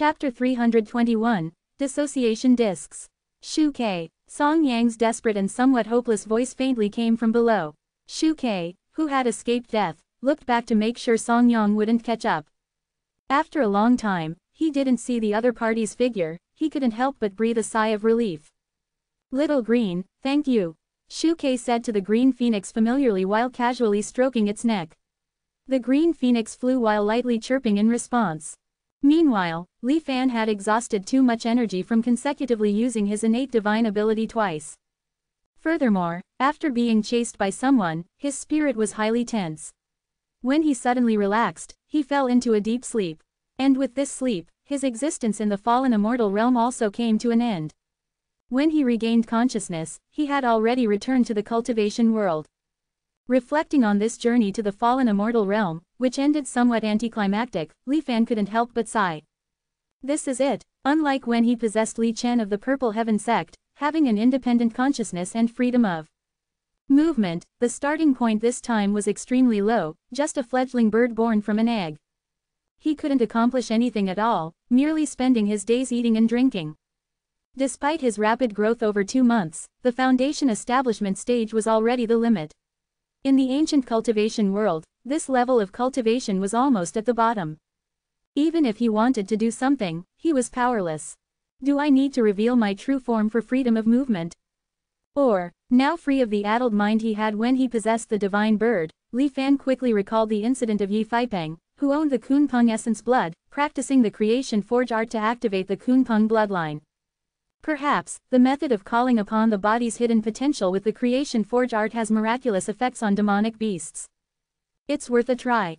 Chapter 321, Dissociation Discs. Shu Ke, Song Yang's desperate and somewhat hopeless voice faintly came from below. Shu Ke, who had escaped death, looked back to make sure Song Yang wouldn't catch up. After a long time, he didn't see the other party's figure. He couldn't help but breathe a sigh of relief. "Little Green, thank you," Shu Ke said to the green phoenix familiarly while casually stroking its neck. The green phoenix flew while lightly chirping in response. Meanwhile, Li Fan had exhausted too much energy from consecutively using his innate divine ability twice. Furthermore, after being chased by someone, his spirit was highly tense. When he suddenly relaxed, he fell into a deep sleep. And with this sleep, his existence in the fallen immortal realm also came to an end. When he regained consciousness, he had already returned to the cultivation world. Reflecting on this journey to the fallen immortal realm, which ended somewhat anticlimactic, Li Fan couldn't help but sigh. This is it. Unlike when he possessed Li Chen of the Purple Heaven sect, having an independent consciousness and freedom of movement, the starting point this time was extremely low, just a fledgling bird born from an egg. He couldn't accomplish anything at all, merely spending his days eating and drinking. Despite his rapid growth over 2 months, the foundation establishment stage was already the limit. In the ancient cultivation world, this level of cultivation was almost at the bottom. Even if he wanted to do something, he was powerless. Do I need to reveal my true form for freedom of movement? Or, now free of the addled mind he had when he possessed the divine bird, Li Fan quickly recalled the incident of Yi Feipeng, who owned the Kunpeng essence blood, practicing the creation forge art to activate the Kunpeng bloodline. Perhaps, the method of calling upon the body's hidden potential with the creation forge art has miraculous effects on demonic beasts. It's worth a try.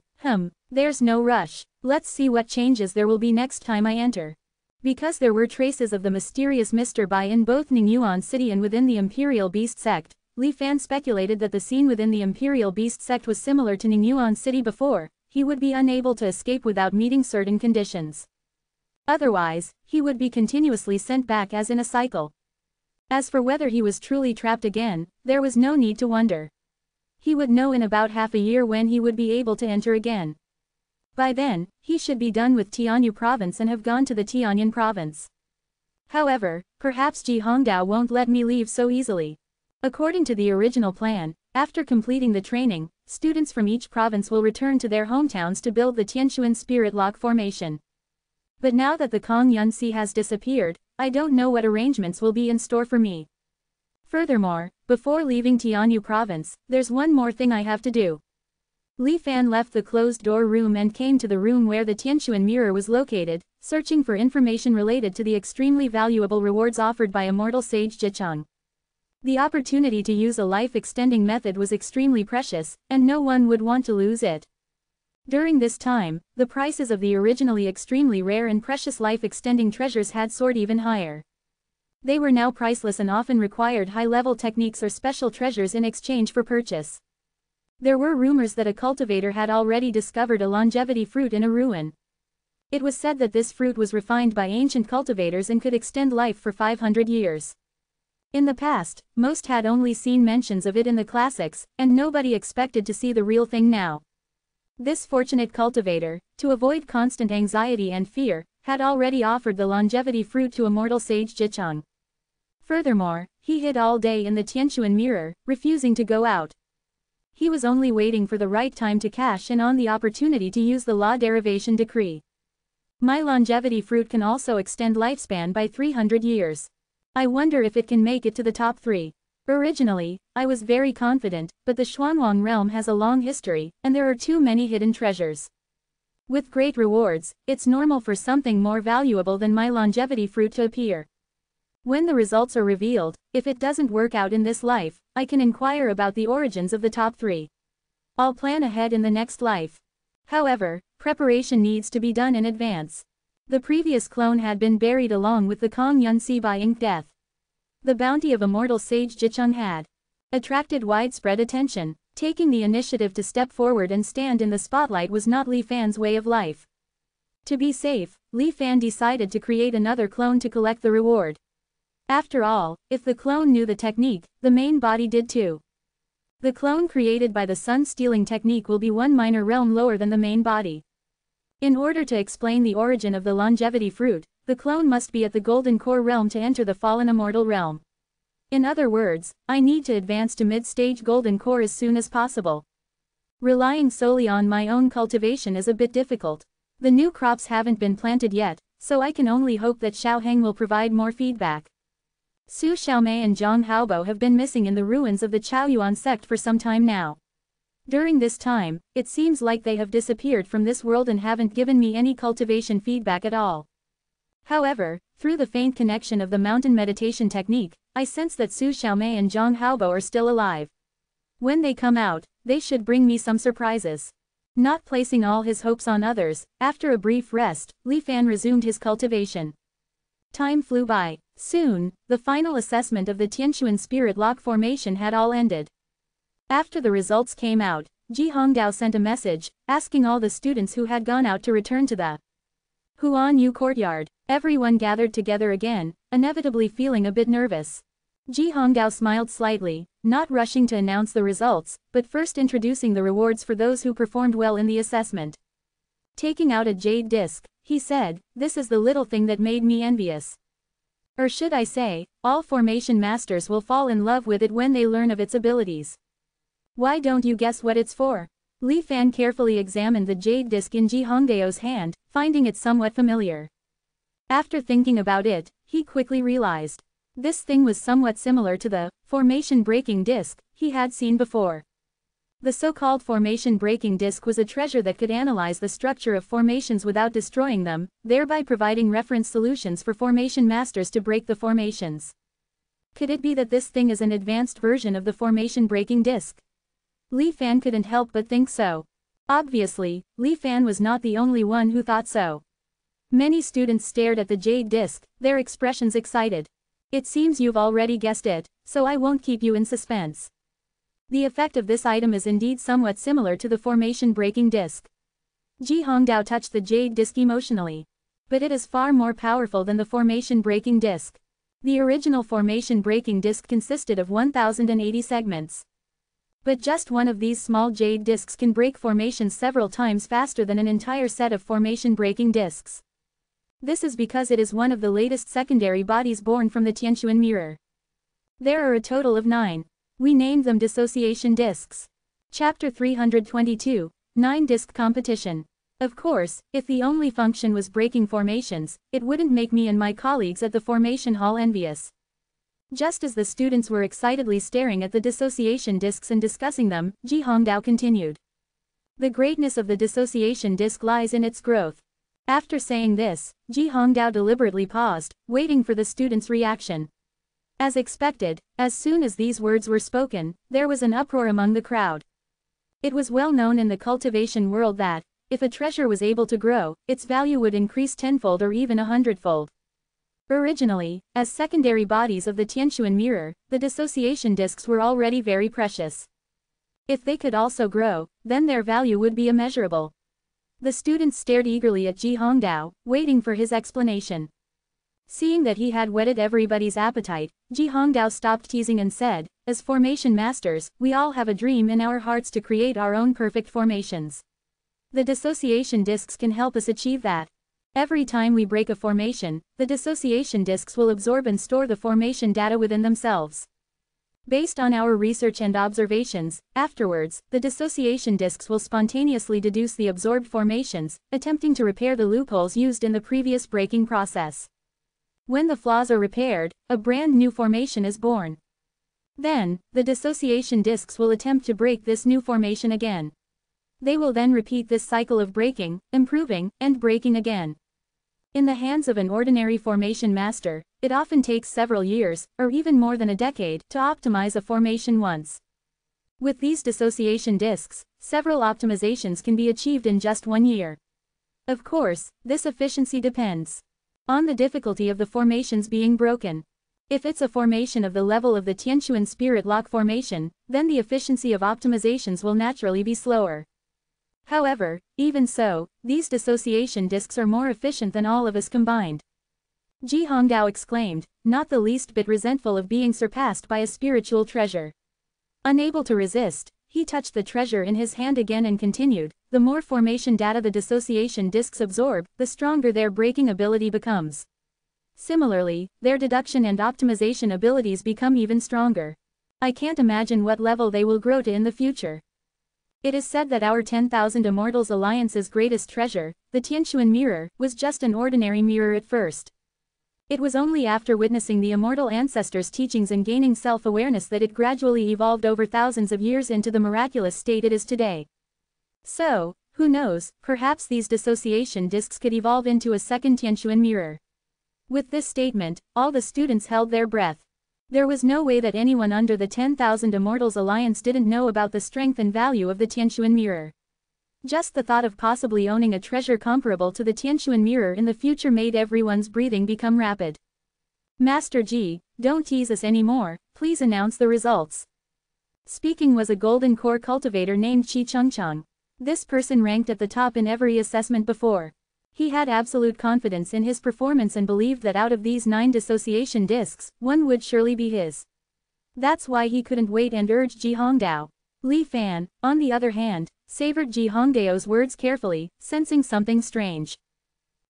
There's no rush. Let's see what changes there will be next time I enter. Because there were traces of the mysterious Mr. Bai in both Ningyuan City and within the Imperial Beast sect, Li Fan speculated that the scene within the Imperial Beast sect was similar to Ningyuan City before. He would be unable to escape without meeting certain conditions. Otherwise, he would be continuously sent back as in a cycle. As for whether he was truly trapped again, there was no need to wonder. He would know in about half a year when he would be able to enter again. By then, he should be done with Tianyu province and have gone to the Tianyan province. However, perhaps Ji Hongdao won't let me leave so easily. According to the original plan, after completing the training, students from each province will return to their hometowns to build the Tianshuan Spirit Lock formation. But now that the Kong Yun Sea has disappeared, I don't know what arrangements will be in store for me. Furthermore, before leaving Tianyu province, there's one more thing I have to do. Li Fan left the closed-door room and came to the room where the Tianshuan mirror was located, searching for information related to the extremely valuable rewards offered by Immortal Sage Jicheng. The opportunity to use a life-extending method was extremely precious, and no one would want to lose it. During this time, the prices of the originally extremely rare and precious life-extending treasures had soared even higher. They were now priceless and often required high-level techniques or special treasures in exchange for purchase. There were rumors that a cultivator had already discovered a longevity fruit in a ruin. It was said that this fruit was refined by ancient cultivators and could extend life for 500 years. In the past, most had only seen mentions of it in the classics, and nobody expected to see the real thing now. This fortunate cultivator, to avoid constant anxiety and fear, had already offered the longevity fruit to Immortal Sage Jicheng. Furthermore, he hid all day in the Tianshuan mirror, refusing to go out. He was only waiting for the right time to cash in on the opportunity to use the law derivation decree. My longevity fruit can also extend lifespan by 300 years. I wonder if it can make it to the top 3. Originally, I was very confident, but the Xuanwang realm has a long history, and there are too many hidden treasures. With great rewards, it's normal for something more valuable than my longevity fruit to appear. When the results are revealed, if it doesn't work out in this life, I can inquire about the origins of the top 3. I'll plan ahead in the next life. However, preparation needs to be done in advance. The previous clone had been buried along with the Kong Yun Sea by ink death. The bounty of Immortal Sage Jicheng had attracted widespread attention. Taking the initiative to step forward and stand in the spotlight was not Li Fan's way of life. To be safe, Li Fan decided to create another clone to collect the reward. After all, if the clone knew the technique, the main body did too. The clone created by the sun-stealing technique will be one minor realm lower than the main body. In order to explain the origin of the longevity fruit, the clone must be at the golden core realm to enter the fallen immortal realm. In other words, I need to advance to mid-stage golden core as soon as possible. Relying solely on my own cultivation is a bit difficult. The new crops haven't been planted yet, so I can only hope that Xiaoheng will provide more feedback. Su Xiaomei and Zhang Haobo have been missing in the ruins of the Chaoyuan sect for some time now. During this time, it seems like they have disappeared from this world and haven't given me any cultivation feedback at all. However, through the faint connection of the mountain meditation technique, I sense that Su Xiaomei and Zhang Haobo are still alive. When they come out, they should bring me some surprises. Not placing all his hopes on others, after a brief rest, Li Fan resumed his cultivation. Time flew by. Soon, the final assessment of the Tianquan Spirit Lock formation had all ended. After the results came out, Ji Hongdao sent a message, asking all the students who had gone out to return to the Huan Yu courtyard. Everyone gathered together again, inevitably feeling a bit nervous. Ji Hongdao smiled slightly, not rushing to announce the results, but first introducing the rewards for those who performed well in the assessment. Taking out a jade disc, he said, "This is the little thing that made me envious. Or should I say, all formation masters will fall in love with it when they learn of its abilities. Why don't you guess what it's for?" Li Fan carefully examined the jade disc in Ji Hongdao's hand, finding it somewhat familiar. After thinking about it, he quickly realized. This thing was somewhat similar to the formation breaking disc he had seen before. The so-called formation breaking disc was a treasure that could analyze the structure of formations without destroying them, thereby providing reference solutions for formation masters to break the formations. Could it be that this thing is an advanced version of the formation breaking disc? Li Fan couldn't help but think so. Obviously, Li Fan was not the only one who thought so. Many students stared at the jade disc, their expressions excited. It seems you've already guessed it, so I won't keep you in suspense. The effect of this item is indeed somewhat similar to the formation breaking disc. Ji Hongdao touched the jade disc emotionally. But it is far more powerful than the formation breaking disc. The original formation breaking disc consisted of 1080 segments. But just one of these small jade discs can break formations several times faster than an entire set of formation breaking discs. This is because it is one of the latest secondary bodies born from the Tianquan mirror. There are a total of 9. We named them dissociation discs. Chapter 322, 9-disc competition. Of course, if the only function was breaking formations, it wouldn't make me and my colleagues at the formation hall envious. Just as the students were excitedly staring at the dissociation discs and discussing them, Ji Hongdao continued. The greatness of the dissociation disc lies in its growth. After saying this, Ji Hongdao deliberately paused, waiting for the students' reaction. As expected, as soon as these words were spoken, there was an uproar among the crowd. It was well known in the cultivation world that, if a treasure was able to grow, its value would increase tenfold or even 100-fold. Originally, as secondary bodies of the Tianquan mirror, the dissociation discs were already very precious. If they could also grow, then their value would be immeasurable. The students stared eagerly at Ji Hongdao, waiting for his explanation. Seeing that he had whetted everybody's appetite, Ji Hongdao stopped teasing and said, "As formation masters, we all have a dream in our hearts to create our own perfect formations. The dissociation discs can help us achieve that. Every time we break a formation, the dissociation discs will absorb and store the formation data within themselves. Based on our research and observations, afterwards, the dissociation discs will spontaneously deduce the absorbed formations, attempting to repair the loopholes used in the previous breaking process. When the flaws are repaired, a brand new formation is born. Then, the dissociation discs will attempt to break this new formation again. They will then repeat this cycle of breaking, improving, and breaking again. In the hands of an ordinary formation master, it often takes several years, or even more than a decade, to optimize a formation once. With these dissociation discs, several optimizations can be achieved in just 1 year. Of course, this efficiency depends on the difficulty of the formations being broken. If it's a formation of the level of the Tianquan Spirit Lock formation, then the efficiency of optimizations will naturally be slower. However, even so, these dissociation discs are more efficient than all of us combined. Ji Hongdao exclaimed, not the least bit resentful of being surpassed by a spiritual treasure. Unable to resist, he touched the treasure in his hand again and continued, the more formation data the dissociation disks absorb, the stronger their breaking ability becomes. Similarly, their deduction and optimization abilities become even stronger. I can't imagine what level they will grow to in the future. It is said that our 10,000 Immortals Alliance's greatest treasure, the Tianquan mirror, was just an ordinary mirror at first. It was only after witnessing the immortal ancestors' teachings and gaining self-awareness that it gradually evolved over thousands of years into the miraculous state it is today. So, who knows, perhaps these dissociation disks could evolve into a second Tianquan mirror. With this statement, all the students held their breath. There was no way that anyone under the 10,000 Immortals Alliance didn't know about the strength and value of the Tianquan mirror. Just the thought of possibly owning a treasure comparable to the Tianquan mirror in the future made everyone's breathing become rapid. Master Ji, don't tease us anymore, please announce the results. Speaking was a golden core cultivator named Qi Chengcheng. This person ranked at the top in every assessment before. He had absolute confidence in his performance and believed that out of these 9 dissociation discs, one would surely be his. That's why he couldn't wait and urged Ji Hongdao. Li Fan, on the other hand, savored Ji Hongdao's words carefully, sensing something strange.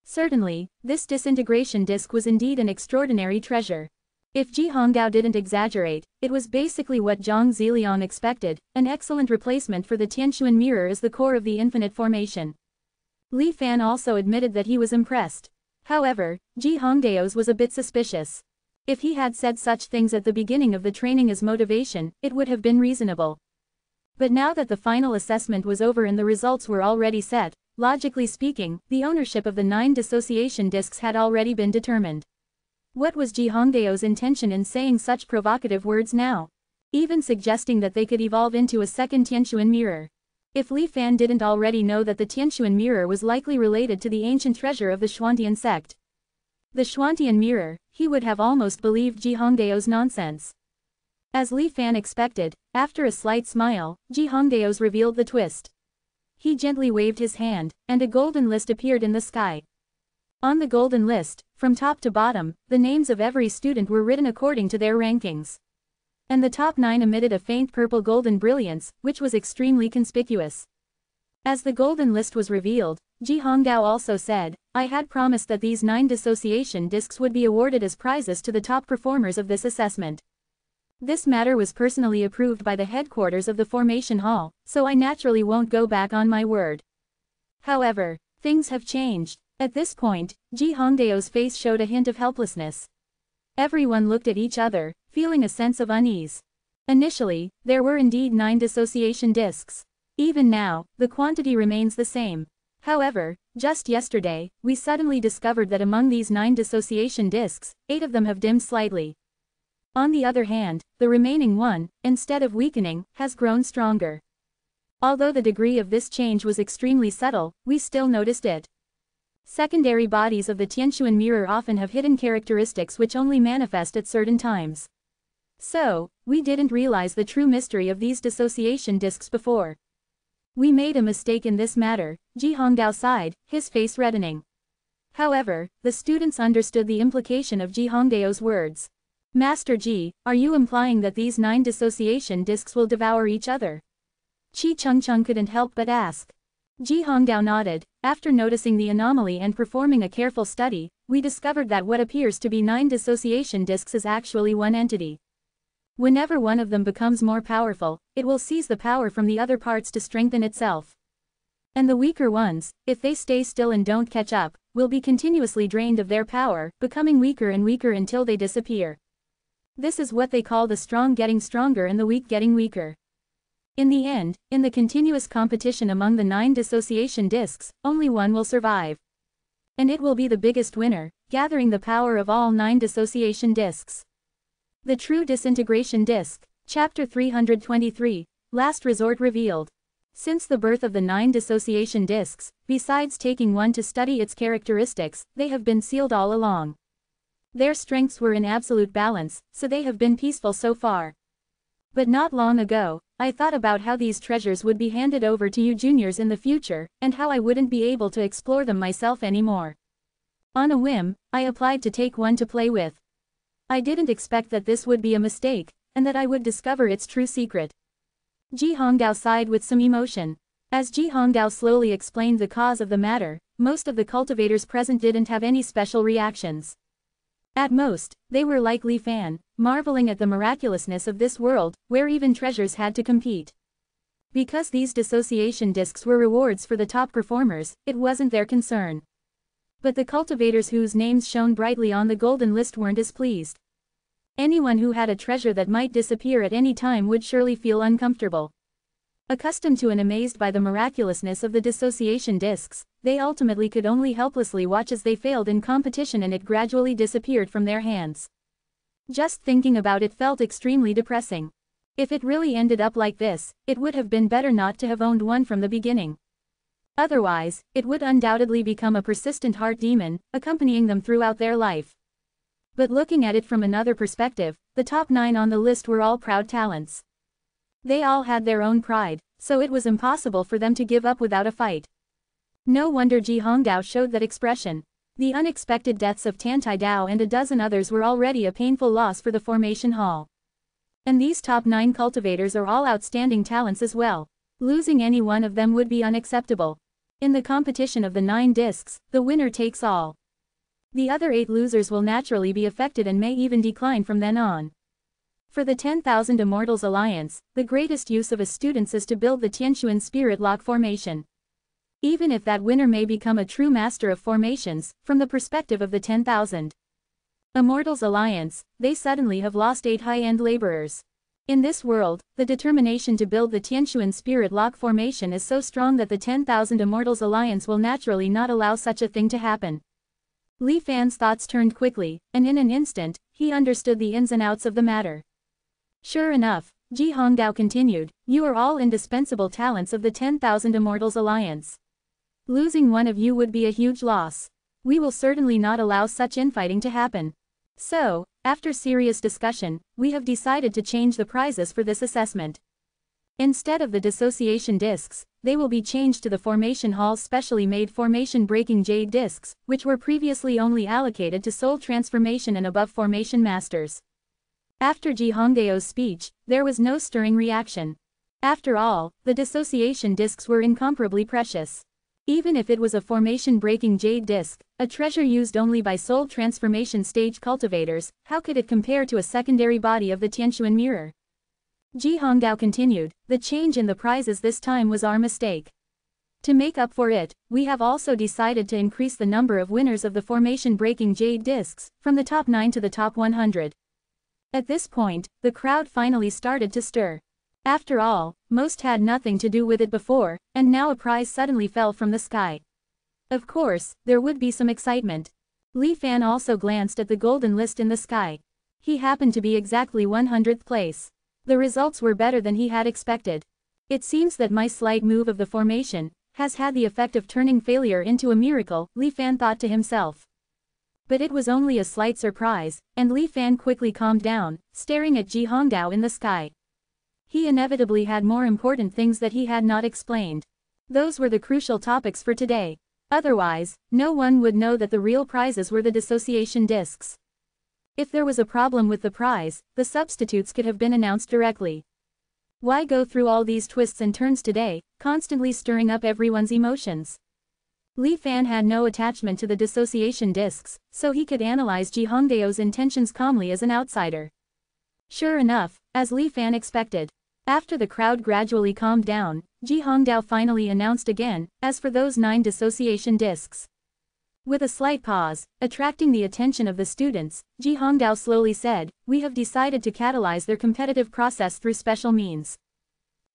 Certainly, this disintegration disc was indeed an extraordinary treasure. If Ji Hongdao didn't exaggerate, it was basically what Zhang Ziliang expected, an excellent replacement for the Tianquan mirror as the core of the infinite formation. Li Fan also admitted that he was impressed. However, Ji Hongdao's was a bit suspicious. If he had said such things at the beginning of the training as motivation, it would have been reasonable. But now that the final assessment was over and the results were already set, logically speaking, the ownership of the 9 dissociation discs had already been determined. What was Ji Hongdao's intention in saying such provocative words now? Even suggesting that they could evolve into a second Tianquan mirror. If Li Fan didn't already know that the Tianquan mirror was likely related to the ancient treasure of the Xuantian sect. The Xuantian mirror, he would have almost believed Ji Hongdao's nonsense. As Li Fan expected, after a slight smile, Ji Hongdao's revealed the twist. He gently waved his hand, and a golden list appeared in the sky. On the golden list, from top to bottom, the names of every student were written according to their rankings. And the top 9 emitted a faint purple-golden brilliance, which was extremely conspicuous. As the golden list was revealed, Ji Hongdao also said, I had promised that these 9 dissociation discs would be awarded as prizes to the top performers of this assessment. This matter was personally approved by the headquarters of the formation hall, so I naturally won't go back on my word. However, things have changed. At this point, Ji Hongdao's face showed a hint of helplessness. Everyone looked at each other, feeling a sense of unease. Initially, there were indeed 9 dissociation discs. Even now, the quantity remains the same. However, just yesterday, we suddenly discovered that among these 9 dissociation discs, 8 of them have dimmed slightly. On the other hand, the remaining 1, instead of weakening, has grown stronger. Although the degree of this change was extremely subtle, we still noticed it. Secondary bodies of the Tianquan mirror often have hidden characteristics which only manifest at certain times. So, we didn't realize the true mystery of these dissociation discs before. We made a mistake in this matter, Ji Hongdao sighed, his face reddening. However, the students understood the implication of Ji Hongdao's words. Master Ji, are you implying that these 9 dissociation discs will devour each other? Qi Chengcheng couldn't help but ask. Ji Hongdao nodded. After noticing the anomaly and performing a careful study, we discovered that what appears to be 9 dissociation discs is actually one entity. Whenever one of them becomes more powerful, it will seize the power from the other parts to strengthen itself. And the weaker ones, if they stay still and don't catch up, will be continuously drained of their power, becoming weaker and weaker until they disappear. This is what they call the strong getting stronger and the weak getting weaker. In the end, in the continuous competition among the 9 dissociation discs, only one will survive. And it will be the biggest winner, gathering the power of all 9 dissociation discs. The True Disintegration Disc, Chapter 323, Last Resort Revealed. Since the birth of the 9 dissociation discs, besides taking one to study its characteristics, they have been sealed all along. Their strengths were in absolute balance, so they have been peaceful so far. But not long ago, I thought about how these treasures would be handed over to you juniors in the future, and how I wouldn't be able to explore them myself anymore. On a whim, I applied to take one to play with. I didn't expect that this would be a mistake, and that I would discover its true secret. Ji Hongdao sighed with some emotion. As Ji Hongdao slowly explained the cause of the matter, most of the cultivators present didn't have any special reactions. At most, they were like Li Fan, marveling at the miraculousness of this world, where even treasures had to compete. Because these dissociation discs were rewards for the top performers, it wasn't their concern. But the cultivators whose names shone brightly on the golden list weren't as pleased. Anyone who had a treasure that might disappear at any time would surely feel uncomfortable. Accustomed to and amazed by the miraculousness of the dissociation discs, they ultimately could only helplessly watch as they failed in competition and it gradually disappeared from their hands. Just thinking about it felt extremely depressing. If it really ended up like this, it would have been better not to have owned one from the beginning. Otherwise, it would undoubtedly become a persistent heart demon, accompanying them throughout their life. But looking at it from another perspective, the top 9 on the list were all proud talents. They all had their own pride, so it was impossible for them to give up without a fight. No wonder Ji Hongdao showed that expression. The unexpected deaths of Tan Tai Dao and a dozen others were already a painful loss for the formation hall. And these top 9 cultivators are all outstanding talents as well. Losing any one of them would be unacceptable. In the competition of the 9 discs, the winner takes all. The other 8 losers will naturally be affected and may even decline from then on. For the 10,000 Immortals Alliance, the greatest use of a student is to build the Tianxuan Spirit Lock formation. Even if that winner may become a true master of formations, from the perspective of the 10,000 Immortals Alliance, they suddenly have lost 8 high-end laborers. In this world, the determination to build the Tianxuan Spirit Lock formation is so strong that the 10,000 Immortals Alliance will naturally not allow such a thing to happen. Li Fan's thoughts turned quickly, and in an instant, he understood the ins and outs of the matter. Sure enough, Ji Hongdao continued, you are all indispensable talents of the 10,000 Immortals Alliance. Losing one of you would be a huge loss. We will certainly not allow such infighting to happen. So, after serious discussion, we have decided to change the prizes for this assessment. Instead of the dissociation discs, they will be changed to the Formation Hall's specially made formation-breaking jade discs, which were previously only allocated to soul transformation and above formation masters. After Ji Hongdao's speech, there was no stirring reaction. After all, the dissociation discs were incomparably precious. Even if it was a formation-breaking jade disc, a treasure used only by soul transformation stage cultivators, how could it compare to a secondary body of the Tianxuan mirror? Ji Hongdao continued, the change in the prizes this time was our mistake. To make up for it, we have also decided to increase the number of winners of the formation-breaking jade discs, from the top 9 to the top 100. At this point, the crowd finally started to stir. After all, most had nothing to do with it before, and now a prize suddenly fell from the sky. Of course, there would be some excitement. Li Fan also glanced at the golden list in the sky. He happened to be exactly 100th place. The results were better than he had expected. It seems that my slight move of the formation has had the effect of turning failure into a miracle, Li Fan thought to himself. But it was only a slight surprise, and Li Fan quickly calmed down, staring at Ji Hongdao in the sky. He inevitably had more important things that he had not explained. Those were the crucial topics for today. Otherwise, no one would know that the real prizes were the dissociation discs. If there was a problem with the prize, the substitutes could have been announced directly. Why go through all these twists and turns today, constantly stirring up everyone's emotions? Li Fan had no attachment to the dissociation discs, so he could analyze Ji Hongdao's intentions calmly as an outsider. Sure enough, as Li Fan expected. After the crowd gradually calmed down, Ji Hongdao finally announced again, as for those 9 dissociation discs. With a slight pause, attracting the attention of the students, Ji Hongdao slowly said, we have decided to catalyze their competitive process through special means.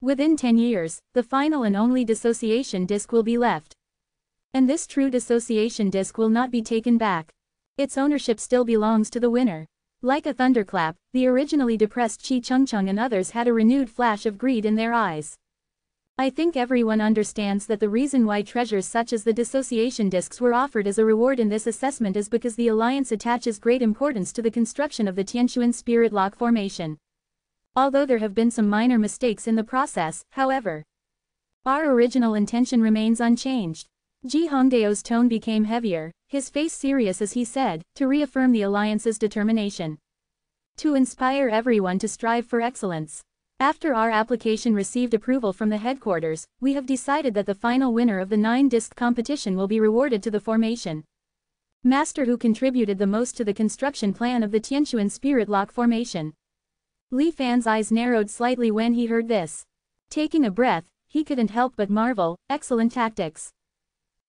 Within 10 years, the final and only dissociation disc will be left. And this true dissociation disc will not be taken back. Its ownership still belongs to the winner. Like a thunderclap, the originally depressed Qi Chengcheng and others had a renewed flash of greed in their eyes. I think everyone understands that the reason why treasures such as the dissociation discs were offered as a reward in this assessment is because the Alliance attaches great importance to the construction of the Tianxuan Spirit Lock formation. Although there have been some minor mistakes in the process, however, our original intention remains unchanged. Ji Hongdao's tone became heavier, his face serious as he said, to reaffirm the Alliance's determination. To inspire everyone to strive for excellence. After our application received approval from the headquarters, we have decided that the final winner of the 9-disc competition will be rewarded to the formation master who contributed the most to the construction plan of the Tianquan Spirit Lock formation. Li Fan's eyes narrowed slightly when he heard this. Taking a breath, he couldn't help but marvel, excellent tactics.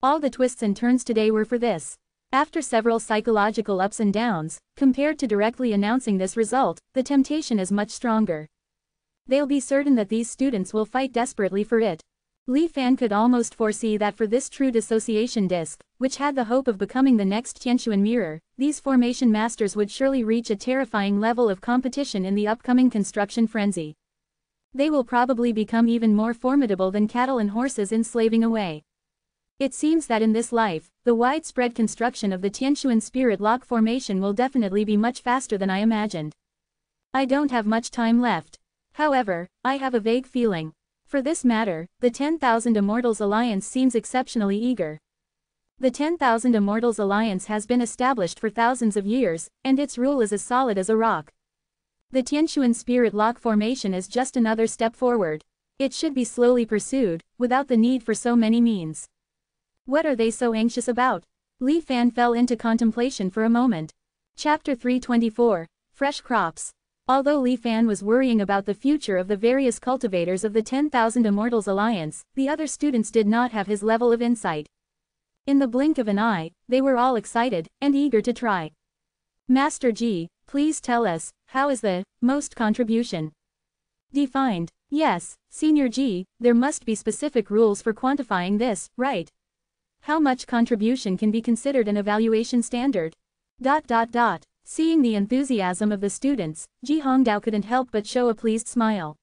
All the twists and turns today were for this. After several psychological ups and downs, compared to directly announcing this result, the temptation is much stronger. They'll be certain that these students will fight desperately for it. Li Fan could almost foresee that for this true dissociation disc, which had the hope of becoming the next Tianquan mirror, these formation masters would surely reach a terrifying level of competition in the upcoming construction frenzy. They will probably become even more formidable than cattle and horses enslaving away. It seems that in this life, the widespread construction of the Tianquan Spirit Lock formation will definitely be much faster than I imagined. I don't have much time left. However, I have a vague feeling. For this matter, the 10,000 Immortals Alliance seems exceptionally eager. The 10,000 Immortals Alliance has been established for thousands of years, and its rule is as solid as a rock. The Tianquan Spirit Lock formation is just another step forward. It should be slowly pursued, without the need for so many means. What are they so anxious about? Li Fan fell into contemplation for a moment. Chapter 324, Fresh Crops. Although Li Fan was worrying about the future of the various cultivators of the 10,000 Immortals Alliance, the other students did not have his level of insight. In the blink of an eye, they were all excited, and eager to try. Master Ji, please tell us, how is the most contribution defined? Yes, Senior Ji, there must be specific rules for quantifying this, right? How much contribution can be considered an evaluation standard? Seeing the enthusiasm of the students, Ji Hongdao couldn't help but show a pleased smile.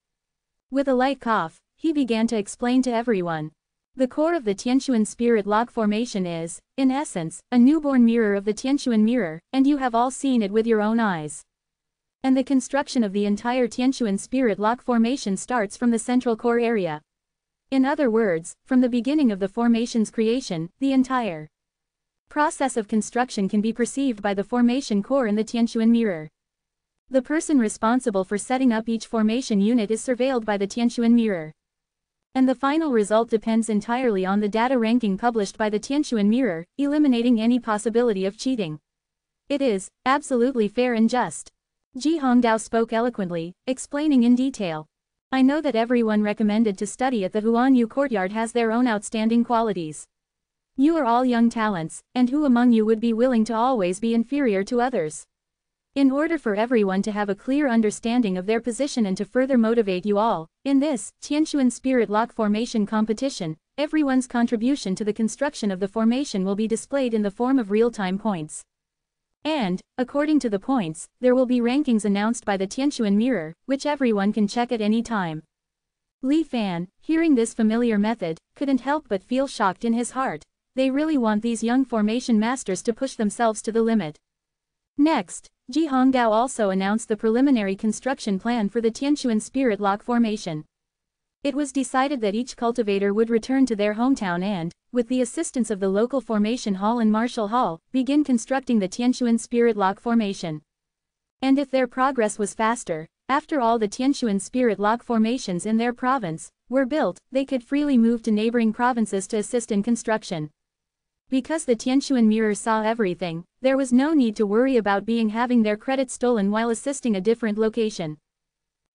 With a light cough, he began to explain to everyone. The core of the Tianquan Spirit Lock formation is, in essence, a newborn mirror of the Tianquan mirror, and you have all seen it with your own eyes. And the construction of the entire Tianquan Spirit Lock formation starts from the central core area. In other words, from the beginning of the formation's creation, the entire process of construction can be perceived by the formation core in the Tianquan mirror. The person responsible for setting up each formation unit is surveilled by the Tianquan mirror. And the final result depends entirely on the data ranking published by the Tianquan mirror, eliminating any possibility of cheating. It is absolutely fair and just. Ji Hongdao spoke eloquently, explaining in detail. I know that everyone recommended to study at the Huanyu courtyard has their own outstanding qualities. You are all young talents, and who among you would be willing to always be inferior to others? In order for everyone to have a clear understanding of their position and to further motivate you all, in this Tianquan Spirit Lock formation competition, everyone's contribution to the construction of the formation will be displayed in the form of real-time points. And, according to the points, there will be rankings announced by the Tianquan mirror, which everyone can check at any time. Li Fan, hearing this familiar method, couldn't help but feel shocked in his heart. They really want these young formation masters to push themselves to the limit. Next, Ji Hongdao also announced the preliminary construction plan for the Tianquan Spirit Lock formation. It was decided that each cultivator would return to their hometown and, with the assistance of the local formation hall and martial hall, begin constructing the Tianquan Spirit Lock formation. And if their progress was faster, after all the Tianquan Spirit Lock formations in their province were built, they could freely move to neighboring provinces to assist in construction. Because the Tianquan mirror saw everything, there was no need to worry about having their credit stolen while assisting a different location.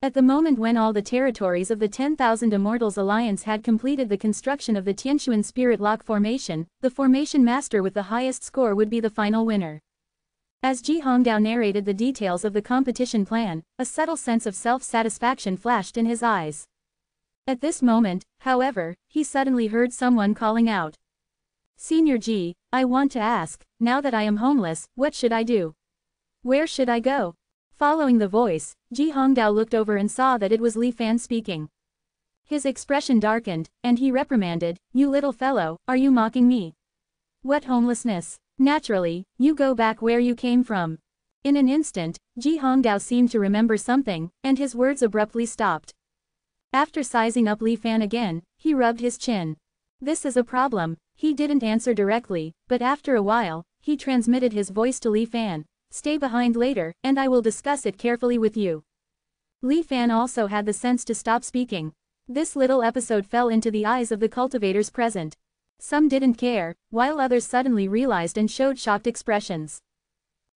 At the moment when all the territories of the 10,000 Immortals Alliance had completed the construction of the Tianquan Spirit Lock formation, the formation master with the highest score would be the final winner. As Ji Hongdao narrated the details of the competition plan, a subtle sense of self-satisfaction flashed in his eyes. At this moment, however, he suddenly heard someone calling out. Senior Ji, I want to ask, now that I am homeless, what should I do? Where should I go? Following the voice, Ji Hongdao looked over and saw that it was Li Fan speaking. His expression darkened, and he reprimanded, You little fellow, are you mocking me? What homelessness? Naturally, you go back where you came from. In an instant, Ji Hongdao seemed to remember something, and his words abruptly stopped. After sizing up Li Fan again, he rubbed his chin. This is a problem. He didn't answer directly, but after a while, he transmitted his voice to Li Fan. Stay behind later, and I will discuss it carefully with you. Li Fan also had the sense to stop speaking. This little episode fell into the eyes of the cultivators present. Some didn't care, while others suddenly realized and showed shocked expressions.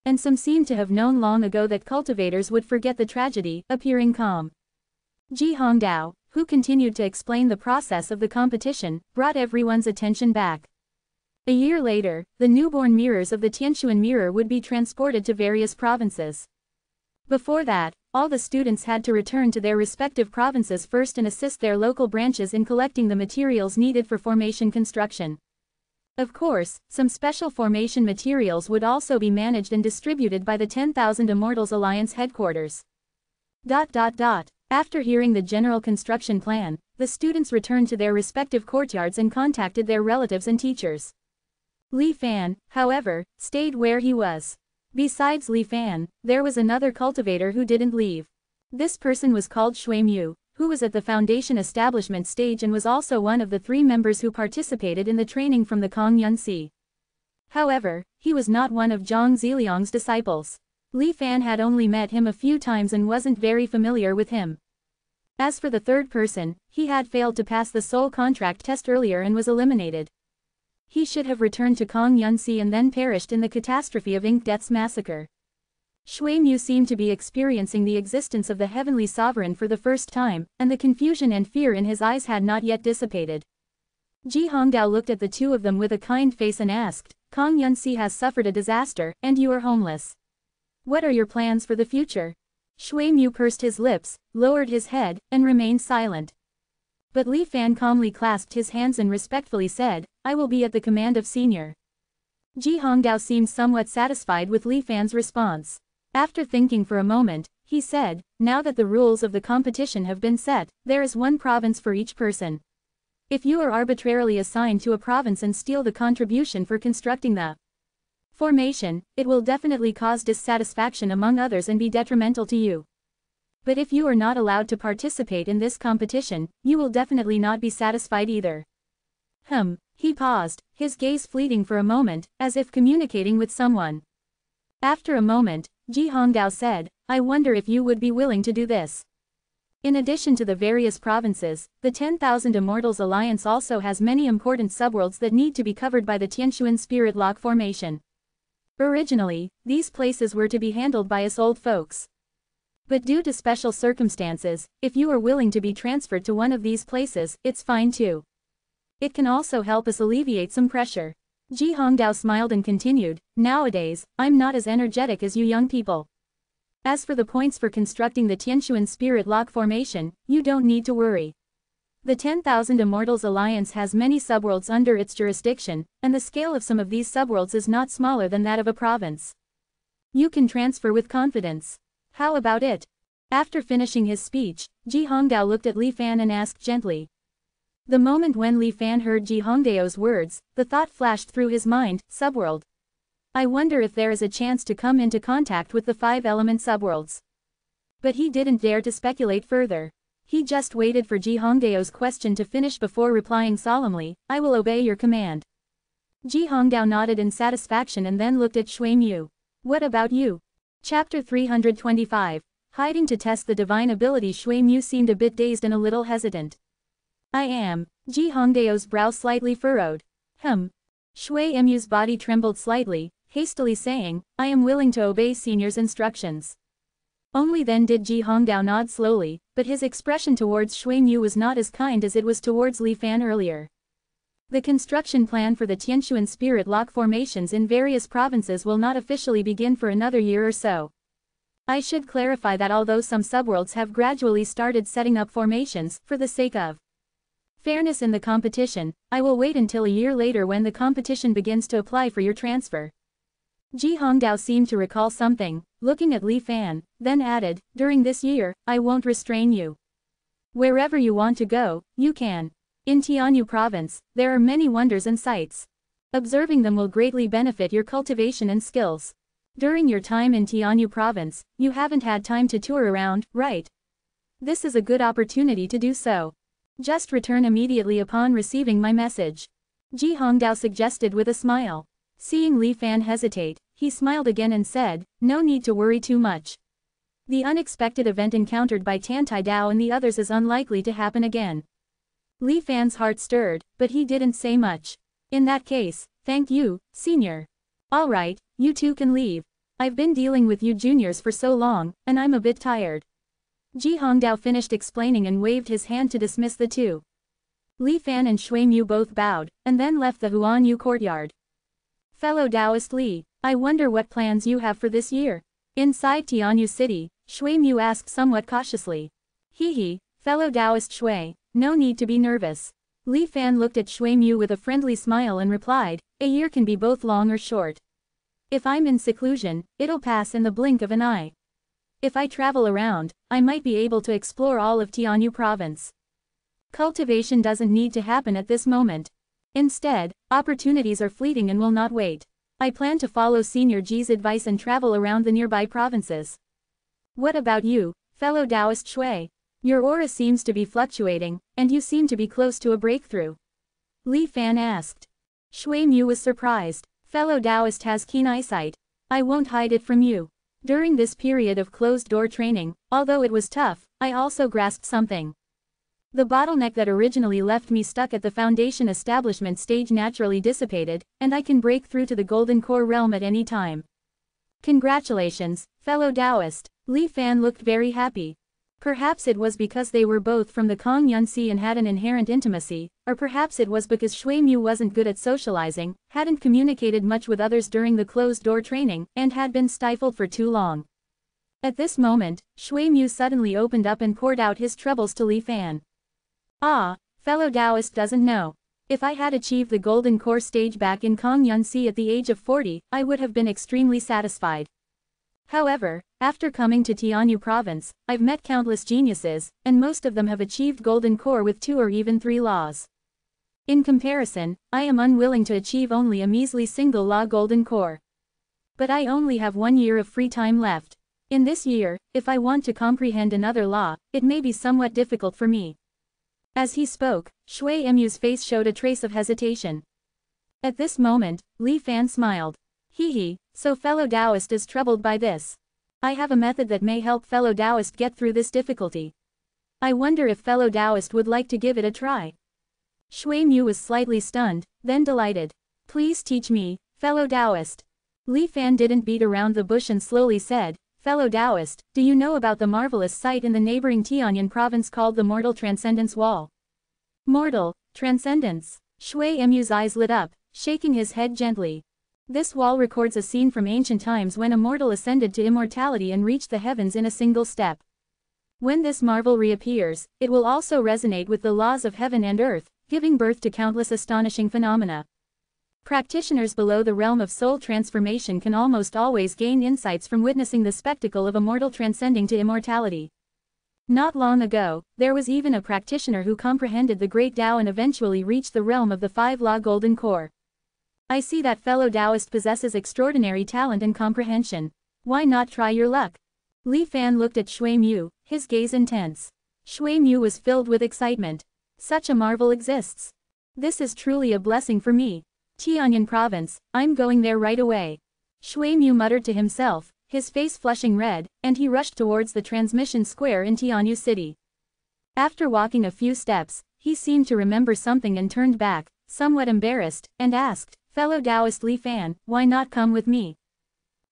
And some seemed to have known long ago that cultivators would forget the tragedy, appearing calm. Ji Hongdao, who continued to explain the process of the competition, brought everyone's attention back. A year later, the newborn mirrors of the Tianshuan mirror would be transported to various provinces. Before that, all the students had to return to their respective provinces first and assist their local branches in collecting the materials needed for formation construction. Of course, some special formation materials would also be managed and distributed by the 10,000 Immortals Alliance headquarters. After hearing the general construction plan, the students returned to their respective courtyards and contacted their relatives and teachers. Li Fan, however, stayed where he was. Besides Li Fan, there was another cultivator who didn't leave. This person was called Shui Mu, who was at the foundation establishment stage and was also one of the 3 members who participated in the training from the Kong Yunxi. However, he was not one of Zhang Ziliang's disciples. Li Fan had only met him a few times and wasn't very familiar with him. As for the third person, he had failed to pass the soul contract test earlier and was eliminated. He should have returned to Kong Yunxi and then perished in the catastrophe of Ink Death's massacre. Shui Mu seemed to be experiencing the existence of the heavenly sovereign for the first time, and the confusion and fear in his eyes had not yet dissipated. Ji Hongdao looked at the two of them with a kind face and asked, Kong Yunxi has suffered a disaster, and you are homeless. What are your plans for the future? Shui Mu pursed his lips, lowered his head, and remained silent. But Li Fan calmly clasped his hands and respectfully said, I will be at the command of Senior. Ji Hongdao seemed somewhat satisfied with Li Fan's response. After thinking for a moment, he said, now that the rules of the competition have been set, there is one province for each person. If you are arbitrarily assigned to a province and steal the contribution for constructing the formation, it will definitely cause dissatisfaction among others and be detrimental to you. But if you are not allowed to participate in this competition, you will definitely not be satisfied either. He paused, his gaze fleeting for a moment, as if communicating with someone. After a moment, Ji Hongdao said, I wonder if you would be willing to do this. In addition to the various provinces, the 10,000 Immortals Alliance also has many important subworlds that need to be covered by the Tianshuan Spirit Lock formation. Originally, these places were to be handled by us old folks. But due to special circumstances, if you are willing to be transferred to one of these places, it's fine too. It can also help us alleviate some pressure. Ji Hongdao smiled and continued, nowadays, I'm not as energetic as you young people. As for the points for constructing the Tianshuan Spirit Lock formation, you don't need to worry. The 10,000 Immortals Alliance has many subworlds under its jurisdiction, and the scale of some of these subworlds is not smaller than that of a province. You can transfer with confidence. How about it? After finishing his speech, Ji Hongdao looked at Li Fan and asked gently. The moment when Li Fan heard Ji Hongdao's words, the thought flashed through his mind, subworld. I wonder if there is a chance to come into contact with the 5-element subworlds. But he didn't dare to speculate further. He just waited for Ji Hongdao's question to finish before replying solemnly, I will obey your command. Ji Hongdao nodded in satisfaction and then looked at Shui Mu. What about you? Chapter 325. Hiding to test the divine ability. Shui Mu seemed a bit dazed and a little hesitant. I am. Ji Hongdao's brow slightly furrowed. Shui Mu's body trembled slightly, hastily saying, I am willing to obey Senior's instructions. Only then did Ji Hongdao nod slowly, but his expression towards Shui Mu was not as kind as it was towards Li Fan earlier. The construction plan for the Tianshuan Spirit Lock formations in various provinces will not officially begin for another year or so. I should clarify that although some subworlds have gradually started setting up formations, for the sake of fairness in the competition, I will wait until a year later when the competition begins to apply for your transfer. Ji Hongdao seemed to recall something, looking at Li Fan, then added, during this year, I won't restrain you. Wherever you want to go, you can. In Tianyu province, there are many wonders and sights. Observing them will greatly benefit your cultivation and skills. During your time in Tianyu province, you haven't had time to tour around, right? This is a good opportunity to do so. Just return immediately upon receiving my message. Ji Hongdao suggested with a smile. Seeing Li Fan hesitate, he smiled again and said, no need to worry too much. The unexpected event encountered by Tan Tai Dao and the others is unlikely to happen again. Li Fan's heart stirred, but he didn't say much. In that case, thank you, senior. Alright, you two can leave. I've been dealing with you juniors for so long, and I'm a bit tired. Ji Hongdao finished explaining and waved his hand to dismiss the two. Li Fan and Shui Mu both bowed, and then left the Huan Yu courtyard. Fellow Taoist Li, I wonder what plans you have for this year. Inside Tianyu City, Shui Mu asked somewhat cautiously. Hee, fellow Taoist Shui, no need to be nervous. Li Fan looked at Shui Mu with a friendly smile and replied, a year can be both long or short. If I'm in seclusion, it'll pass in the blink of an eye. If I travel around, I might be able to explore all of Tianyu province. Cultivation doesn't need to happen at this moment. Instead, opportunities are fleeting and will not wait. I plan to follow Senior Ji's advice and travel around the nearby provinces. What about you, fellow Taoist Shui? Your aura seems to be fluctuating, and you seem to be close to a breakthrough. Li Fan asked. Shui Mu was surprised. Fellow Taoist has keen eyesight. I won't hide it from you. During this period of closed-door training, although it was tough, I also grasped something. The bottleneck that originally left me stuck at the foundation establishment stage naturally dissipated, and I can break through to the Golden Core realm at any time. Congratulations, fellow Taoist. Li Fan looked very happy. Perhaps it was because they were both from the Kong Yunxi and had an inherent intimacy, or perhaps it was because Shui Mu wasn't good at socializing, hadn't communicated much with others during the closed-door training, and had been stifled for too long. At this moment, Shui Mu suddenly opened up and poured out his troubles to Li Fan. Ah, fellow Taoist doesn't know. If I had achieved the Golden Core stage back in Kong Yunxi at the age of 40, I would have been extremely satisfied. However, after coming to Tianyu province, I've met countless geniuses, and most of them have achieved Golden Core with 2 or even 3 laws. In comparison, I am unwilling to achieve only a measly single law Golden Core. But I only have 1 year of free time left. In this year, if I want to comprehend another law, it may be somewhat difficult for me. As he spoke, Shui Mu's face showed a trace of hesitation. At this moment, Li Fan smiled. Hee, so fellow Taoist is troubled by this. I have a method that may help fellow Taoist get through this difficulty. I wonder if fellow Taoist would like to give it a try. Shui Mu was slightly stunned, then delighted. Please teach me, fellow Taoist. Li Fan didn't beat around the bush and slowly said, fellow Taoist, do you know about the marvelous site in the neighboring Tianyan province called the Mortal Transcendence Wall? Mortal, Transcendence. Shui Mu's eyes lit up, shaking his head gently. This wall records a scene from ancient times when a mortal ascended to immortality and reached the heavens in a single step. When this marvel reappears, it will also resonate with the laws of heaven and earth, giving birth to countless astonishing phenomena. Practitioners below the realm of soul transformation can almost always gain insights from witnessing the spectacle of a mortal transcending to immortality. Not long ago, there was even a practitioner who comprehended the Great Tao and eventually reached the realm of the 5-law Golden Core. I see that fellow Taoist possesses extraordinary talent and comprehension. Why not try your luck? Li Fan looked at Shui Mu, his gaze intense. Shui Mu was filled with excitement. Such a marvel exists. This is truly a blessing for me. Tianyan province, I'm going there right away. Shui Mu muttered to himself, his face flushing red, and he rushed towards the transmission square in Tianyu City. After walking a few steps, he seemed to remember something and turned back, somewhat embarrassed, and asked, fellow Taoist Li Fan, why not come with me?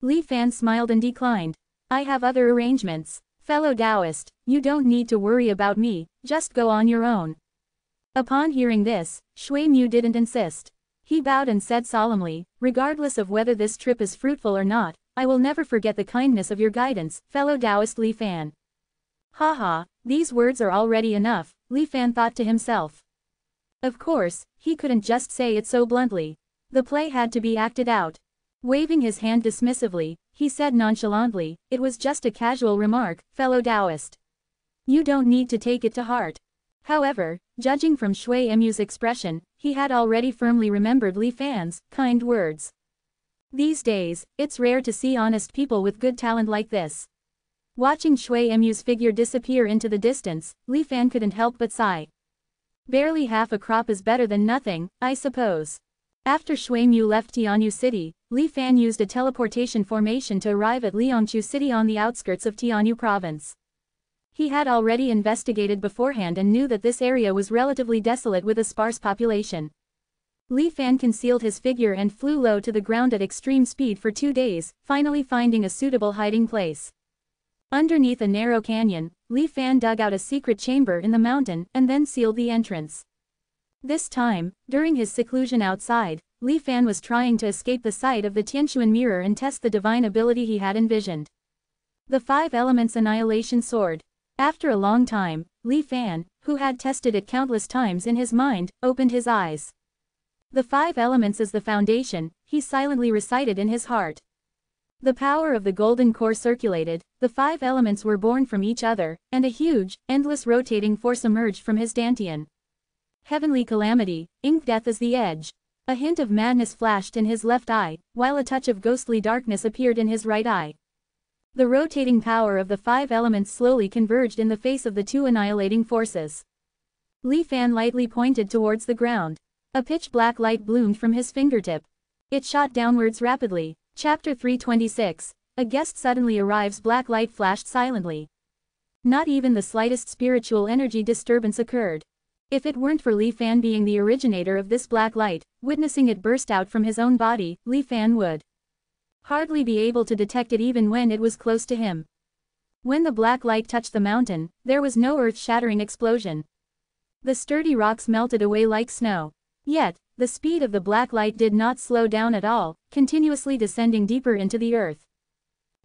Li Fan smiled and declined. I have other arrangements. Fellow Taoist, you don't need to worry about me, just go on your own. Upon hearing this, Shui Mu didn't insist. He bowed and said solemnly, regardless of whether this trip is fruitful or not, I will never forget the kindness of your guidance, fellow Taoist Li Fan. Haha, these words are already enough, Li Fan thought to himself. Of course, he couldn't just say it so bluntly. The play had to be acted out. Waving his hand dismissively, he said nonchalantly, it was just a casual remark, fellow Taoist. You don't need to take it to heart. However, judging from Shui Mu's expression, he had already firmly remembered Li Fan's kind words. These days, it's rare to see honest people with good talent like this. Watching Shui Mu's figure disappear into the distance, Li Fan couldn't help but sigh. Barely half a crop is better than nothing, I suppose. After Shui Mu left Tianyu City, Li Fan used a teleportation formation to arrive at Liangqiu City on the outskirts of Tianyu Province. He had already investigated beforehand and knew that this area was relatively desolate with a sparse population. Li Fan concealed his figure and flew low to the ground at extreme speed for 2 days, finally finding a suitable hiding place. Underneath a narrow canyon, Li Fan dug out a secret chamber in the mountain and then sealed the entrance. This time, during his seclusion outside, Li Fan was trying to escape the sight of the Tianshuan mirror and test the divine ability he had envisioned. The 5 Elements Annihilation Sword. After a long time, Li Fan, who had tested it countless times in his mind, opened his eyes. The 5 elements is the foundation, he silently recited in his heart. The power of the golden core circulated, the 5 elements were born from each other, and a huge, endless rotating force emerged from his dantian. Heavenly calamity, ink death is the edge. A hint of madness flashed in his left eye, while a touch of ghostly darkness appeared in his right eye. The rotating power of the 5 elements slowly converged in the face of the 2 annihilating forces. Li Fan lightly pointed towards the ground. A pitch-black light bloomed from his fingertip. It shot downwards rapidly. Chapter 326. A guest suddenly arrives. Black light flashed silently. Not even the slightest spiritual energy disturbance occurred. If it weren't for Li Fan being the originator of this black light, witnessing it burst out from his own body, Li Fan would hardly be able to detect it even when it was close to him. When the black light touched the mountain, there was no earth-shattering explosion. The sturdy rocks melted away like snow. Yet, the speed of the black light did not slow down at all, continuously descending deeper into the earth.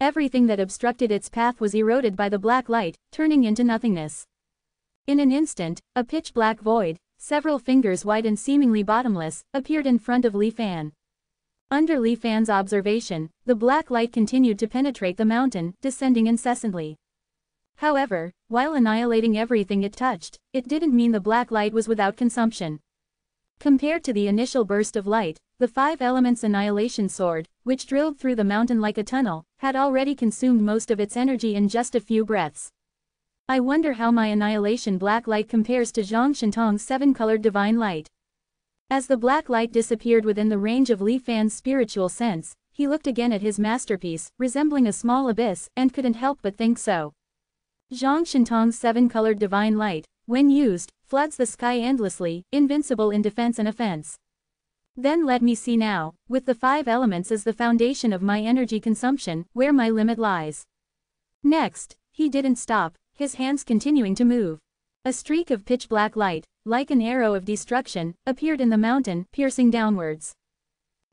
Everything that obstructed its path was eroded by the black light, turning into nothingness. In an instant, a pitch-black void, several fingers wide and seemingly bottomless, appeared in front of Li Fan. Under Li Fan's observation, the black light continued to penetrate the mountain, descending incessantly. However, while annihilating everything it touched, it didn't mean the black light was without consumption. Compared to the initial burst of light, the 5 Elements Annihilation Sword, which drilled through the mountain like a tunnel, had already consumed most of its energy in just a few breaths. I wonder how my annihilation black light compares to Zhang Shintong's 7-colored divine light. As the black light disappeared within the range of Li Fan's spiritual sense, he looked again at his masterpiece, resembling a small abyss, and couldn't help but think so. Zhang Shintong's 7-colored divine light, when used, floods the sky endlessly, invincible in defense and offense. Then let me see now, with the 5 elements as the foundation of my energy consumption, where my limit lies. Next, he didn't stop, his hands continuing to move. A streak of pitch-black light, like an arrow of destruction, appeared in the mountain, piercing downwards.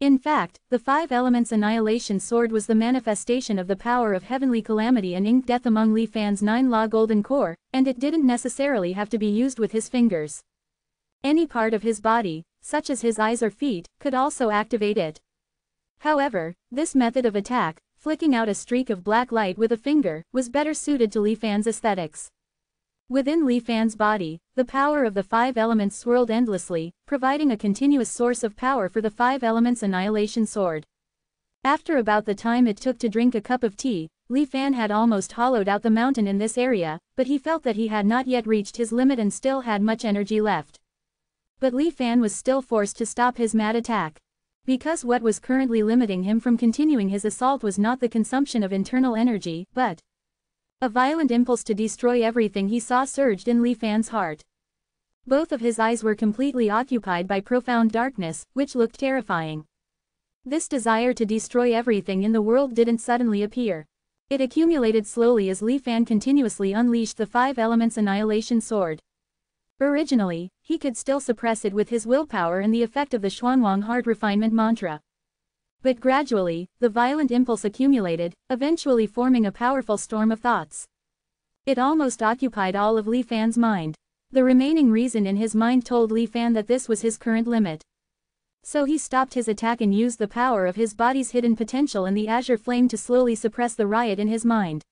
In fact, the 5 Elements Annihilation Sword was the manifestation of the power of heavenly calamity and ink death among Li Fan's 9-law golden core, and it didn't necessarily have to be used with his fingers. Any part of his body, such as his eyes or feet, could also activate it. However, this method of attack, flicking out a streak of black light with a finger, was better suited to Li Fan's aesthetics. Within Li Fan's body, the power of the 5 elements swirled endlessly, providing a continuous source of power for the 5 Elements Annihilation Sword. After about the time it took to drink a cup of tea, Li Fan had almost hollowed out the mountain in this area, but he felt that he had not yet reached his limit and still had much energy left. But Li Fan was still forced to stop his mad attack. Because what was currently limiting him from continuing his assault was not the consumption of internal energy, but a violent impulse to destroy everything he saw surged in Li Fan's heart. Both of his eyes were completely occupied by profound darkness, which looked terrifying. This desire to destroy everything in the world didn't suddenly appear. It accumulated slowly as Li Fan continuously unleashed the 5 Elements Annihilation Sword. Originally, he could still suppress it with his willpower and the effect of the Xuanwang Heart Refinement Mantra. But gradually, the violent impulse accumulated, eventually forming a powerful storm of thoughts. It almost occupied all of Li Fan's mind. The remaining reason in his mind told Li Fan that this was his current limit. So he stopped his attack and used the power of his body's hidden potential and the azure flame to slowly suppress the riot in his mind.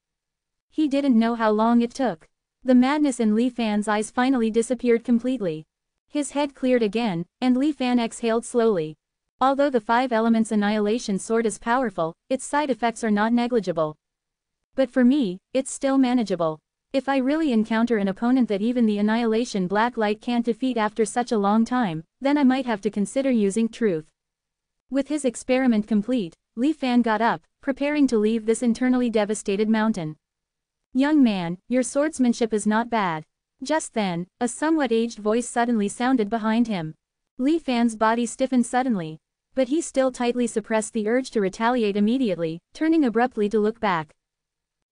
He didn't know how long it took. The madness in Li Fan's eyes finally disappeared completely. His head cleared again, and Li Fan exhaled slowly. Although the 5 Elements Annihilation Sword is powerful, its side effects are not negligible. But for me, it's still manageable. If I really encounter an opponent that even the Annihilation Black Light can't defeat after such a long time, then I might have to consider using truth. With his experiment complete, Li Fan got up, preparing to leave this internally devastated mountain. "Young man, your swordsmanship is not bad." Just then, a somewhat aged voice suddenly sounded behind him. Li Fan's body stiffened suddenly. But he still tightly suppressed the urge to retaliate immediately, turning abruptly to look back.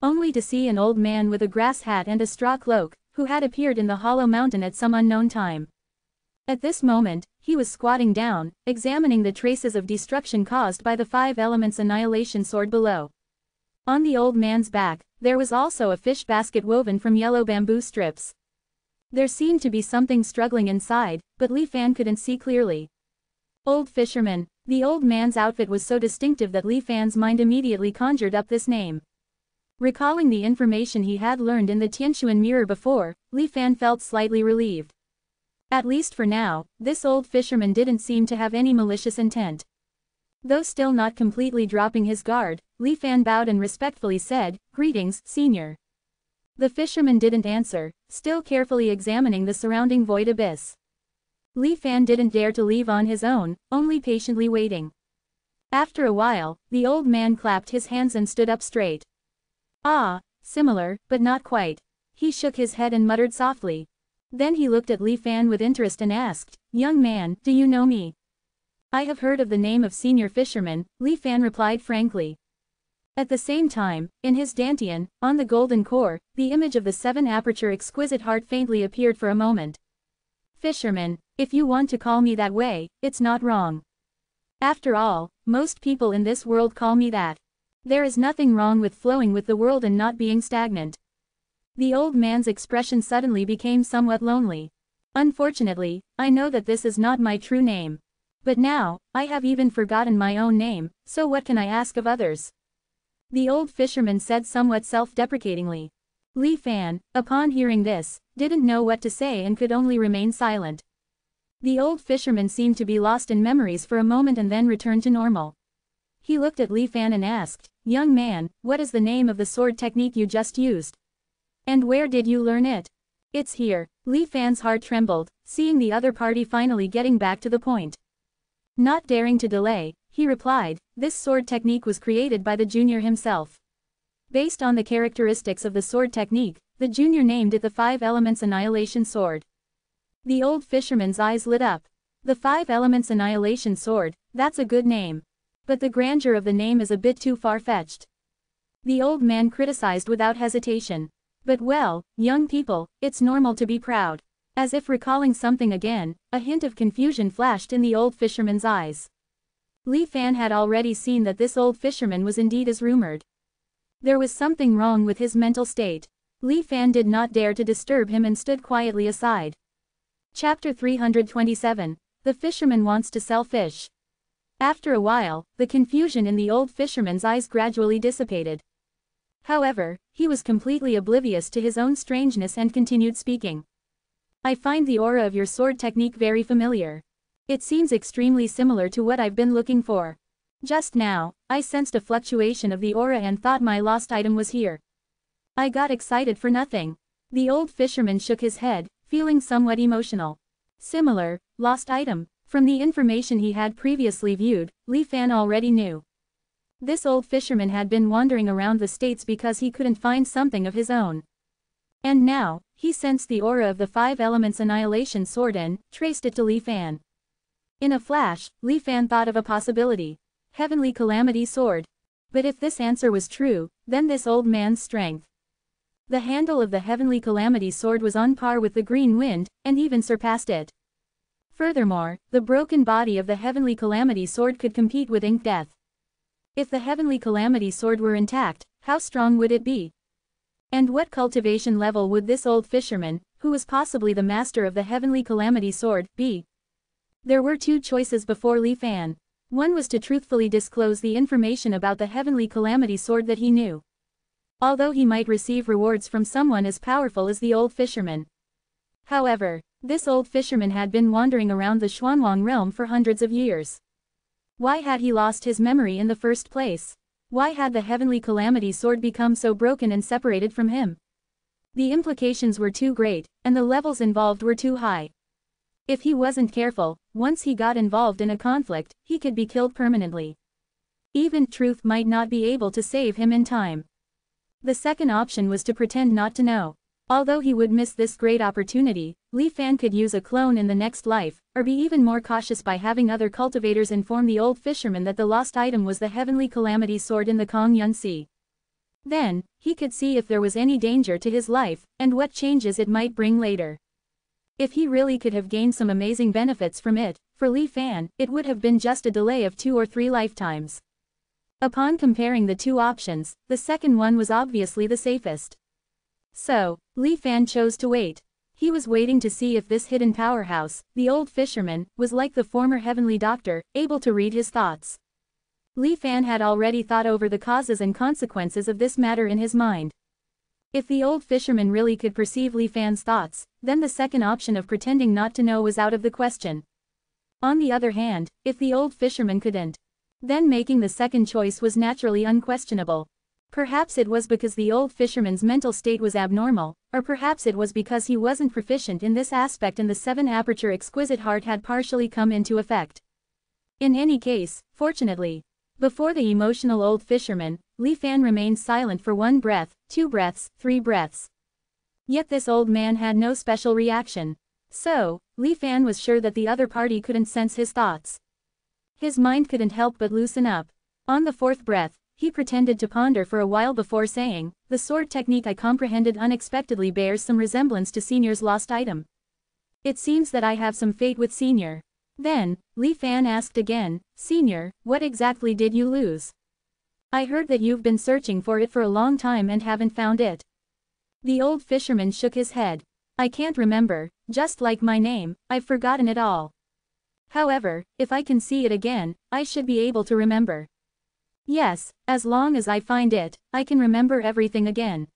Only to see an old man with a grass hat and a straw cloak, who had appeared in the hollow mountain at some unknown time. At this moment, he was squatting down, examining the traces of destruction caused by the 5 elements annihilation sword below. On the old man's back, there was also a fish basket woven from yellow bamboo strips. There seemed to be something struggling inside, but Li Fan couldn't see clearly. Old fisherman. The old man's outfit was so distinctive that Li Fan's mind immediately conjured up this name. Recalling the information he had learned in the Tianshuan mirror before, Li Fan felt slightly relieved. At least for now, this old fisherman didn't seem to have any malicious intent. Though still not completely dropping his guard, Li Fan bowed and respectfully said, "Greetings, senior." The fisherman didn't answer, still carefully examining the surrounding void abyss. Li Fan didn't dare to leave on his own, only patiently waiting. After a while, the old man clapped his hands and stood up straight. "Ah, similar, but not quite." He shook his head and muttered softly. Then he looked at Li Fan with interest and asked, "Young man, do you know me?" "I have heard of the name of senior fisherman," Li Fan replied frankly. At the same time, in his dantian, on the golden core, the image of the 7-aperture exquisite heart faintly appeared for a moment. "Fisherman, if you want to call me that way, it's not wrong. After all, most people in this world call me that. There is nothing wrong with flowing with the world and not being stagnant." The old man's expression suddenly became somewhat lonely. "Unfortunately, I know that this is not my true name. But now, I have even forgotten my own name, so what can I ask of others?" The old fisherman said somewhat self-deprecatingly. Li Fan, upon hearing this, didn't know what to say and could only remain silent. The old fisherman seemed to be lost in memories for a moment and then returned to normal. He looked at Li Fan and asked, "Young man, what is the name of the sword technique you just used? And where did you learn it?" "It's here." Li Fan's heart trembled, seeing the other party finally getting back to the point. Not daring to delay, he replied, "This sword technique was created by the junior himself. Based on the characteristics of the sword technique, the junior named it the 5 Elements Annihilation Sword." The old fisherman's eyes lit up. The 5 Elements Annihilation Sword, that's a good name. But the grandeur of the name is a bit too far-fetched. The old man criticized without hesitation. "But well, young people, it's normal to be proud." As if recalling something again, a hint of confusion flashed in the old fisherman's eyes. Li Fan had already seen that this old fisherman was indeed as rumored. There was something wrong with his mental state. Li Fan did not dare to disturb him and stood quietly aside. Chapter 327. The fisherman wants to sell fish. After a while, the confusion in the old fisherman's eyes gradually dissipated. However, he was completely oblivious to his own strangeness and continued speaking. "I find the aura of your sword technique very familiar. It seems extremely similar to what I've been looking for. Just now, I sensed a fluctuation of the aura and thought my lost item was here. I got excited for nothing." The old fisherman shook his head, feeling somewhat emotional. Similar, lost item. From the information he had previously viewed, Li Fan already knew. This old fisherman had been wandering around the states because he couldn't find something of his own. And now, he sensed the aura of the 5 Elements Annihilation Sword and traced it to Li Fan. In a flash, Li Fan thought of a possibility. Heavenly Calamity Sword. But if this answer was true, then this old man's strength. The handle of the Heavenly Calamity Sword was on par with the Green Wind, and even surpassed it. Furthermore, the broken body of the Heavenly Calamity Sword could compete with Ink Death. If the Heavenly Calamity Sword were intact, how strong would it be? And what cultivation level would this old fisherman, who was possibly the master of the Heavenly Calamity Sword, be? There were 2 choices before Li Fan. One was to truthfully disclose the information about the Heavenly Calamity Sword that he knew. Although he might receive rewards from someone as powerful as the old fisherman. However, this old fisherman had been wandering around the Xuanwang realm for hundreds of years. Why had he lost his memory in the first place? Why had the Heavenly Calamity Sword become so broken and separated from him? The implications were too great, and the levels involved were too high. If he wasn't careful, once he got involved in a conflict, he could be killed permanently. Even truth might not be able to save him in time. The second option was to pretend not to know. Although he would miss this great opportunity, Li Fan could use a clone in the next life, or be even more cautious by having other cultivators inform the old fisherman that the lost item was the heavenly calamity sword in the Kongyun Sea. Then, he could see if there was any danger to his life, and what changes it might bring later. If he really could have gained some amazing benefits from it, for Li Fan, it would have been just a delay of 2 or 3 lifetimes. Upon comparing the two options, the second one was obviously the safest. So, Li Fan chose to wait. He was waiting to see if this hidden powerhouse, the old fisherman, was like the former heavenly doctor, able to read his thoughts. Li Fan had already thought over the causes and consequences of this matter in his mind. If the old fisherman really could perceive Li Fan's thoughts, then the second option of pretending not to know was out of the question. On the other hand, if the old fisherman couldn't, then making the second choice was naturally unquestionable. Perhaps it was because the old fisherman's mental state was abnormal, or perhaps it was because he wasn't proficient in this aspect and the 7-aperture exquisite heart had partially come into effect. In any case, fortunately, before the emotional old fisherman, Li Fan remained silent for 1 breath, 2 breaths, 3 breaths. Yet this old man had no special reaction. So, Li Fan was sure that the other party couldn't sense his thoughts. His mind couldn't help but loosen up. On the 4th breath, he pretended to ponder for a while before saying, "The sword technique I comprehended unexpectedly bears some resemblance to Senior's lost item. It seems that I have some fate with Senior." Then, Li Fan asked again, "Senior, what exactly did you lose? I heard that you've been searching for it for a long time and haven't found it." The old fisherman shook his head. "I can't remember, just like my name, I've forgotten it all. However, if I can see it again, I should be able to remember. Yes, as long as I find it, I can remember everything again."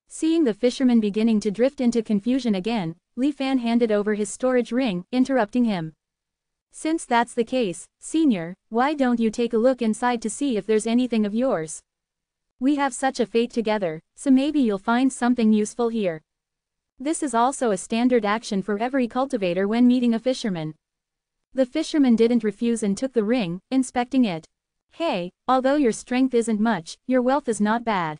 Seeing the fisherman beginning to drift into confusion again, Li Fan handed over his storage ring, interrupting him. "Since that's the case, Senior, why don't you take a look inside to see if there's anything of yours? We have such a fate together, so maybe you'll find something useful here." This is also a standard action for every cultivator when meeting a fisherman. The fisherman didn't refuse and took the ring, inspecting it. "Hey, although your strength isn't much, your wealth is not bad."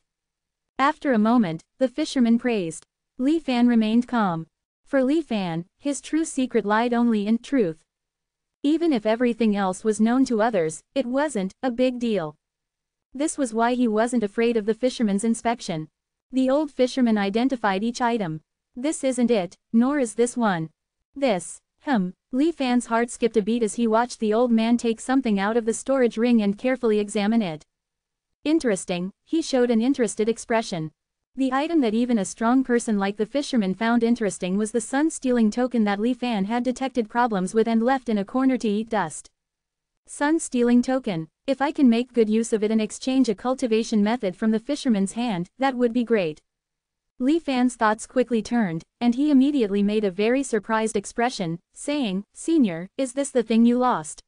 After a moment, the fisherman praised. Li Fan remained calm. For Li Fan, his true secret lied only in truth. Even if everything else was known to others, it wasn't a big deal. This was why he wasn't afraid of the fisherman's inspection. The old fisherman identified each item. "This isn't it, nor is this one. This." Li Fan's heart skipped a beat as he watched the old man take something out of the storage ring and carefully examine it. "Interesting," he showed an interested expression. The item that even a strong person like the fisherman found interesting was the sun-stealing token that Li Fan had detected problems with and left in a corner to eat dust. Sun-stealing token. If I can make good use of it and exchange a cultivation method from the fisherman's hand, that would be great. Li Fan's thoughts quickly turned, and he immediately made a very surprised expression, saying, "Senior, is this the thing you lost?"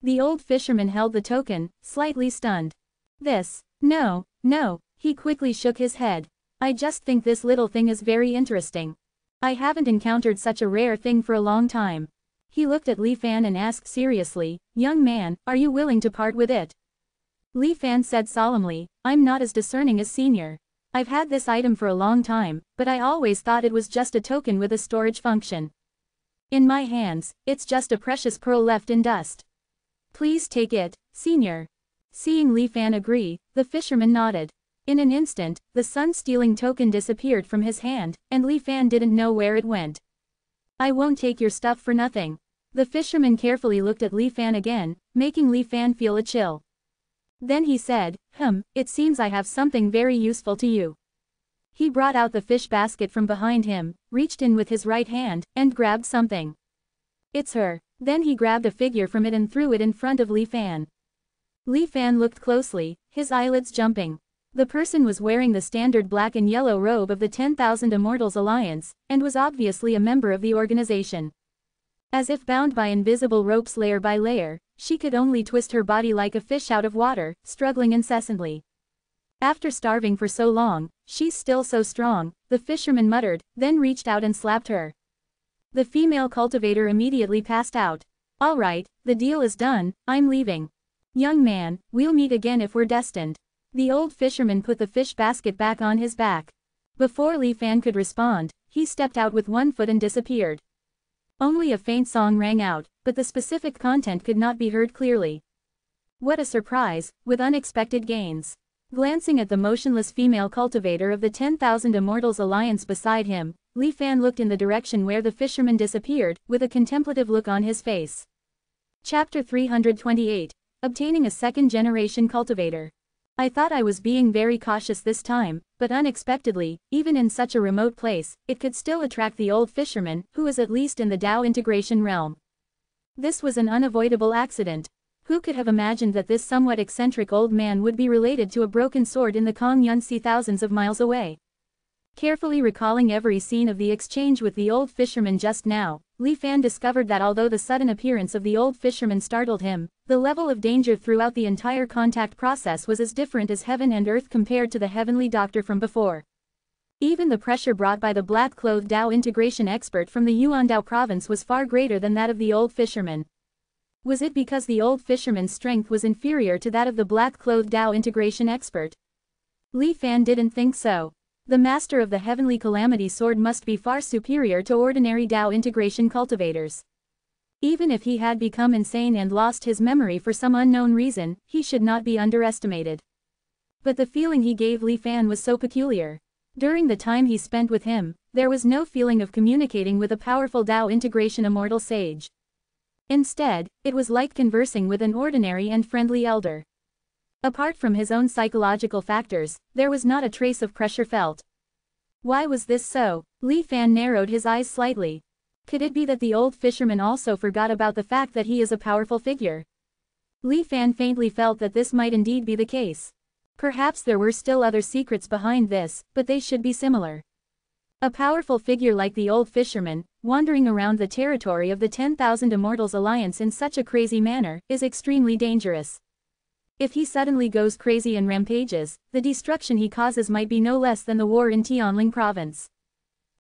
The old fisherman held the token, slightly stunned. "This? No, no," he quickly shook his head. "I just think this little thing is very interesting. I haven't encountered such a rare thing for a long time." He looked at Li Fan and asked seriously, "Young man, are you willing to part with it?" Li Fan said solemnly, "I'm not as discerning as Senior. I've had this item for a long time, but I always thought it was just a token with a storage function. In my hands, it's just a precious pearl left in dust. Please take it, Senior." Seeing Li Fan agree, the fisherman nodded. In an instant, the sun-stealing token disappeared from his hand, and Li Fan didn't know where it went. "I won't take your stuff for nothing." The fisherman carefully looked at Li Fan again, making Li Fan feel a chill. Then he said, "It seems I have something very useful to you." He brought out the fish basket from behind him, reached in with his right hand, and grabbed something. "It's her." Then he grabbed a figure from it and threw it in front of Li Fan. Li Fan looked closely, his eyelids jumping. The person was wearing the standard black and yellow robe of the 10,000 Immortals Alliance, and was obviously a member of the organization. As if bound by invisible ropes layer by layer, she could only twist her body like a fish out of water, struggling incessantly. "After starving for so long, she's still so strong," the fisherman muttered, then reached out and slapped her. The female cultivator immediately passed out. All right, the deal is done, I'm leaving. Young man, we'll meet again if we're destined. The old fisherman put the fish basket back on his back. Before Li Fan could respond, he stepped out with one foot and disappeared. Only a faint song rang out, but the specific content could not be heard clearly. What a surprise, with unexpected gains. Glancing at the motionless female cultivator of the 10,000 Immortals Alliance beside him, Li Fan looked in the direction where the fisherman disappeared, with a contemplative look on his face. Chapter 328. Obtaining a second-generation cultivator. I thought I was being very cautious this time, but unexpectedly, even in such a remote place, it could still attract the old fisherman, who is at least in the Dao integration realm. This was an unavoidable accident. Who could have imagined that this somewhat eccentric old man would be related to a broken sword in the Kong Yun Sea thousands of miles away? Carefully recalling every scene of the exchange with the old fisherman just now, Li Fan discovered that although the sudden appearance of the old fisherman startled him, the level of danger throughout the entire contact process was as different as heaven and earth compared to the heavenly doctor from before. Even the pressure brought by the black-clothed Dao integration expert from the Yuandao province was far greater than that of the old fisherman. Was it because the old fisherman's strength was inferior to that of the black-clothed Dao integration expert? Li Fan didn't think so. The master of the heavenly calamity sword must be far superior to ordinary Dao integration cultivators. Even if he had become insane and lost his memory for some unknown reason, he should not be underestimated. But the feeling he gave Li Fan was so peculiar. During the time he spent with him, there was no feeling of communicating with a powerful Dao integration immortal sage. Instead, it was like conversing with an ordinary and friendly elder. Apart from his own psychological factors, there was not a trace of pressure felt. Why was this so? Li Fan narrowed his eyes slightly. Could it be that the old fisherman also forgot about the fact that he is a powerful figure? Li Fan faintly felt that this might indeed be the case. Perhaps there were still other secrets behind this, but they should be similar. A powerful figure like the old fisherman, wandering around the territory of the 10,000 Immortals Alliance in such a crazy manner, is extremely dangerous. If he suddenly goes crazy and rampages, the destruction he causes might be no less than the war in Tianling province.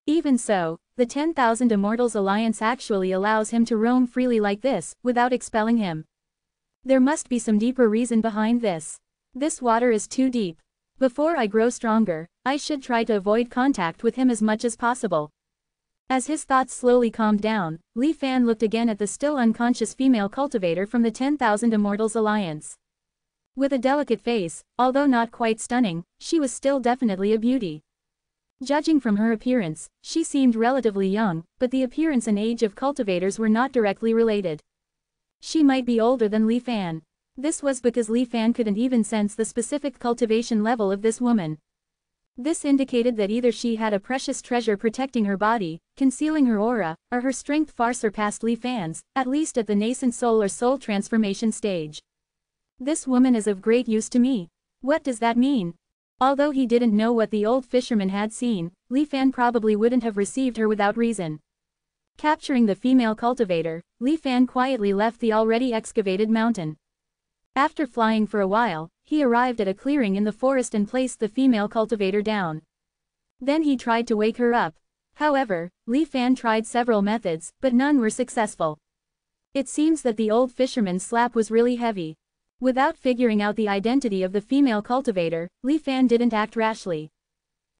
Even so, the 10,000 Immortals Alliance actually allows him to roam freely like this, without expelling him. There must be some deeper reason behind this. This water is too deep. Before I grow stronger, I should try to avoid contact with him as much as possible. As his thoughts slowly calmed down, Li Fan looked again at the still unconscious female cultivator from the 10,000 Immortals Alliance. With a delicate face, although not quite stunning, she was still definitely a beauty. Judging from her appearance, she seemed relatively young, but the appearance and age of cultivators were not directly related. She might be older than Li Fan. This was because Li Fan couldn't even sense the specific cultivation level of this woman. This indicated that either she had a precious treasure protecting her body, concealing her aura, or her strength far surpassed Li Fan's, at least at the nascent soul or soul transformation stage. This woman is of great use to me. What does that mean? Although he didn't know what the old fisherman had seen, Li Fan probably wouldn't have received her without reason. Capturing the female cultivator, Li Fan quietly left the already excavated mountain. After flying for a while, he arrived at a clearing in the forest and placed the female cultivator down. Then he tried to wake her up. However, Li Fan tried several methods, but none were successful. It seems that the old fisherman's slap was really heavy. Without figuring out the identity of the female cultivator, Li Fan didn't act rashly.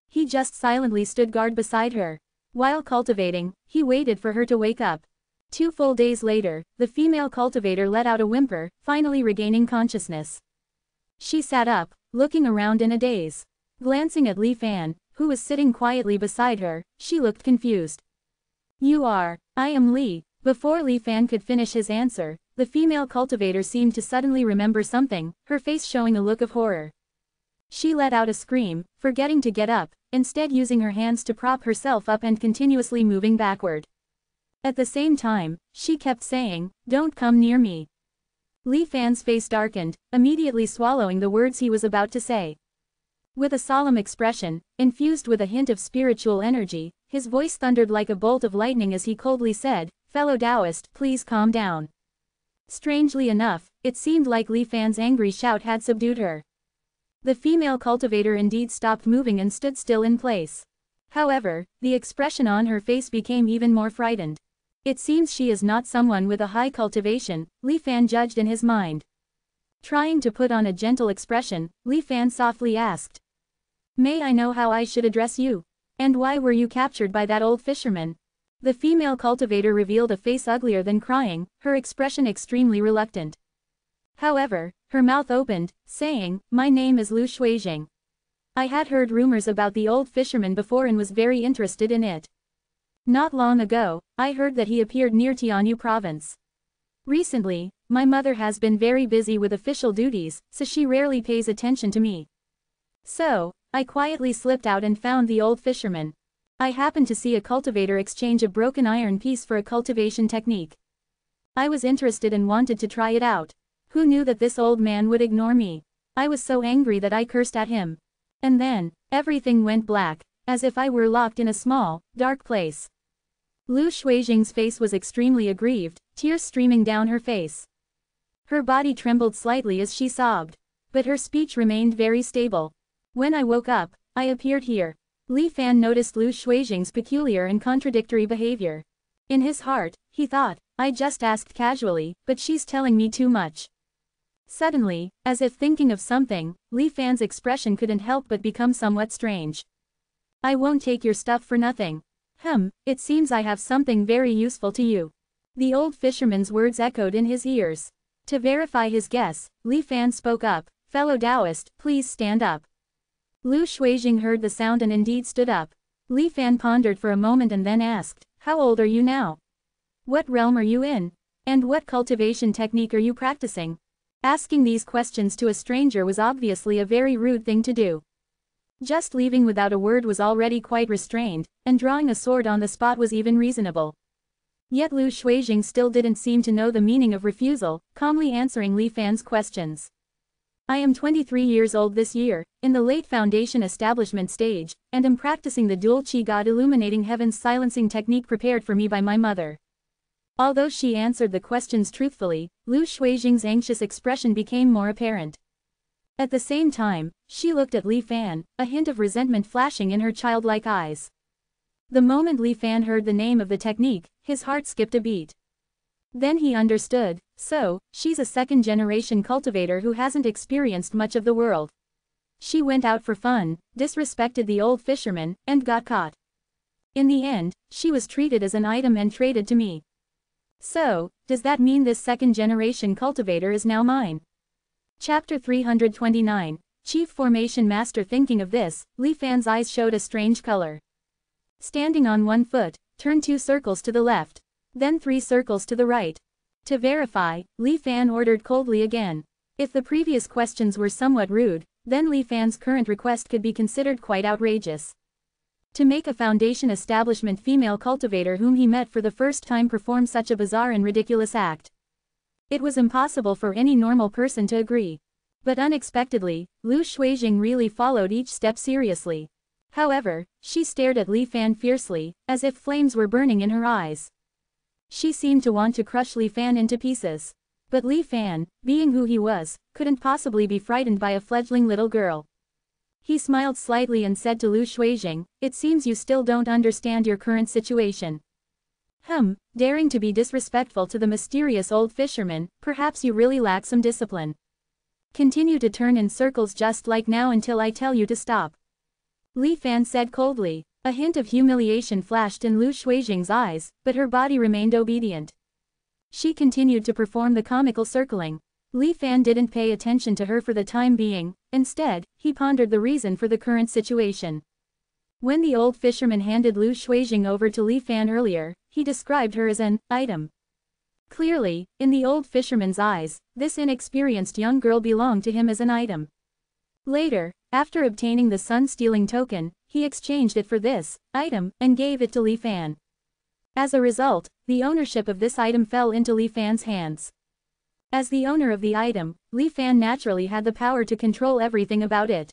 He just silently stood guard beside her. While cultivating, he waited for her to wake up. 2 full days later, the female cultivator let out a whimper, finally regaining consciousness. She sat up, looking around in a daze. Glancing at Li Fan, who was sitting quietly beside her, she looked confused. "You are." "I am Li." Before Li Fan could finish his answer, the female cultivator seemed to suddenly remember something, her face showing a look of horror. She let out a scream, forgetting to get up, instead using her hands to prop herself up and continuously moving backward. At the same time, she kept saying, "Don't come near me." Li Fan's face darkened, immediately swallowing the words he was about to say. With a solemn expression, infused with a hint of spiritual energy, his voice thundered like a bolt of lightning as he coldly said, "Fellow Taoist, please calm down." Strangely enough, it seemed like Li Fan's angry shout had subdued her. The female cultivator indeed stopped moving and stood still in place. However, the expression on her face became even more frightened. It seems she is not someone with a high cultivation, Li Fan judged in his mind. Trying to put on a gentle expression, Li Fan softly asked. May I know how I should address you? And why were you captured by that old fisherman? The female cultivator revealed a face uglier than crying, her expression extremely reluctant. However, her mouth opened, saying, My name is Lu Shuijing. I had heard rumors about the old fisherman before and was very interested in it. Not long ago, I heard that he appeared near Tianyu province. Recently, my mother has been very busy with official duties, so she rarely pays attention to me. So, I quietly slipped out and found the old fisherman. I happened to see a cultivator exchange a broken iron piece for a cultivation technique. I was interested and wanted to try it out. Who knew that this old man would ignore me? I was so angry that I cursed at him. And then, everything went black, as if I were locked in a small, dark place. Lu Shuijing's face was extremely aggrieved, tears streaming down her face. Her body trembled slightly as she sobbed. But her speech remained very stable. When I woke up, I appeared here. Li Fan noticed Lu Shuijing's peculiar and contradictory behavior. In his heart, he thought, I just asked casually, but she's telling me too much. Suddenly, as if thinking of something, Li Fan's expression couldn't help but become somewhat strange. I won't take your stuff for nothing. It seems I have something very useful to you. The old fisherman's words echoed in his ears. To verify his guess, Li Fan spoke up, Fellow Taoist, please stand up. Lu Shuijing heard the sound and indeed stood up. Li Fan pondered for a moment and then asked, How old are you now? What realm are you in? And what cultivation technique are you practicing? Asking these questions to a stranger was obviously a very rude thing to do. Just leaving without a word was already quite restrained, and drawing a sword on the spot was even reasonable. Yet Lu Shuijing still didn't seem to know the meaning of refusal, calmly answering Li Fan's questions. I am 23 years old this year, in the late foundation establishment stage, and am practicing the dual Qi God illuminating heavens silencing technique prepared for me by my mother. Although she answered the questions truthfully, Lu Shuijing's anxious expression became more apparent. At the same time, she looked at Li Fan, a hint of resentment flashing in her childlike eyes. The moment Li Fan heard the name of the technique, his heart skipped a beat. Then he understood, so, she's a second-generation cultivator who hasn't experienced much of the world. She went out for fun, disrespected the old fisherman, and got caught. In the end, she was treated as an item and traded to me. So, does that mean this second-generation cultivator is now mine? Chapter 329, Chief Formation Master. Thinking of this, Li Fan's eyes showed a strange color. Standing on one foot, turn 2 circles to the left. Then 3 circles to the right. To verify, Li Fan ordered coldly again. If the previous questions were somewhat rude, then Li Fan's current request could be considered quite outrageous. To make a foundation establishment female cultivator whom he met for the first time perform such a bizarre and ridiculous act. It was impossible for any normal person to agree. But unexpectedly, Lu Shuijing really followed each step seriously. However, she stared at Li Fan fiercely, as if flames were burning in her eyes. She seemed to want to crush Li Fan into pieces. But Li Fan, being who he was, couldn't possibly be frightened by a fledgling little girl. He smiled slightly and said to Lu Shuijing, It seems you still don't understand your current situation. Daring to be disrespectful to the mysterious old fisherman, perhaps you really lack some discipline. Continue to turn in circles just like now until I tell you to stop. Li Fan said coldly. A hint of humiliation flashed in Lu Shuijing's eyes, but her body remained obedient. She continued to perform the comical circling. Li Fan didn't pay attention to her for the time being, instead, he pondered the reason for the current situation. When the old fisherman handed Lu Shuijing over to Li Fan earlier, he described her as an item. Clearly, in the old fisherman's eyes, this inexperienced young girl belonged to him as an item. Later, after obtaining the sun-stealing token, he exchanged it for this item and gave it to Li Fan. As a result, the ownership of this item fell into Li Fan's hands. As the owner of the item, Li Fan naturally had the power to control everything about it.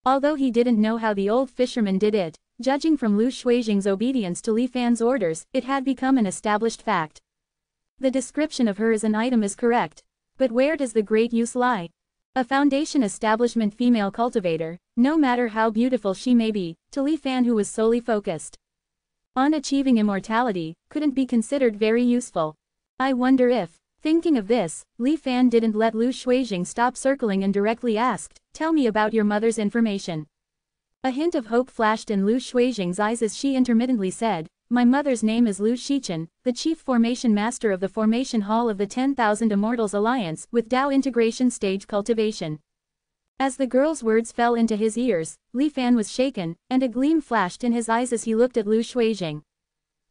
Although he didn't know how the old fisherman did it, judging from Lu Shuijing's obedience to Li Fan's orders, it had become an established fact. The description of her as an item is correct. But where does the great use lie? A foundation establishment female cultivator, no matter how beautiful she may be, to Li Fan who was solely focused on achieving immortality, couldn't be considered very useful. I wonder if, thinking of this, Li Fan didn't let Lu Shuijing stop circling and directly asked, "Tell me about your mother's information." A hint of hope flashed in Lu Shuijing's eyes as she intermittently said, "My mother's name is Lu Shichen, the chief formation master of the formation hall of the 10,000 Immortals Alliance with Dao integration stage cultivation." As the girl's words fell into his ears, Li Fan was shaken, and a gleam flashed in his eyes as he looked at Lu Shuijing.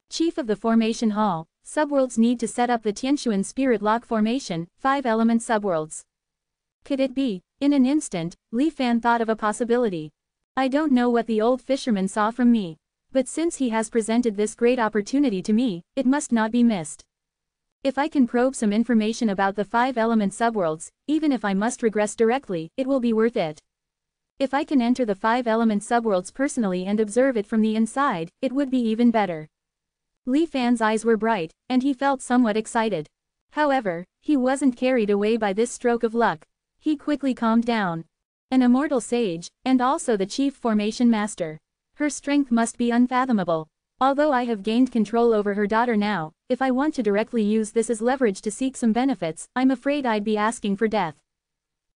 Chief of the formation hall, subworlds need to set up the Tianshuan spirit lock formation, 5-element subworlds. Could it be? In an instant, Li Fan thought of a possibility. I don't know what the old fisherman saw from me, but since he has presented this great opportunity to me, it must not be missed. If I can probe some information about the 5-element subworlds, even if I must regress directly, it will be worth it. If I can enter the 5-element subworlds personally and observe it from the inside, it would be even better. Li Fan's eyes were bright, and he felt somewhat excited. However, he wasn't carried away by this stroke of luck. He quickly calmed down. An immortal sage, and also the chief formation master. Her strength must be unfathomable. Although I have gained control over her daughter now, if I want to directly use this as leverage to seek some benefits, I'm afraid I'd be asking for death.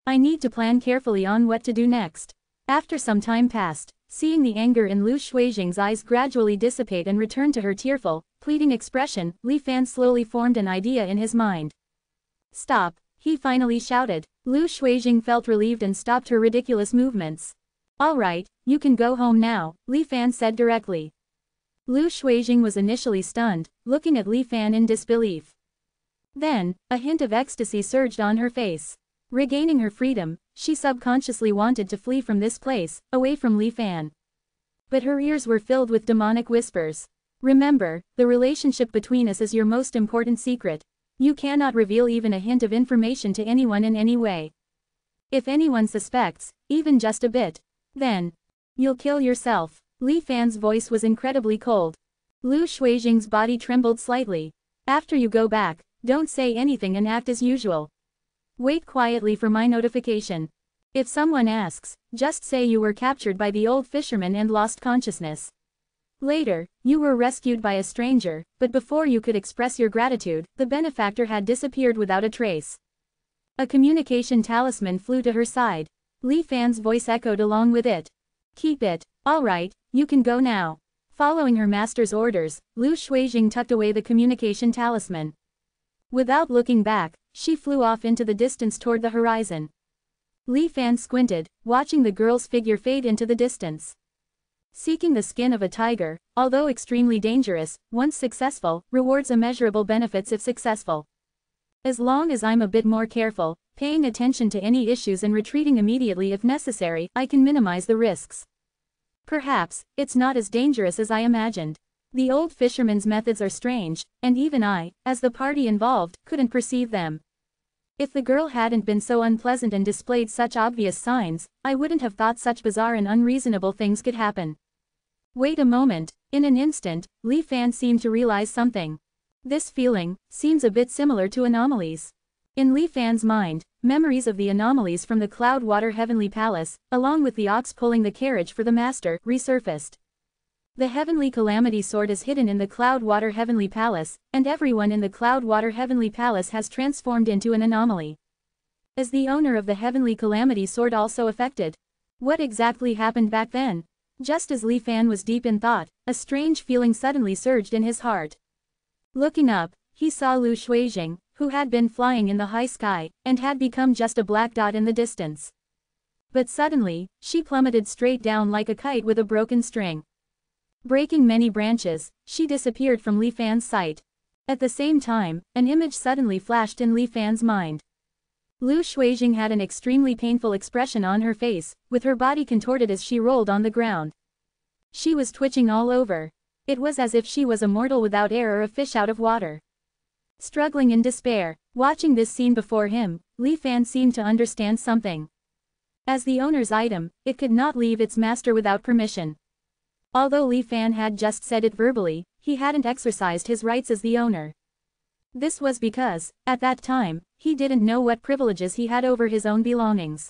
I need to plan carefully on what to do next. After some time passed, seeing the anger in Lu Shuijing's eyes gradually dissipate and return to her tearful, pleading expression, Li Fan slowly formed an idea in his mind. "Stop," he finally shouted. Lu Shuijing felt relieved and stopped her ridiculous movements. "All right, you can go home now," Li Fan said directly. Lu Shuijing was initially stunned, looking at Li Fan in disbelief. Then, a hint of ecstasy surged on her face. Regaining her freedom, she subconsciously wanted to flee from this place, away from Li Fan. But her ears were filled with demonic whispers. "Remember, the relationship between us is your most important secret. You cannot reveal even a hint of information to anyone in any way. If anyone suspects, even just a bit, then you'll kill yourself." Li Fan's voice was incredibly cold. Lu Shuijing's body trembled slightly. "After you go back, don't say anything and act as usual. Wait quietly for my notification. If someone asks, just say you were captured by the old fisherman and lost consciousness. Later, you were rescued by a stranger, but before you could express your gratitude, the benefactor had disappeared without a trace." A communication talisman flew to her side. Li Fan's voice echoed along with it. "Keep it. All right, you can go now." Following her master's orders, Lu Shuijing tucked away the communication talisman. Without looking back, she flew off into the distance toward the horizon. Li Fan squinted, watching the girl's figure fade into the distance. Seeking the skin of a tiger, although extremely dangerous, once successful, rewards immeasurable benefits if successful. As long as I'm a bit more careful, paying attention to any issues and retreating immediately if necessary, I can minimize the risks. Perhaps, it's not as dangerous as I imagined. The old fisherman's methods are strange, and even I, as the party involved, couldn't perceive them. If the girl hadn't been so unpleasant and displayed such obvious signs, I wouldn't have thought such bizarre and unreasonable things could happen. Wait a moment. In an instant, Li Fan seemed to realize something. This feeling seems a bit similar to anomalies. In Li Fan's mind, memories of the anomalies from the Cloud Water Heavenly Palace, along with the ox pulling the carriage for the master, resurfaced. The Heavenly Calamity Sword is hidden in the Cloud Water Heavenly Palace, and everyone in the Cloud Water Heavenly Palace has transformed into an anomaly. Is the owner of the Heavenly Calamity Sword also affected? What exactly happened back then? Just as Li Fan was deep in thought, a strange feeling suddenly surged in his heart. Looking up, he saw Lu Shuijing, who had been flying in the high sky, and had become just a black dot in the distance. But suddenly, she plummeted straight down like a kite with a broken string. Breaking many branches, she disappeared from Li Fan's sight. At the same time, an image suddenly flashed in Li Fan's mind. Lu Shuijing had an extremely painful expression on her face, with her body contorted as she rolled on the ground. She was twitching all over. It was as if she was a mortal without air or a fish out of water. Struggling in despair, watching this scene before him, Li Fan seemed to understand something. As the owner's item, it could not leave its master without permission. Although Li Fan had just said it verbally, he hadn't exercised his rights as the owner. This was because, at that time, he didn't know what privileges he had over his own belongings.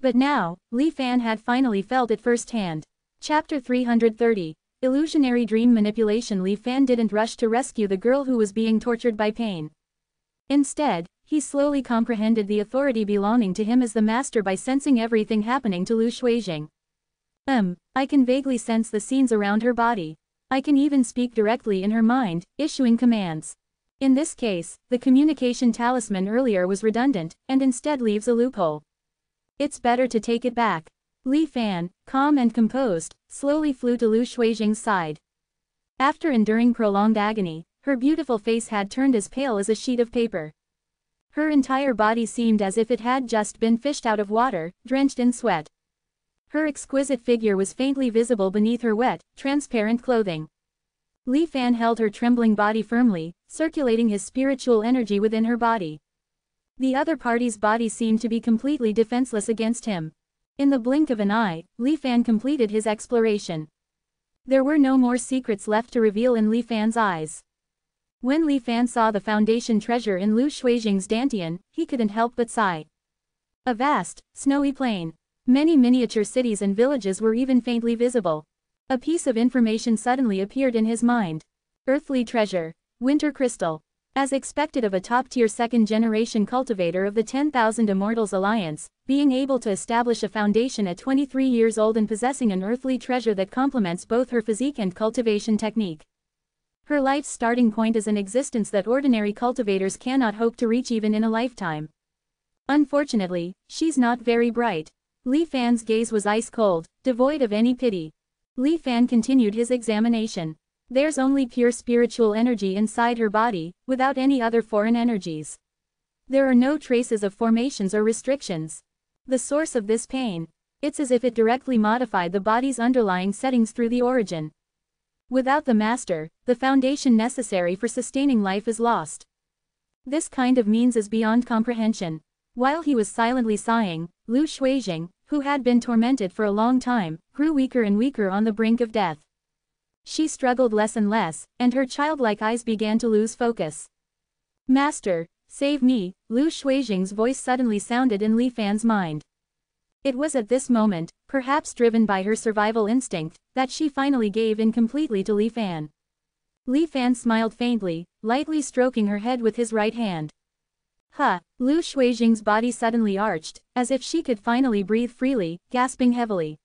But now, Li Fan had finally felt it firsthand. Chapter 330. Illusionary Dream Manipulation. Li Fan didn't rush to rescue the girl who was being tortured by pain. Instead, he slowly comprehended the authority belonging to him as the master by sensing everything happening to Lu Shuijing. I can vaguely sense the scenes around her body. I can even speak directly in her mind, issuing commands. In this case, the communication talisman earlier was redundant, and instead leaves a loophole. It's better to take it back. Li Fan, calm and composed, slowly flew to Lu Shuijing's side. After enduring prolonged agony, her beautiful face had turned as pale as a sheet of paper. Her entire body seemed as if it had just been fished out of water, drenched in sweat. Her exquisite figure was faintly visible beneath her wet, transparent clothing. Li Fan held her trembling body firmly, circulating his spiritual energy within her body. The other party's body seemed to be completely defenseless against him. In the blink of an eye, Li Fan completed his exploration. There were no more secrets left to reveal in Li Fan's eyes. When Li Fan saw the foundation treasure in Lu Shuijing's dantian, he couldn't help but sigh. A vast, snowy plain. Many miniature cities and villages were even faintly visible. A piece of information suddenly appeared in his mind. Earthly treasure. Winter crystal. As expected of a top-tier second-generation cultivator of the 10,000 Immortals Alliance, being able to establish a foundation at 23 years old and possessing an earthly treasure that complements both her physique and cultivation technique. Her life's starting point is an existence that ordinary cultivators cannot hope to reach even in a lifetime. Unfortunately, she's not very bright. Li Fan's gaze was ice-cold, devoid of any pity. Li Fan continued his examination. There's only pure spiritual energy inside her body, without any other foreign energies. There are no traces of formations or restrictions. The source of this pain. It's as if it directly modified the body's underlying settings through the origin. Without the master, the foundation necessary for sustaining life is lost. This kind of means is beyond comprehension. While he was silently sighing, Lu Shuijing, who had been tormented for a long time, grew weaker and weaker on the brink of death. She struggled less and less, and her childlike eyes began to lose focus. Master, save me, Lu Shuijing's voice suddenly sounded in Li Fan's mind. It was at this moment, perhaps driven by her survival instinct, that she finally gave in completely to Li Fan. Li Fan smiled faintly, lightly stroking her head with his right hand. Lu Shuijing's body suddenly arched, as if she could finally breathe freely, gasping heavily.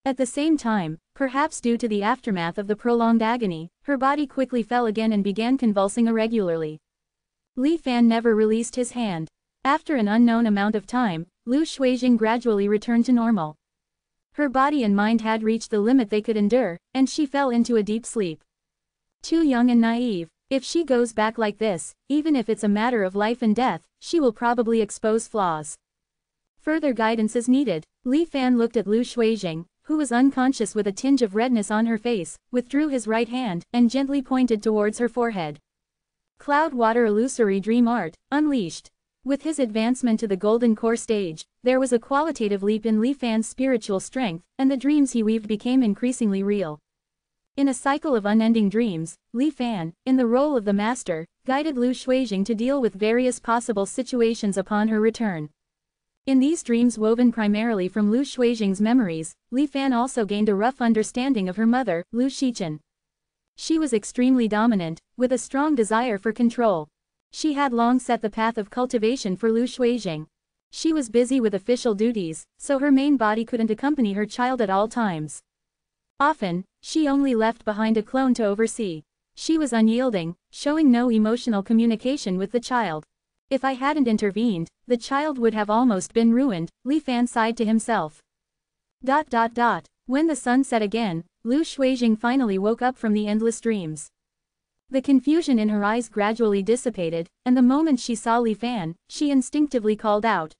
At the same time, perhaps due to the aftermath of the prolonged agony, her body quickly fell again and began convulsing irregularly. Li Fan never released his hand. After an unknown amount of time, Lu Shuijing gradually returned to normal. Her body and mind had reached the limit they could endure, and she fell into a deep sleep. Too young and naive. If she goes back like this, even if it's a matter of life and death, she will probably expose flaws. Further guidance is needed. Li Fan looked at Lu Shuijing, who was unconscious with a tinge of redness on her face, withdrew his right hand, and gently pointed towards her forehead. Cloud Water Illusory Dream Art, unleashed. With his advancement to the Golden Core stage, there was a qualitative leap in Li Fan's spiritual strength, and the dreams he weaved became increasingly real. In a cycle of unending dreams, Li Fan, in the role of the master, guided Lu Shuijing to deal with various possible situations upon her return. In these dreams woven primarily from Lu Shuijing's memories, Li Fan also gained a rough understanding of her mother, Lu Shichen. She was extremely dominant, with a strong desire for control. She had long set the path of cultivation for Lu Shuijing. She was busy with official duties, so her main body couldn't accompany her child at all times. Often, she only left behind a clone to oversee. She was unyielding, showing no emotional communication with the child. If I hadn't intervened, the child would have almost been ruined, Li Fan sighed to himself. When the sun set again, Lu Shuijing finally woke up from the endless dreams. The confusion in her eyes gradually dissipated, and the moment she saw Li Fan, she instinctively called out,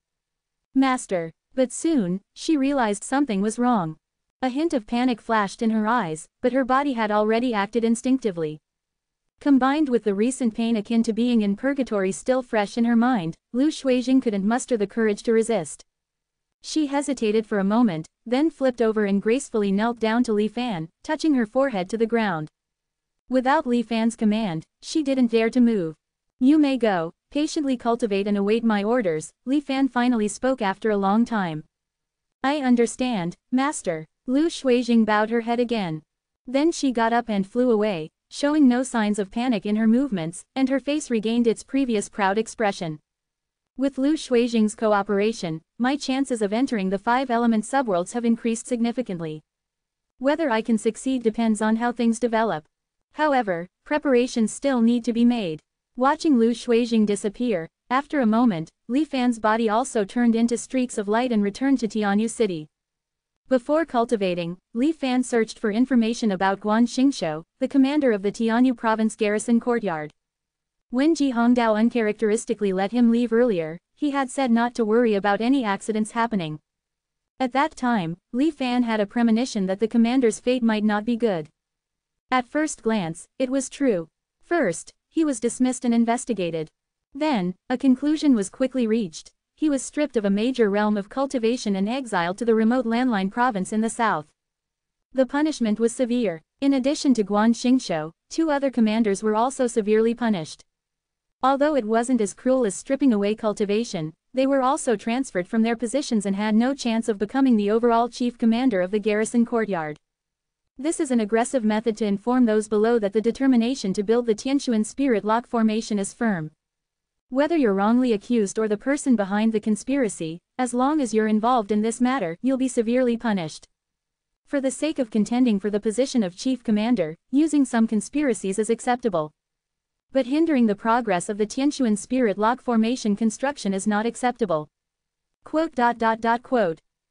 "Master." But soon, she realized something was wrong. A hint of panic flashed in her eyes, but her body had already acted instinctively. Combined with the recent pain akin to being in purgatory still fresh in her mind, Lu Shuijing couldn't muster the courage to resist. She hesitated for a moment, then flipped over and gracefully knelt down to Li Fan, touching her forehead to the ground. Without Li Fan's command, she didn't dare to move. "You may go, Patiently cultivate and await my orders, Li Fan finally spoke after a long time. I understand, master. Lu Shuijing bowed her head again. Then she got up and flew away, showing no signs of panic in her movements, and her face regained its previous proud expression. With Lu Shuijing's cooperation, my chances of entering the 5-element subworlds have increased significantly. Whether I can succeed depends on how things develop. However, preparations still need to be made. Watching Lu Shuijing disappear, after a moment, Li Fan's body also turned into streaks of light and returned to Tianyu City. Before cultivating, Li Fan searched for information about Guan Xingshou, the commander of the Tianyu province garrison courtyard. When Ji Hongdao uncharacteristically let him leave earlier, he had said not to worry about any accidents happening. At that time, Li Fan had a premonition that the commander's fate might not be good. At first glance, it was true. First, he was dismissed and investigated. Then, a conclusion was quickly reached. He was stripped of a major realm of cultivation and exiled to the remote landline province in the south. The punishment was severe. In addition to Guan Xingshou, 2 other commanders were also severely punished. Although it wasn't as cruel as stripping away cultivation, they were also transferred from their positions and had no chance of becoming the overall chief commander of the garrison courtyard. This is an aggressive method to inform those below that the determination to build the Tianshuan spirit lock formation is firm. Whether you're wrongly accused or the person behind the conspiracy, as long as you're involved in this matter, you'll be severely punished. For the sake of contending for the position of chief commander, using some conspiracies is acceptable. But hindering the progress of the Tianshuan spirit lock formation construction is not acceptable.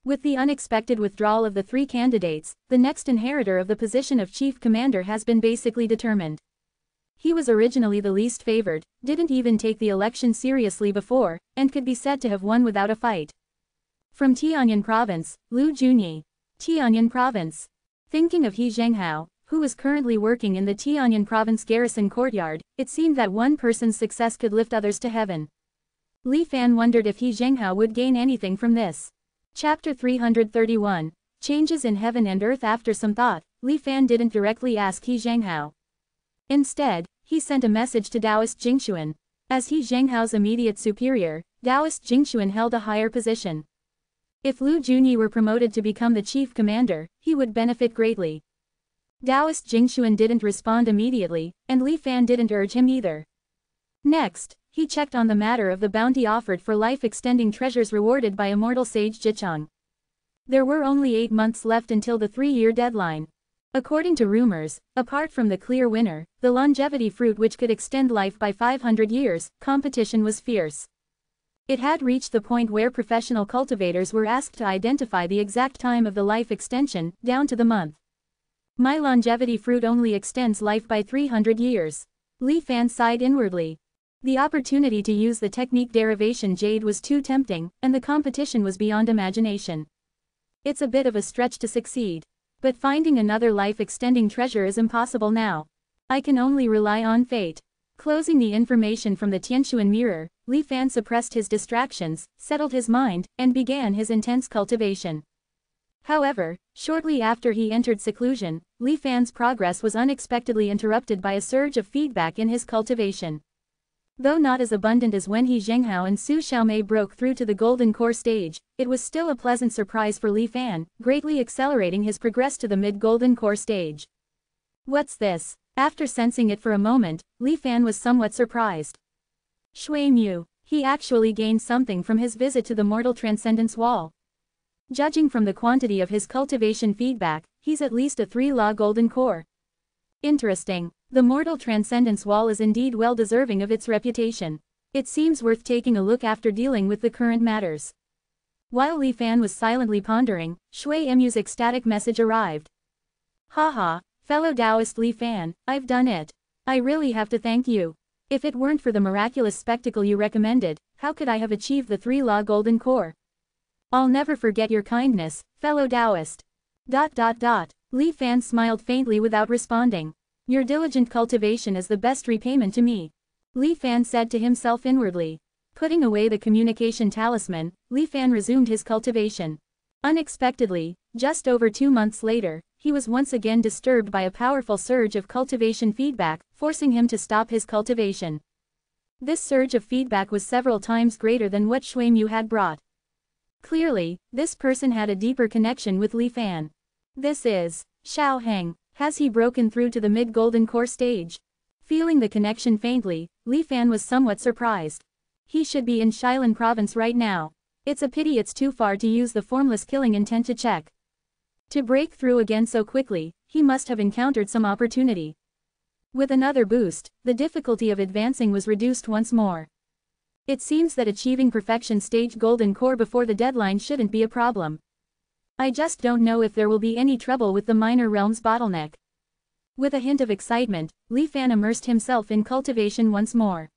With the unexpected withdrawal of the 3 candidates, the next inheritor of the position of chief commander has been basically determined. He was originally the least favored, didn't even take the election seriously before, and could be said to have won without a fight. From Tianyan Province, Lu Junyi. Tianyan Province. Thinking of He Zhenghao, who was currently working in the Tianyan Province garrison courtyard, it seemed that one person's success could lift others to heaven. Li Fan wondered if He Zhenghao would gain anything from this. Chapter 331. Changes in Heaven and Earth. After some thought, Li Fan didn't directly ask He Zhenghao. Instead, he sent a message to Taoist Jingxuan. As He Zhenghao's immediate superior, Taoist Jingxuan held a higher position. If Lu Junyi were promoted to become the chief commander, he would benefit greatly. Taoist Jingxuan didn't respond immediately, and Li Fan didn't urge him either. Next, he checked on the matter of the bounty offered for life-extending treasures rewarded by Immortal Sage Jicheng. There were only 8 months left until the 3-year deadline. According to rumors, apart from the clear winner, the longevity fruit which could extend life by 500 years, competition was fierce. It had reached the point where professional cultivators were asked to identify the exact time of the life extension, down to the month. My longevity fruit only extends life by 300 years. Li Fan sighed inwardly. The opportunity to use the technique derivation jade was too tempting, and the competition was beyond imagination. It's a bit of a stretch to succeed. But finding another life-extending treasure is impossible now. I can only rely on fate. Closing the information from the Tianshuan mirror, Li Fan suppressed his distractions, settled his mind, and began his intense cultivation. However, shortly after he entered seclusion, Li Fan's progress was unexpectedly interrupted by a surge of feedback in his cultivation. Though not as abundant as when He Zhenghao and Su Xiaomei broke through to the golden core stage, it was still a pleasant surprise for Li Fan, greatly accelerating his progress to the mid-golden core stage. What's this? After sensing it for a moment, Li Fan was somewhat surprised. Shui Mu, he actually gained something from his visit to the Mortal Transcendence Wall. Judging from the quantity of his cultivation feedback, he's at least a 3-law golden core. Interesting. The Mortal Transcendence Wall is indeed well deserving of its reputation. It seems worth taking a look after dealing with the current matters. While Li Fan was silently pondering, Shui Mu's ecstatic message arrived. Haha, fellow Taoist Li Fan, I've done it. I really have to thank you. If it weren't for the miraculous spectacle you recommended, how could I have achieved the 3-law golden core? I'll never forget your kindness, fellow Taoist. Li Fan smiled faintly without responding. Your diligent cultivation is the best repayment to me. Li Fan said to himself inwardly. Putting away the communication talisman, Li Fan resumed his cultivation. Unexpectedly, just over 2 months later, he was once again disturbed by a powerful surge of cultivation feedback, forcing him to stop his cultivation. This surge of feedback was several times greater than what Shui Mu had brought. Clearly, this person had a deeper connection with Li Fan. This is Xiao Heng. Has he broken through to the mid-golden core stage? Feeling the connection faintly, Li Fan was somewhat surprised. He should be in Shilin province right now. It's a pity it's too far to use the formless killing intent to check. To break through again so quickly, he must have encountered some opportunity. With another boost, the difficulty of advancing was reduced once more. It seems that achieving perfection stage golden core before the deadline shouldn't be a problem. I just don't know if there will be any trouble with the minor realms bottleneck. With a hint of excitement, Li Fan immersed himself in cultivation once more.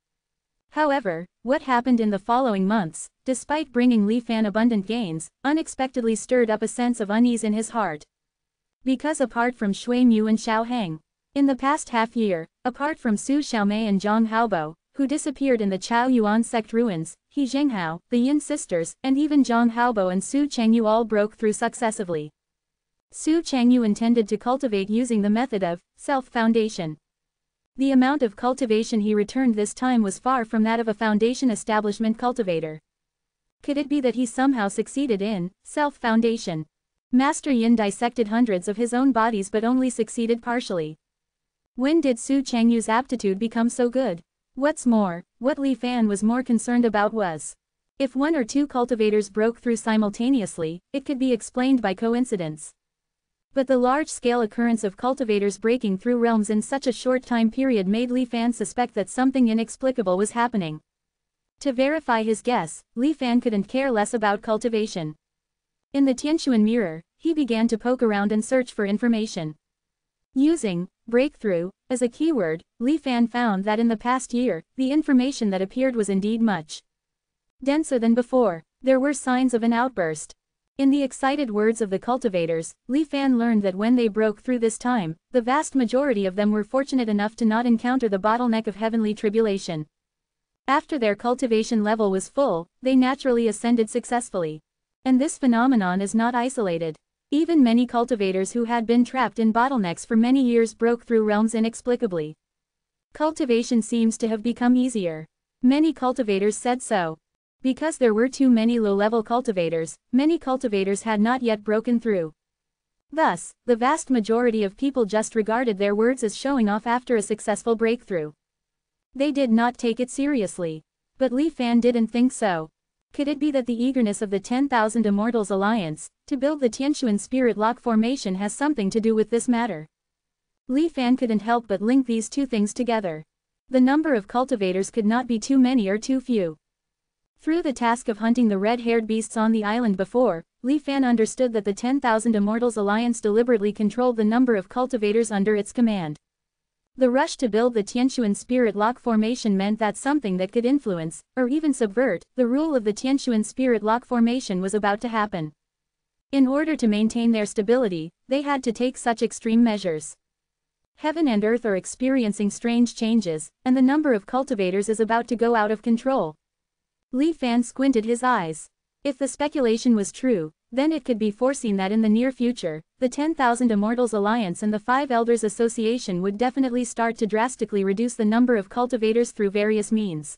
However, what happened in the following months, despite bringing Li Fan abundant gains, unexpectedly stirred up a sense of unease in his heart. Because apart from Shui Mu and Xiao Heng, in the past half-year, apart from Su Xiaomei and Zhang Haobo, who disappeared in the Chao Yuan sect ruins, He Zhenghao, the Yin sisters, and even Zhang Haobo and Su Chengyu all broke through successively. Su Chengyu intended to cultivate using the method of self-foundation. The amount of cultivation he returned this time was far from that of a foundation establishment cultivator. Could it be that he somehow succeeded in self-foundation? Master Yin dissected hundreds of his own bodies but only succeeded partially. When did Su Chengyu's aptitude become so good? What's more, what Li Fan was more concerned about was, if one or two cultivators broke through simultaneously, it could be explained by coincidence. But the large-scale occurrence of cultivators breaking through realms in such a short time period made Li Fan suspect that something inexplicable was happening. To verify his guess, Li Fan couldn't care less about cultivation. In the Tianquan mirror, he began to poke around and search for information. Using breakthrough as a keyword, Li Fan found that in the past year, the information that appeared was indeed much denser than before. There were signs of an outburst. In the excited words of the cultivators, Li Fan learned that when they broke through this time, the vast majority of them were fortunate enough to not encounter the bottleneck of heavenly tribulation. After their cultivation level was full, they naturally ascended successfully. And this phenomenon is not isolated. Even many cultivators who had been trapped in bottlenecks for many years broke through realms inexplicably. Cultivation seems to have become easier. Many cultivators said so. Because there were too many low-level cultivators, many cultivators had not yet broken through. Thus, the vast majority of people just regarded their words as showing off after a successful breakthrough. They did not take it seriously. But Li Fan didn't think so. Could it be that the eagerness of the 10,000 Immortals Alliance to build the Tianquan Spirit Lock formation has something to do with this matter? Li Fan couldn't help but link these two things together. The number of cultivators could not be too many or too few. Through the task of hunting the red-haired beasts on the island before, Li Fan understood that the 10,000 Immortals Alliance deliberately controlled the number of cultivators under its command. The rush to build the Tianquan Spirit Lock formation meant that something that could influence, or even subvert, the rule of the Tianquan Spirit Lock formation was about to happen. In order to maintain their stability, they had to take such extreme measures. Heaven and earth are experiencing strange changes, and the number of cultivators is about to go out of control. Li Fan squinted his eyes. If the speculation was true, then it could be foreseen that in the near future, the 10,000 Immortals Alliance and the Five Elders Association would definitely start to drastically reduce the number of cultivators through various means.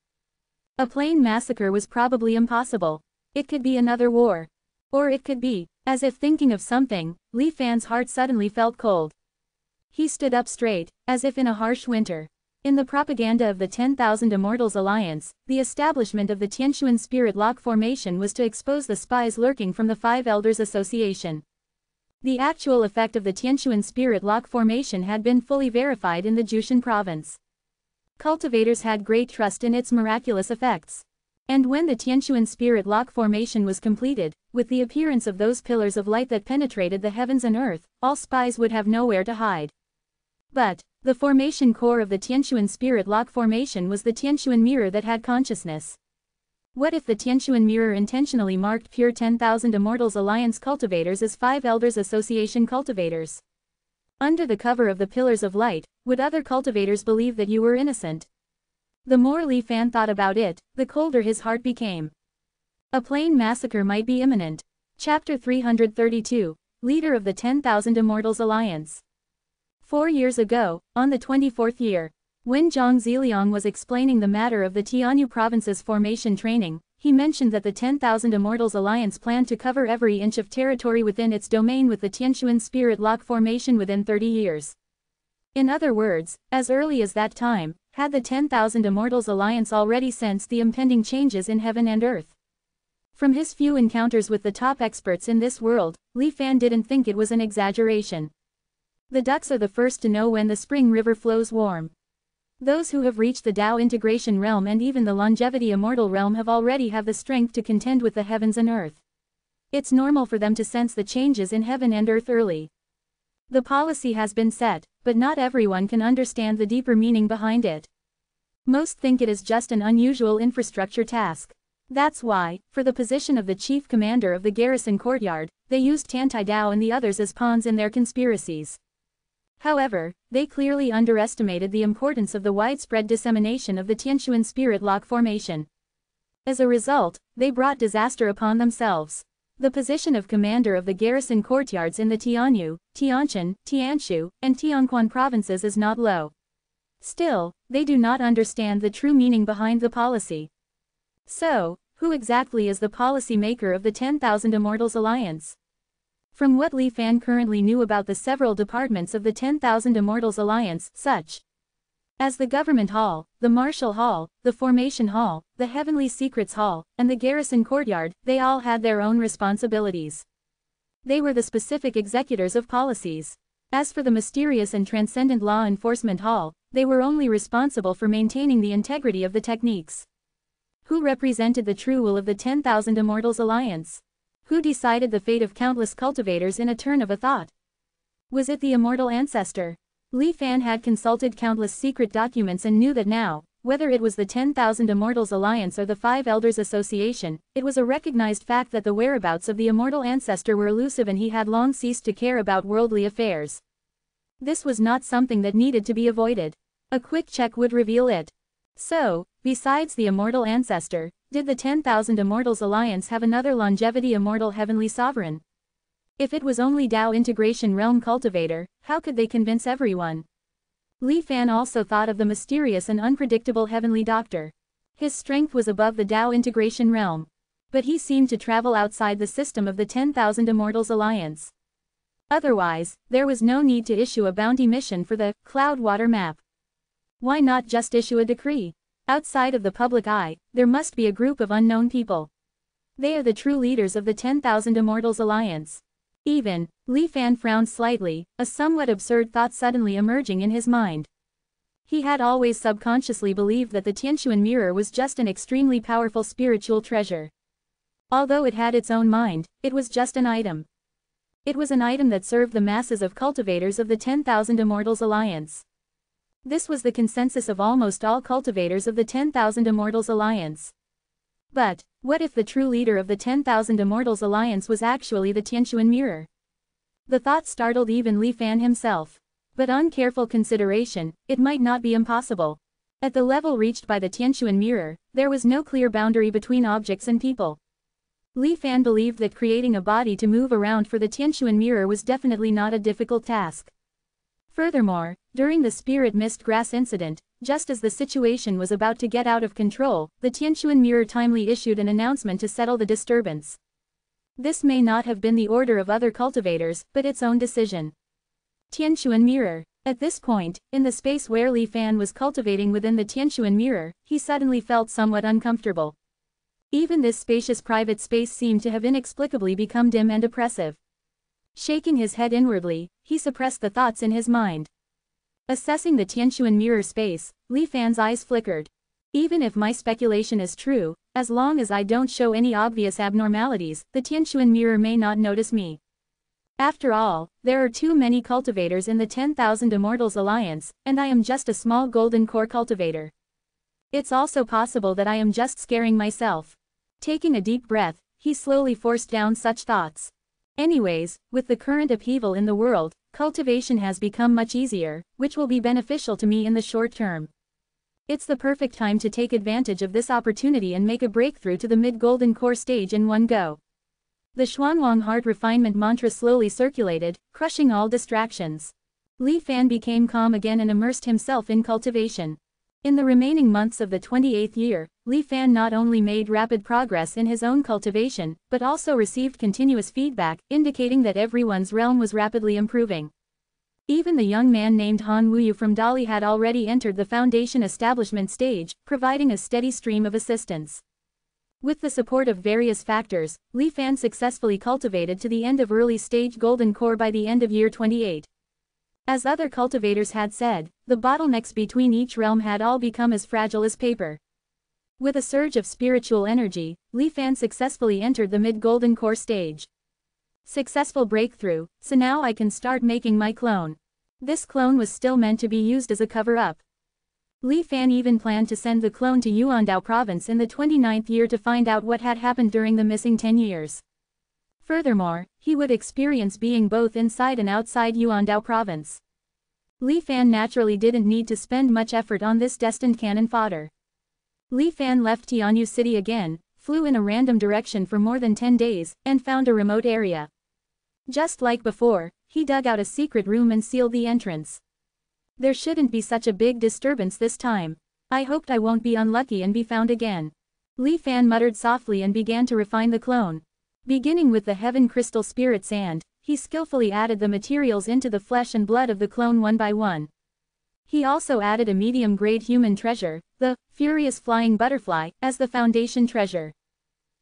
A plain massacre was probably impossible. It could be another war. Or it could be, as if thinking of something, Li Fan's heart suddenly felt cold. He stood up straight, as if in a harsh winter. In the propaganda of the 10,000 Immortals Alliance, the establishment of the Tianquan Spirit Lock formation was to expose the spies lurking from the Five Elders Association. The actual effect of the Tianquan Spirit Lock formation had been fully verified in the Jushan province. Cultivators had great trust in its miraculous effects. And when the Tianquan Spirit Lock formation was completed, with the appearance of those pillars of light that penetrated the heavens and earth, all spies would have nowhere to hide. But the formation core of the Tianquan Spirit Lock formation was the Tianquan mirror that had consciousness. What if the Tianquan mirror intentionally marked pure 10,000 Immortals Alliance cultivators as Five Elders Association cultivators? Under the cover of the pillars of light, would other cultivators believe that you were innocent? The more Li Fan thought about it, the colder his heart became. A plain massacre might be imminent. Chapter 332, Leader of the 10,000 Immortals Alliance. 4 years ago, on the 24th year, When Zhang Ziliang was explaining the matter of the Tianyu province's formation training, he mentioned that the 10,000 Immortals Alliance planned to cover every inch of territory within its domain with the Tianshuan Spirit Lock formation within 30 years. In other words, as early as that time, had the 10,000 Immortals Alliance already sensed the impending changes in heaven and earth. From his few encounters with the top experts in this world, Li Fan didn't think it was an exaggeration. The ducks are the first to know when the spring river flows warm. Those who have reached the Tao integration realm and even the longevity immortal realm have the strength to contend with the heavens and earth. It's normal for them to sense the changes in heaven and earth early. The policy has been set, but not everyone can understand the deeper meaning behind it. Most think it is just an unusual infrastructure task. That's why, for the position of the chief commander of the garrison courtyard, they used Tantai Dao and the others as pawns in their conspiracies. However, they clearly underestimated the importance of the widespread dissemination of the Tianshuan Spirit Lock formation. As a result, they brought disaster upon themselves. The position of commander of the garrison courtyards in the Tianyu, Tianshan, Tianshu, and Tianquan provinces is not low. Still, they do not understand the true meaning behind the policy. So, who exactly is the policy maker of the 10,000 Immortals Alliance? From what Li Fan currently knew about the several departments of the 10,000 Immortals Alliance, such as the Government Hall, the Martial Hall, the Formation Hall, the Heavenly Secrets Hall, and the Garrison Courtyard, they all had their own responsibilities. They were the specific executors of policies. As for the Mysterious and Transcendent Law Enforcement Hall, they were only responsible for maintaining the integrity of the techniques. Who represented the true will of the 10,000 Immortals Alliance? Who decided the fate of countless cultivators in a turn of a thought? Was it the immortal ancestor? Li Fan had consulted countless secret documents and knew that now, whether it was the 10,000 Immortals Alliance or the Five Elders Association, it was a recognized fact that the whereabouts of the immortal ancestor were elusive and he had long ceased to care about worldly affairs. This was not something that needed to be avoided. A quick check would reveal it. So, besides the immortal ancestor, did the 10,000 Immortals Alliance have another longevity immortal heavenly sovereign? If it was only Tao Integration Realm cultivator, how could they convince everyone? Li Fan also thought of the mysterious and unpredictable heavenly doctor. His strength was above the Tao Integration Realm. But he seemed to travel outside the system of the 10,000 Immortals Alliance. Otherwise, there was no need to issue a bounty mission for the Cloud Water Map. Why not just issue a decree? Outside of the public eye, there must be a group of unknown people. They are the true leaders of the 10,000 Immortals Alliance. Even, Li Fan frowned slightly, a somewhat absurd thought suddenly emerging in his mind. He had always subconsciously believed that the Tianshuan mirror was just an extremely powerful spiritual treasure. Although it had its own mind, it was just an item. It was an item that served the masses of cultivators of the 10,000 Immortals Alliance. This was the consensus of almost all cultivators of the 10,000 Immortals Alliance. But, what if the true leader of the 10,000 Immortals Alliance was actually the Tianshuan mirror? The thought startled even Li Fan himself. But on careful consideration, it might not be impossible. At the level reached by the Tianshuan mirror, there was no clear boundary between objects and people. Li Fan believed that creating a body to move around for the Tianshuan mirror was definitely not a difficult task. Furthermore, during the Spirit Mist Grass incident, just as the situation was about to get out of control, the Tianshuan mirror timely issued an announcement to settle the disturbance. This may not have been the order of other cultivators, but its own decision. Tianshuan mirror. At this point, in the space where Li Fan was cultivating within the Tianshuan mirror, he suddenly felt somewhat uncomfortable. Even this spacious private space seemed to have inexplicably become dim and oppressive. Shaking his head inwardly, he suppressed the thoughts in his mind. Assessing the Tianshuan mirror space, Li Fan's eyes flickered. Even if my speculation is true, as long as I don't show any obvious abnormalities, the Tianshuan mirror may not notice me. After all, there are too many cultivators in the 10,000 Immortals Alliance, and I am just a small golden core cultivator. It's also possible that I am just scaring myself. Taking a deep breath, he slowly forced down such thoughts. Anyways, with the current upheaval in the world, cultivation has become much easier, which will be beneficial to me in the short term. It's the perfect time to take advantage of this opportunity and make a breakthrough to the mid-golden core stage in one go. The Xuanwang heart refinement mantra slowly circulated, crushing all distractions. Li Fan became calm again and immersed himself in cultivation. In the remaining months of the 28th year, Li Fan not only made rapid progress in his own cultivation, but also received continuous feedback, indicating that everyone's realm was rapidly improving. Even the young man named Han Wuyu from Dali had already entered the foundation establishment stage, providing a steady stream of assistance. With the support of various factors, Li Fan successfully cultivated to the end of early stage golden core by the end of year 28. As other cultivators had said, the bottlenecks between each realm had all become as fragile as paper. With a surge of spiritual energy, Li Fan successfully entered the mid-golden core stage. Successful breakthrough, so now I can start making my clone. This clone was still meant to be used as a cover-up. Li Fan even planned to send the clone to Yuandao province in the 29th year to find out what had happened during the missing 10 years. Furthermore, he would experience being both inside and outside Yuandao province. Li Fan naturally didn't need to spend much effort on this destined cannon fodder. Li Fan left Tianyu City again, flew in a random direction for more than 10 days, and found a remote area. Just like before, he dug out a secret room and sealed the entrance. There shouldn't be such a big disturbance this time. I hoped I won't be unlucky and be found again. Li Fan muttered softly and began to refine the clone. Beginning with the Heaven Crystal Spirit Sand, he skillfully added the materials into the flesh and blood of the clone one by one. He also added a medium-grade human treasure, the Furious Flying Butterfly, as the foundation treasure.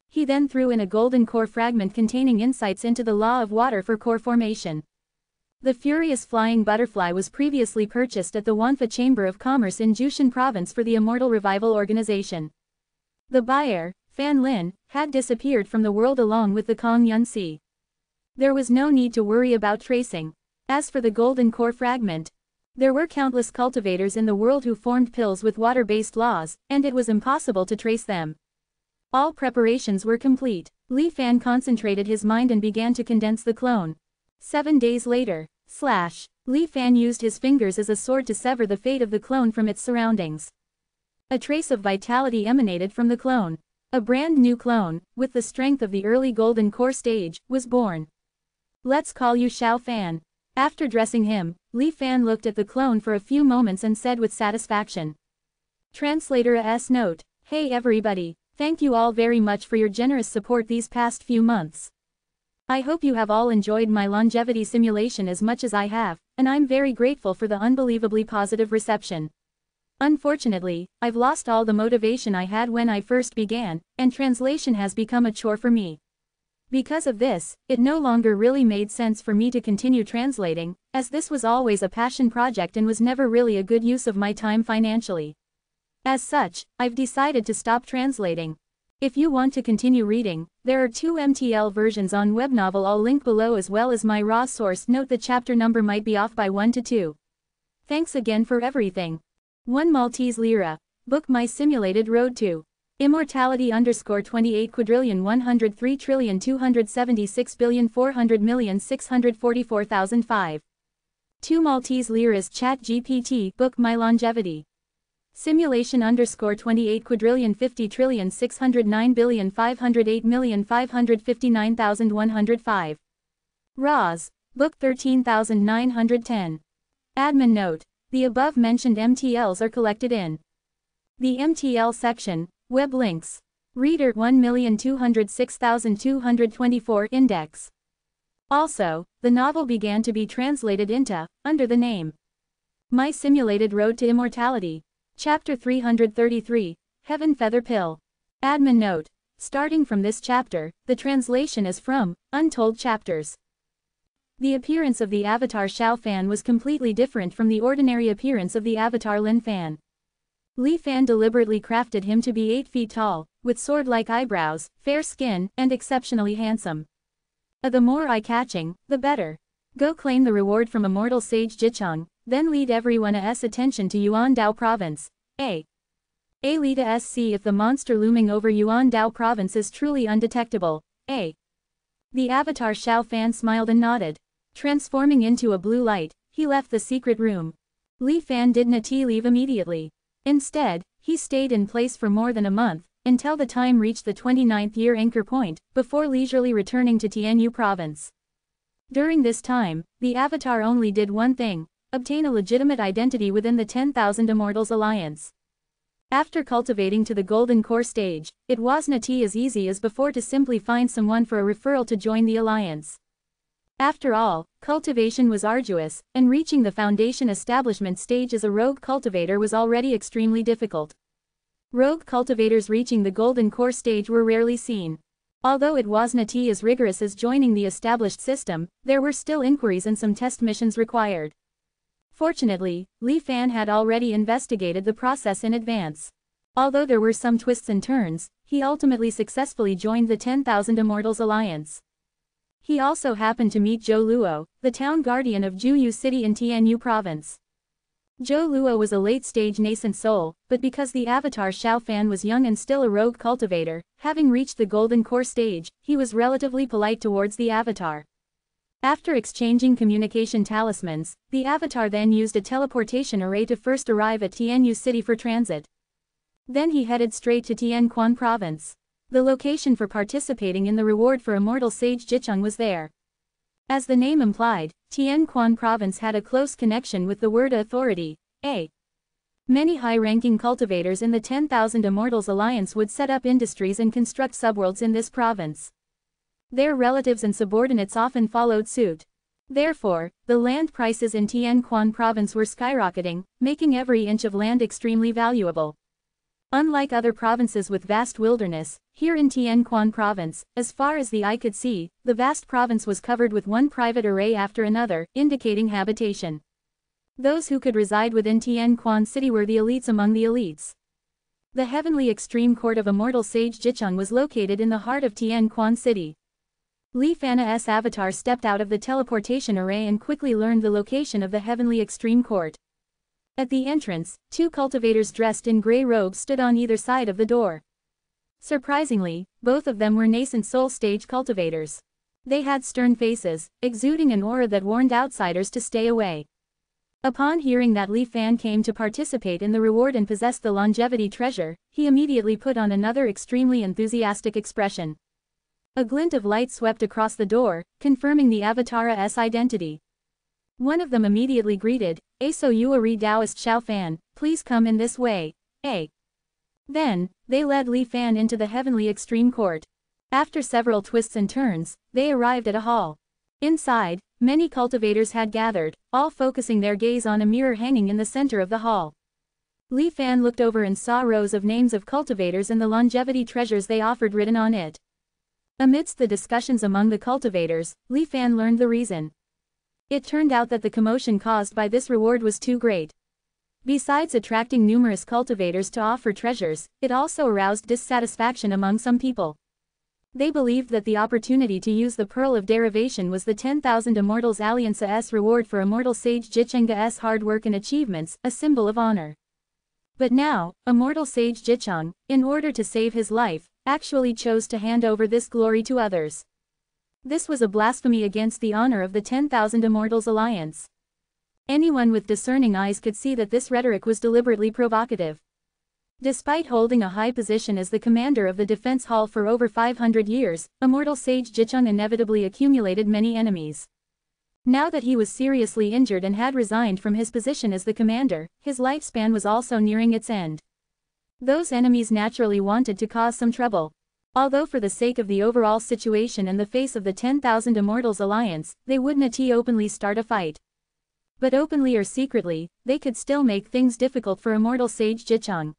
He then threw in a golden core fragment containing insights into the law of water for core formation. The Furious Flying Butterfly was previously purchased at the Wanfa Chamber of Commerce in Jushan Province for the Immortal Revival Organization. The buyer, Fan Lin, had disappeared from the world along with the Kong Yun Si. There was no need to worry about tracing. As for the golden core fragment, there were countless cultivators in the world who formed pills with water-based laws, and it was impossible to trace them. All preparations were complete. Li Fan concentrated his mind and began to condense the clone. 7 days later, Li Fan used his fingers as a sword to sever the fate of the clone from its surroundings. A trace of vitality emanated from the clone. A brand new clone, with the strength of the early golden core stage, was born. Let's call you Xiao Fan. After dressing him, Li Fan looked at the clone for a few moments and said with satisfaction. Translator S. Note: Hey everybody, thank you all very much for your generous support these past few months. I hope you have all enjoyed my longevity simulation as much as I have, and I'm very grateful for the unbelievably positive reception. Unfortunately, I've lost all the motivation I had when I first began, and translation has become a chore for me. Because of this, it no longer really made sense for me to continue translating, as this was always a passion project and was never really a good use of my time financially. As such, I've decided to stop translating. If you want to continue reading, there are 2 MTL versions on webnovel. I'll link below as well as my raw source. Note the chapter number might be off by 1 to 2. Thanks again for everything. 1 Maltese Lira. Book My Simulated Road to Immortality _28,103,276,400,644,005. 2 Maltese Liras ChatGPT. Book My Longevity. Simulation _28,50,609,508,559,105. RAWs. Book 13,910. Admin note: the above-mentioned MTLs are collected in the MTL section, Web Links. Reader 1,206,224 Index. Also, the novel began to be translated into, under the name My Simulated Road to Immortality. Chapter 333, Heaven Feather Pill. Admin note: starting from this chapter, the translation is from Untold Chapters. The appearance of the avatar Xiao Fan was completely different from the ordinary appearance of the avatar Lin Fan. Li Fan deliberately crafted him to be 8 feet tall, with sword-like eyebrows, fair skin, and exceptionally handsome. The more eye-catching, the better. Go claim the reward from Immortal Sage Jicheng, then lead everyone's attention to Yuandao Province. Lead us see if the monster looming over Yuandao Province is truly undetectable. The avatar Xiao Fan smiled and nodded. Transforming into a blue light, he left the secret room. Li Fan didn't leave immediately. Instead, he stayed in place for more than a month, until the time reached the 29th year anchor point, before leisurely returning to Tianyu Province. During this time, the avatar only did one thing: obtain a legitimate identity within the 10,000 Immortals Alliance. After cultivating to the Golden Core stage, it wasn't as easy as before to simply find someone for a referral to join the Alliance. After all, cultivation was arduous, and reaching the Foundation establishment stage as a rogue cultivator was already extremely difficult. Rogue cultivators reaching the Golden Core stage were rarely seen. Although it wasn't as rigorous as joining the established system, there were still inquiries and some test missions required. Fortunately, Li Fan had already investigated the process in advance. Although there were some twists and turns, he ultimately successfully joined the 10,000 Immortals Alliance. He also happened to meet Zhou Luo, the town guardian of Juyu City in Tianyu Province. Zhou Luo was a late-stage nascent soul, but because the avatar Xiao Fan was young and still a rogue cultivator, having reached the Golden Core stage, he was relatively polite towards the avatar. After exchanging communication talismans, the avatar then used a teleportation array to first arrive at Tianyu City for transit. Then he headed straight to Tianquan Province. The location for participating in the reward for Immortal Sage Jicheng was there. As the name implied, Tianquan Province had a close connection with the word authority, a. Many high-ranking cultivators in the 10,000 Immortals Alliance would set up industries and construct subworlds in this province. Their relatives and subordinates often followed suit. Therefore, the land prices in Tianquan Province were skyrocketing, making every inch of land extremely valuable. Unlike other provinces with vast wilderness, here in Tianquan Province, as far as the eye could see, the vast province was covered with one private array after another, indicating habitation. Those who could reside within Tianquan City were the elites among the elites. The Heavenly Extreme Court of Immortal Sage Jicheng was located in the heart of Tianquan City. Li Fan's avatar stepped out of the teleportation array and quickly learned the location of the Heavenly Extreme Court. At the entrance, two cultivators dressed in gray robes stood on either side of the door. Surprisingly, both of them were nascent soul stage cultivators. They had stern faces, exuding an aura that warned outsiders to stay away. Upon hearing that Li Fan came to participate in the reward and possessed the longevity treasure, he immediately put on another extremely enthusiastic expression. A glint of light swept across the door, confirming the avatar's identity. One of them immediately greeted, "So you are Taoist Xiao Fan, please come in this way, eh?" Then, they led Li Fan into the Heavenly Extreme Court. After several twists and turns, they arrived at a hall. Inside, many cultivators had gathered, all focusing their gaze on a mirror hanging in the center of the hall. Li Fan looked over and saw rows of names of cultivators and the longevity treasures they offered written on it. Amidst the discussions among the cultivators, Li Fan learned the reason. It turned out that the commotion caused by this reward was too great. Besides attracting numerous cultivators to offer treasures, it also aroused dissatisfaction among some people. They believed that the opportunity to use the Pearl of Derivation was the 10,000 Immortals Alliance's reward for Immortal Sage Jicheng's hard work and achievements, a symbol of honor. But now, Immortal Sage Jicheng, in order to save his life, actually chose to hand over this glory to others. This was a blasphemy against the honor of the 10,000 Immortals Alliance. Anyone with discerning eyes could see that this rhetoric was deliberately provocative. Despite holding a high position as the commander of the defense hall for over 500 years, Immortal Sage Jicheng inevitably accumulated many enemies. Now that he was seriously injured and had resigned from his position as the commander, his lifespan was also nearing its end. Those enemies naturally wanted to cause some trouble. Although for the sake of the overall situation and the face of the 10,000 Immortals Alliance, they wouldn't openly start a fight. But openly or secretly, they could still make things difficult for Immortal Sage Jicheng.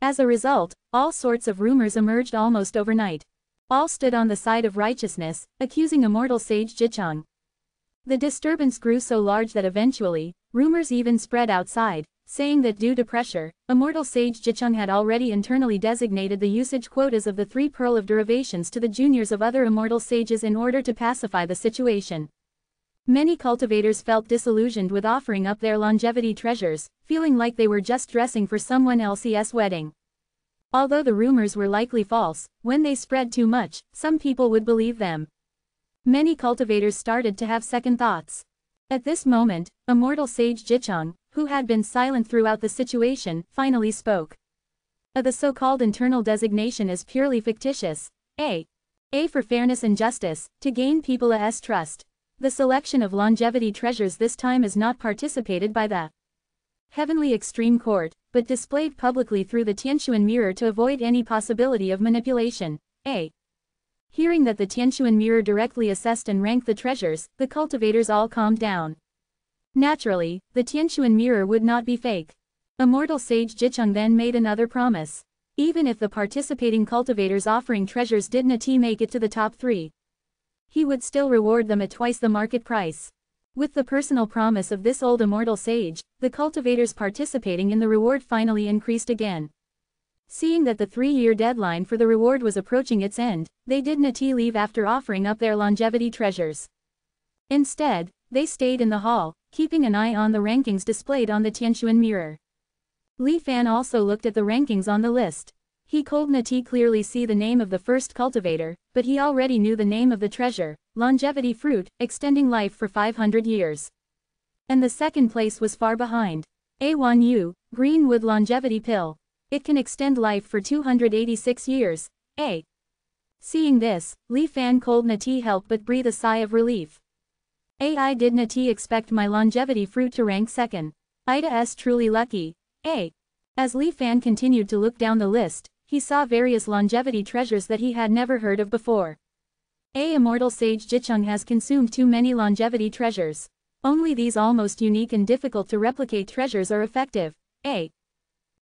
As a result, all sorts of rumors emerged almost overnight. All stood on the side of righteousness, accusing Immortal Sage Jicheng. The disturbance grew so large that eventually, rumors even spread outside, saying that due to pressure, Immortal Sage Jicheng had already internally designated the usage quotas of the 3 Pearl of Derivations to the juniors of other Immortal Sages in order to pacify the situation. Many cultivators felt disillusioned with offering up their longevity treasures, feeling like they were just dressing for someone else's wedding. Although the rumors were likely false, when they spread too much, some people would believe them. Many cultivators started to have second thoughts. At this moment, Immortal Sage Jicheng, who had been silent throughout the situation, finally spoke. The so-called internal designation is purely fictitious. A for fairness and justice, to gain people's trust. The selection of longevity treasures this time is not participated by the Heavenly Extreme Court, but displayed publicly through the Tianshuan mirror to avoid any possibility of manipulation. A. Hearing that the Tianshuan mirror directly assessed and ranked the treasures, the cultivators all calmed down. Naturally, the Tianshuan mirror would not be fake. Immortal Sage Jicheng then made another promise. Even if the participating cultivators offering treasures did not make it to the top 3, he would still reward them at twice the market price. With the personal promise of this old immortal sage, the cultivators participating in the reward finally increased again. Seeing that the 3-year deadline for the reward was approaching its end, they did not leave after offering up their longevity treasures. Instead, they stayed in the hall, keeping an eye on the rankings displayed on the Tianshuan mirror. Li Fan also looked at the rankings on the list. He could not clearly see the name of the first cultivator, but he already knew the name of the treasure, longevity fruit, extending life for 500 years. And the second place was far behind. A1 U, Greenwood longevity pill. It can extend life for 286 years. A. Seeing this, Li Fan could not help but breathe a sigh of relief. I did not expect my longevity fruit to rank second. Ida truly lucky. A. As Li Fan continued to look down the list, he saw various longevity treasures that he had never heard of before. Immortal Sage Jicheng has consumed too many longevity treasures. Only these almost unique and difficult to replicate treasures are effective. A.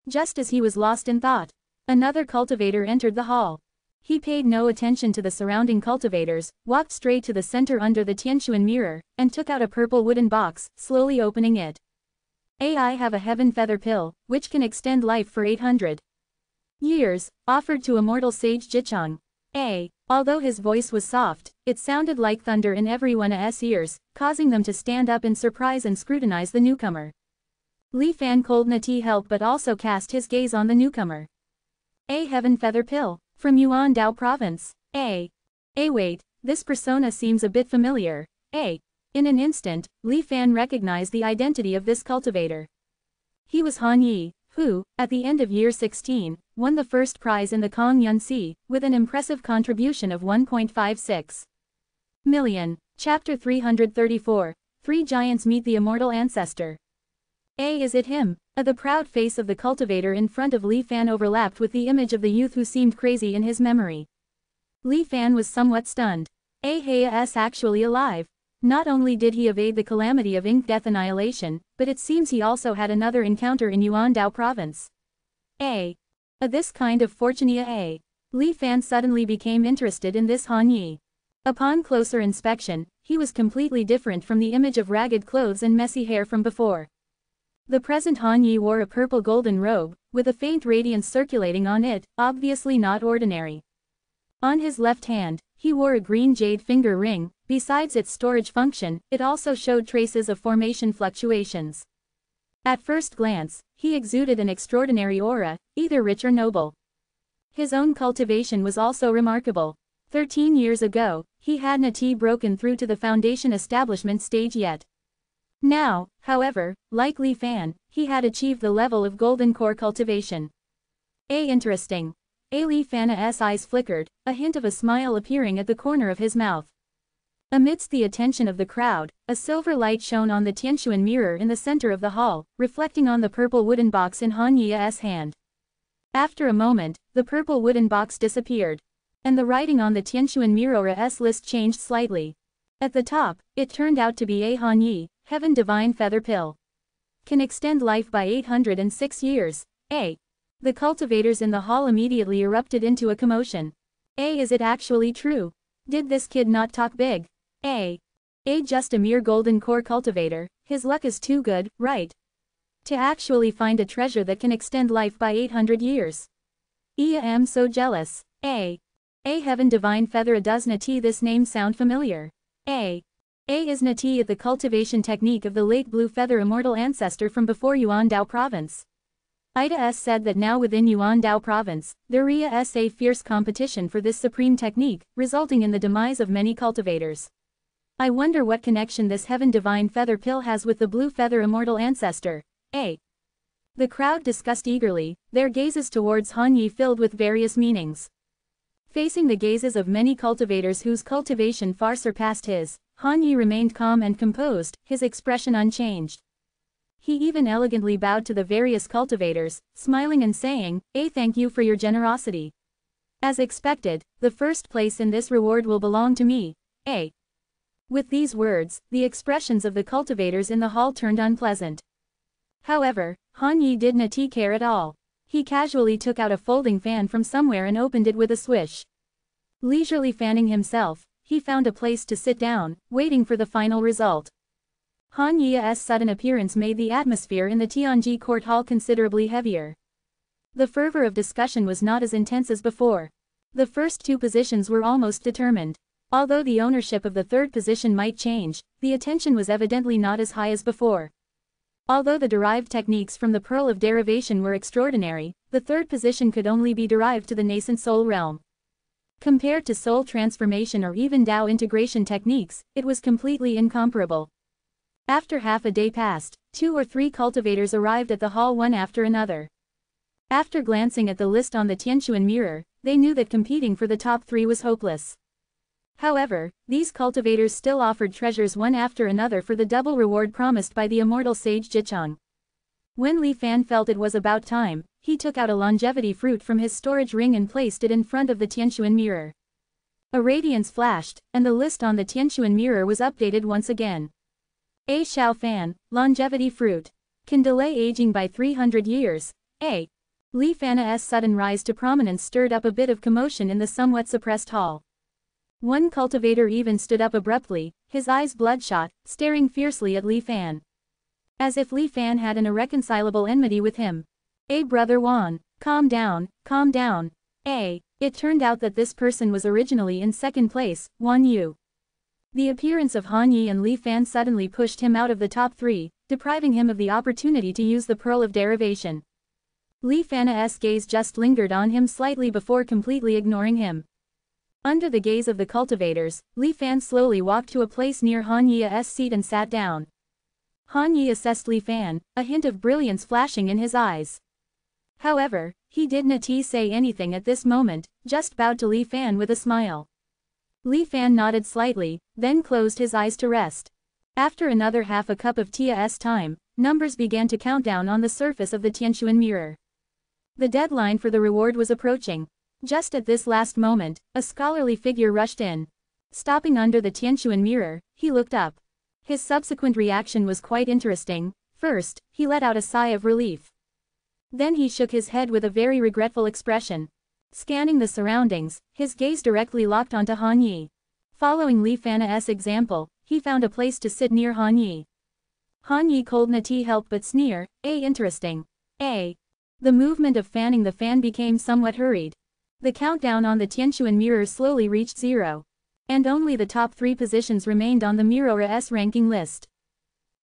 Just as he was lost in thought, another cultivator entered the hall. He paid no attention to the surrounding cultivators, walked straight to the center under the Tianshuan mirror, and took out a purple wooden box, slowly opening it. I have a heaven feather pill, which can extend life for 800 years, offered to Immortal Sage Jicheng. Although his voice was soft, it sounded like thunder in everyone's ears, causing them to stand up in surprise and scrutinize the newcomer. Li Fan could not help but also cast his gaze on the newcomer. A heaven feather pill, from Yuan Dao province. Wait, this persona seems a bit familiar. In an instant, Li Fan recognized the identity of this cultivator. He was Han Yi, who, at the end of year 16, won the first prize in the Kong Yun Si, with an impressive contribution of 1.56 million. Chapter 334, 3 Giants Meet the Immortal Ancestor. Is it him? The proud face of the cultivator in front of Li Fan overlapped with the image of the youth who seemed crazy in his memory. Li Fan was somewhat stunned. Is actually alive. Not only did he evade the calamity of ink death annihilation, but it seems he also had another encounter in Yuan Dao province. This kind of fortunia. Li Fan suddenly became interested in this Han Yi. Upon closer inspection, he was completely different from the image of ragged clothes and messy hair from before. The present Han Yi wore a purple golden robe, with a faint radiance circulating on it, obviously not ordinary. On his left hand, he wore a green jade finger ring. Besides its storage function, it also showed traces of formation fluctuations. At first glance, he exuded an extraordinary aura, either rich or noble. His own cultivation was also remarkable. 13 years ago, he had not broken through to the foundation establishment stage yet. Now, however, like Li Fan, he had achieved the level of golden core cultivation. Interesting. Li Fan's eyes flickered, a hint of a smile appearing at the corner of his mouth. Amidst the attention of the crowd, a silver light shone on the Tianshuan mirror in the center of the hall, reflecting on the purple wooden box in Han Yi's hand. After a moment, the purple wooden box disappeared. And the writing on the Tianshuan mirror's list changed slightly. At the top, it turned out to be a Han Yi, Heaven Divine Feather Pill. Can extend life by 806 years. The cultivators in the hall immediately erupted into a commotion. Is it actually true? Did this kid not talk big? Just a mere golden core cultivator, his luck is too good, right? To actually find a treasure that can extend life by 800 years. Am so jealous. Heaven Divine Feather. Does Nati this name sound familiar? Is Nati the cultivation technique of the late Blue Feather Immortal Ancestor from before Yuan Dao Province? Ida said that now within Yuan Dao Province, there is a fierce competition for this supreme technique, resulting in the demise of many cultivators. I wonder what connection this Heaven Divine Feather Pill has with the Blue Feather Immortal Ancestor. The crowd discussed eagerly, their gazes towards Han Yi filled with various meanings. Facing the gazes of many cultivators whose cultivation far surpassed his, Han Yi remained calm and composed, his expression unchanged. He even elegantly bowed to the various cultivators, smiling and saying, Thank you for your generosity. As expected, the first place in this reward will belong to me. With these words, the expressions of the cultivators in the hall turned unpleasant. However, Han Yi did not care at all. He casually took out a folding fan from somewhere and opened it with a swish. Leisurely fanning himself, he found a place to sit down, waiting for the final result. Han Yi's sudden appearance made the atmosphere in the Tianji court hall considerably heavier. The fervor of discussion was not as intense as before. The first two positions were almost determined. Although the ownership of the third position might change, the attention was evidently not as high as before. Although the derived techniques from the pearl of derivation were extraordinary, the third position could only be derived to the nascent soul realm. Compared to soul transformation or even Tao integration techniques, it was completely incomparable. After half a day passed, 2 or 3 cultivators arrived at the hall one after another. After glancing at the list on the Tianshuan mirror, they knew that competing for the top 3 was hopeless. However, these cultivators still offered treasures one after another for the double reward promised by the immortal sage Jicheng. When Li Fan felt it was about time, he took out a longevity fruit from his storage ring and placed it in front of the Tianshuan mirror. A radiance flashed, and the list on the Tianshuan mirror was updated once again. A Xiao Fan, longevity fruit. Can delay aging by 300 years. Li Fan's sudden rise to prominence stirred up a bit of commotion in the somewhat suppressed hall. One cultivator even stood up abruptly, his eyes bloodshot, staring fiercely at Li Fan. As if Li Fan had an irreconcilable enmity with him. Brother Wan, calm down, calm down. It turned out that this person was originally in second place, Wan Yu. The appearance of Han Yi and Li Fan suddenly pushed him out of the top 3, depriving him of the opportunity to use the pearl of derivation. Li Fan's gaze just lingered on him slightly before completely ignoring him. Under the gaze of the cultivators, Li Fan slowly walked to a place near Han Yi's seat and sat down. Han Yi assessed Li Fan, a hint of brilliance flashing in his eyes. However, he did not say anything at this moment, just bowed to Li Fan with a smile. Li Fan nodded slightly, then closed his eyes to rest. After another half a cup of tea's time, numbers began to count down on the surface of the Tianshuan mirror. The deadline for the reward was approaching. Just at this last moment, a scholarly figure rushed in. Stopping under the Tianshuan mirror, he looked up. His subsequent reaction was quite interesting. First, he let out a sigh of relief. Then he shook his head with a very regretful expression. Scanning the surroundings, his gaze directly locked onto Han Yi. Following Li Fan's example, he found a place to sit near Han Yi. Han Yi could not help but sneer, interesting. The movement of fanning the fan became somewhat hurried. The countdown on the Tianshuan mirror slowly reached 0. And only the top 3 positions remained on the mirror's ranking list.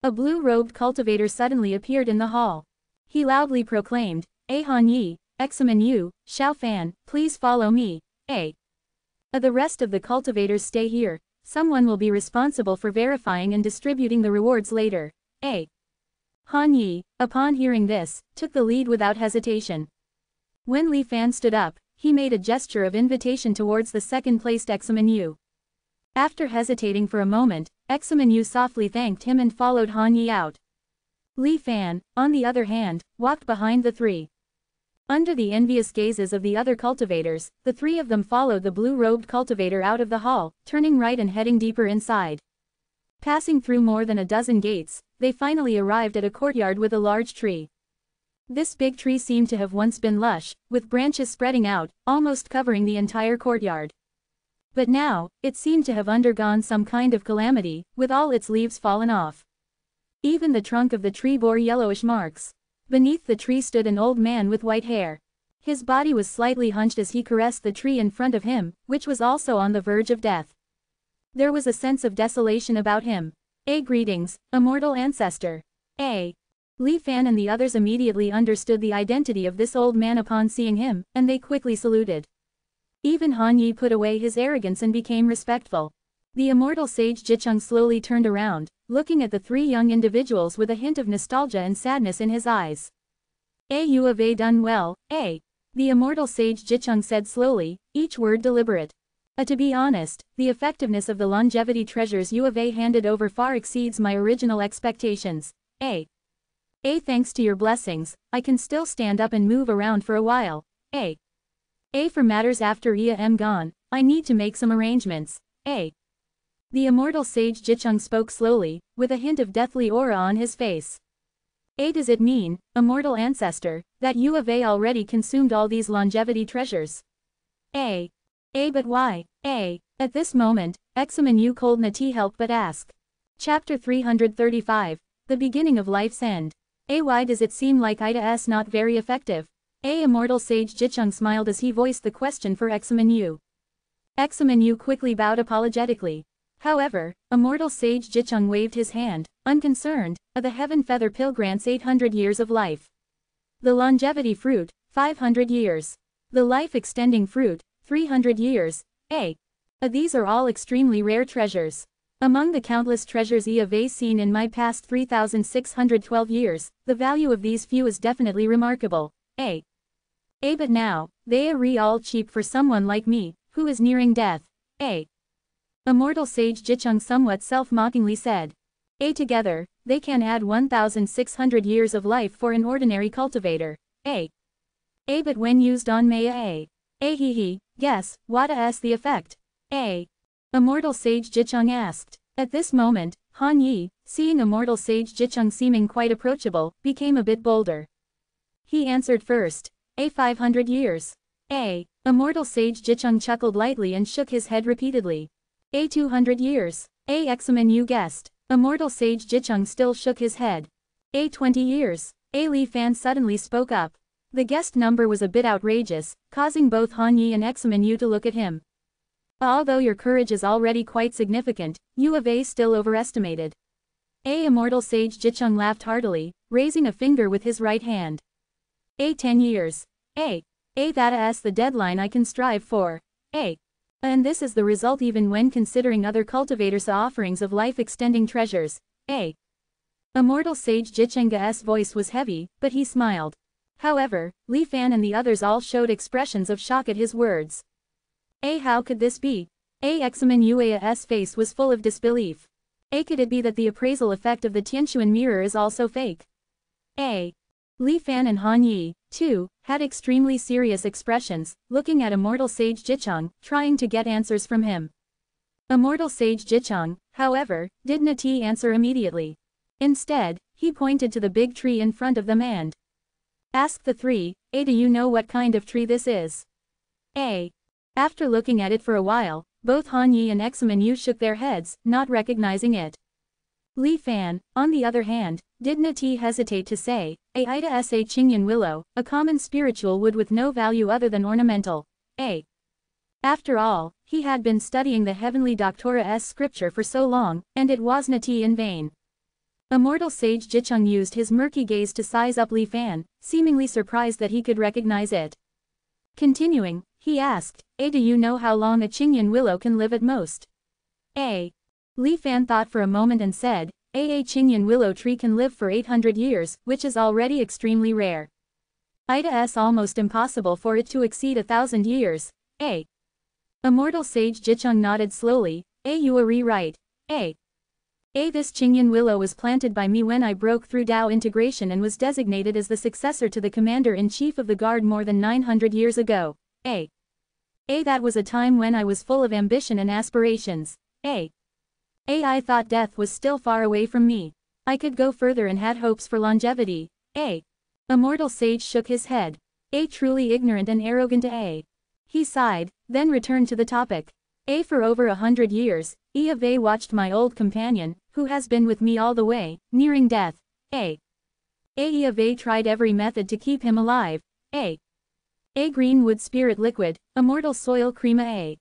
A blue-robed cultivator suddenly appeared in the hall. He loudly proclaimed, Han Yi, Examen Yu, Xiao Fan, please follow me. The rest of the cultivators stay here, someone will be responsible for verifying and distributing the rewards later. Han Yi, upon hearing this, took the lead without hesitation. When Li Fan stood up, he made a gesture of invitation towards the second-placed Examen Yu. After hesitating for a moment, Examen Yu softly thanked him and followed Han Yi out. Li Fan, on the other hand, walked behind the 3. Under the envious gazes of the other cultivators, the 3 of them followed the blue-robed cultivator out of the hall, turning right and heading deeper inside. Passing through more than a dozen gates, they finally arrived at a courtyard with a large tree. This big tree seemed to have once been lush, with branches spreading out, almost covering the entire courtyard. But now, it seemed to have undergone some kind of calamity, with all its leaves fallen off. Even the trunk of the tree bore yellowish marks. Beneath the tree stood an old man with white hair. His body was slightly hunched as he caressed the tree in front of him, which was also on the verge of death. There was a sense of desolation about him. Greetings, immortal ancestor. Li Fan and the others immediately understood the identity of this old man upon seeing him, and they quickly saluted. Even Han Yi put away his arrogance and became respectful. The immortal sage Jicheng slowly turned around, looking at the 3 young individuals with a hint of nostalgia and sadness in his eyes. You have done well, The immortal sage Jicheng said slowly, each word deliberate. To be honest, the effectiveness of the longevity treasures you have handed over far exceeds my original expectations. Thanks to your blessings, I can still stand up and move around for a while. For matters after I am gone, I need to make some arrangements. The immortal sage Jicheng spoke slowly, with a hint of deathly aura on his face. Does it mean, immortal ancestor, that you have already consumed all these longevity treasures? But why? At this moment, Examen Yu cold Nati help but ask. Chapter 335, The Beginning of Life's End. Why does it seem like Ida's not very effective? Immortal sage Jicheng smiled as he voiced the question for Examen Yu. Examen Yu quickly bowed apologetically. However, immortal sage Jicheng waved his hand, unconcerned. The heaven feather pill grants 800 years of life. The longevity fruit, 500 years. The life-extending fruit, 300 years. These are all extremely rare treasures. Among the countless treasures I have seen in my past 3,612 years, the value of these few is definitely remarkable. But now, they are all cheap for someone like me, who is nearing death. Immortal sage Jicheng somewhat self-mockingly said. Together, they can add 1,600 years of life for an ordinary cultivator. But when used on Maya guess, what is the effect? Immortal sage Jicheng asked. At this moment, Han Yi, seeing immortal sage Jicheng seeming quite approachable, became a bit bolder. He answered first. 500 years. Immortal sage Jicheng chuckled lightly and shook his head repeatedly. 200 years. Examen Yu guessed. Immortal sage Jicheng still shook his head. 20 years. Li Fan suddenly spoke up. The guessed number was a bit outrageous, causing both Han Yi and Examen Yu to look at him. Although your courage is already quite significant, you have still overestimated. Immortal sage Jicheng laughed heartily, raising a finger with his right hand. 10 years. That is the deadline I can strive for. And this is the result even when considering other cultivators' offerings of life-extending treasures. Immortal sage Jicheng's voice was heavy, but he smiled. However, Li Fan and the others all showed expressions of shock at his words. How could this be? Examen Yu's face was full of disbelief. Could it be that the appraisal effect of the Tianquan mirror is also fake? Li Fan and Han Yi, too, had extremely serious expressions, looking at immortal sage Jicheng, trying to get answers from him. Immortal sage Jicheng, however, did not answer immediately. Instead, he pointed to the big tree in front of them and asked the three, do you know what kind of tree this is? After looking at it for a while, both Han Yi and Examen Yu shook their heads, not recognizing it. Li Fan, on the other hand, did not hesitate to say, Ida sa Qingyan willow, a common spiritual wood with no value other than ornamental. After all, he had been studying the heavenly Doctora's scripture for so long, and it was not in vain. Immortal sage Jicheng used his murky gaze to size up Li Fan, seemingly surprised that he could recognize it. Continuing, he asked, do you know how long a Qingyan willow can live at most? Li Fan thought for a moment and said, a Qingyan willow tree can live for 800 years, which is already extremely rare. It's almost impossible for it to exceed 1,000 years. Immortal sage Jicheng nodded slowly. You are right. This Qingyan willow was planted by me when I broke through Dao integration and was designated as the successor to the commander-in-chief of the guard more than 900 years ago. That was a time when I was full of ambition and aspirations. I thought death was still far away from me. I could go further and had hopes for longevity. Immortal sage shook his head. Truly ignorant and arrogant. He sighed, then returned to the topic. For over 100 years, I have watched my old companion, who has been with me all the way, nearing death. I have tried every method to keep him alive. Greenwood spirit liquid, immortal soil crema.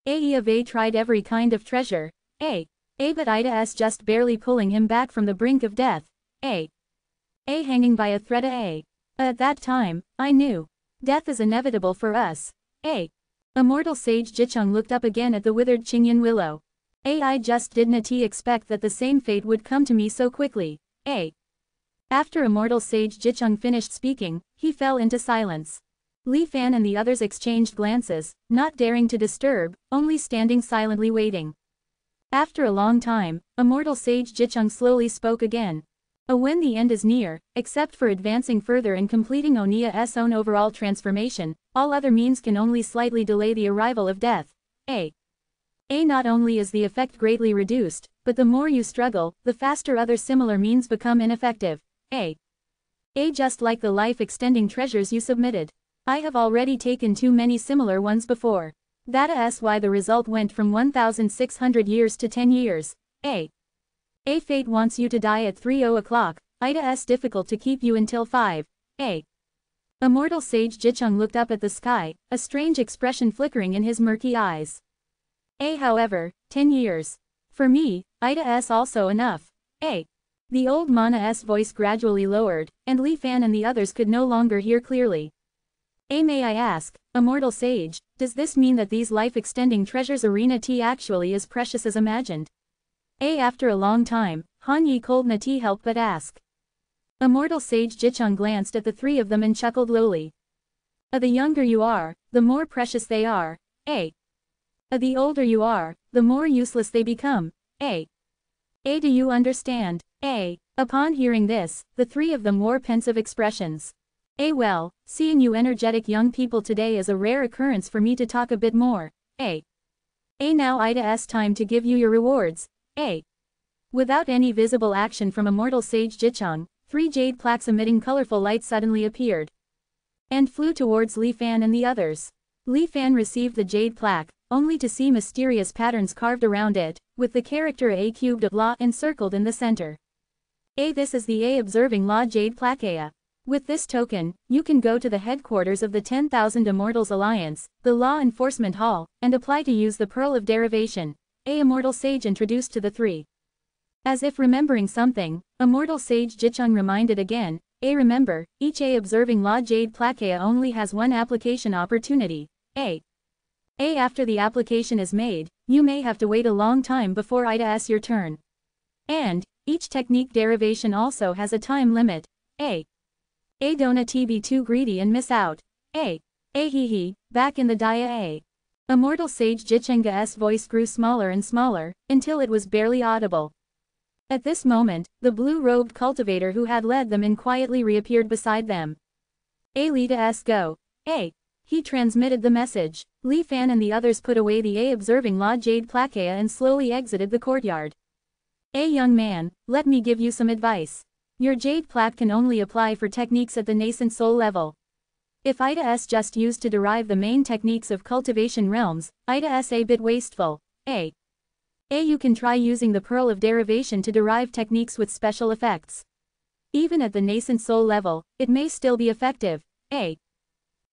I have tried every kind of treasure. But Ida's just barely pulling him back from the brink of death. Hanging by a thread. At that time, I knew. Death is inevitable for us. Immortal sage Jicheng looked up again at the withered Qingyan willow. I just did not expect that the same fate would come to me so quickly. After immortal sage Jicheng finished speaking, he fell into silence. Li Fan and the others exchanged glances, not daring to disturb, only standing silently waiting. After a long time, Immortal Sage Jicheng slowly spoke again. When the end is near, except for advancing further and completing Onia's own overall transformation, all other means can only slightly delay the arrival of death. Not only is the effect greatly reduced, but the more you struggle, the faster other similar means become ineffective. Just like the life-extending treasures you submitted. I have already taken too many similar ones before. That's why the result went from 1,600 years to 10 years. Fate wants you to die at 3 o'clock, it's difficult to keep you until 5. Immortal Sage Jicheng looked up at the sky, a strange expression flickering in his murky eyes. However, 10 years. For me, it's also enough. The old Mana's voice gradually lowered, and Li Fan and the others could no longer hear clearly. May I ask, Immortal Sage, does this mean that these life-extending treasures Arena Tea actually as precious as imagined? After a long time, Han Yi cold na tea helped but ask. Immortal Sage Jicheng glanced at the three of them and chuckled lowly. The younger you are, the more precious they are. The older you are, the more useless they become. Do you understand? Upon hearing this, the three of them wore pensive expressions. Well, seeing you energetic young people today is a rare occurrence for me to talk a bit more. Now it's time to give you your rewards. Without any visible action from Immortal Sage Jicheng, 3 jade plaques emitting colorful light suddenly appeared and flew towards Li Fan and the others. Li Fan received the jade plaque, only to see mysterious patterns carved around it, with the character A cubed of law encircled in the center. This is the observing law jade plaque. With this token, you can go to the headquarters of the 10,000 Immortals Alliance, the Law Enforcement Hall, and apply to use the Pearl of Derivation. Immortal Sage introduced to the three. As if remembering something, Immortal Sage Jicheng reminded again, remember, each observing law jade plaque only has one application opportunity. After the application is made, you may have to wait a long time before it's your turn. And, each technique derivation also has a time limit. Don't be too greedy and miss out. Back in the dia Immortal Sage Jicheng's voice grew smaller and smaller, until it was barely audible. At this moment, the blue-robed cultivator who had led them in quietly reappeared beside them. Let's go. He transmitted the message. Li Fan and the others put away the observing law jade plaque and slowly exited the courtyard. Young man, let me give you some advice. Your jade plaque can only apply for techniques at the nascent soul level. If it's just used to derive the main techniques of cultivation realms, it's a bit wasteful. You can try using the Pearl of Derivation to derive techniques with special effects. Even at the nascent soul level, it may still be effective.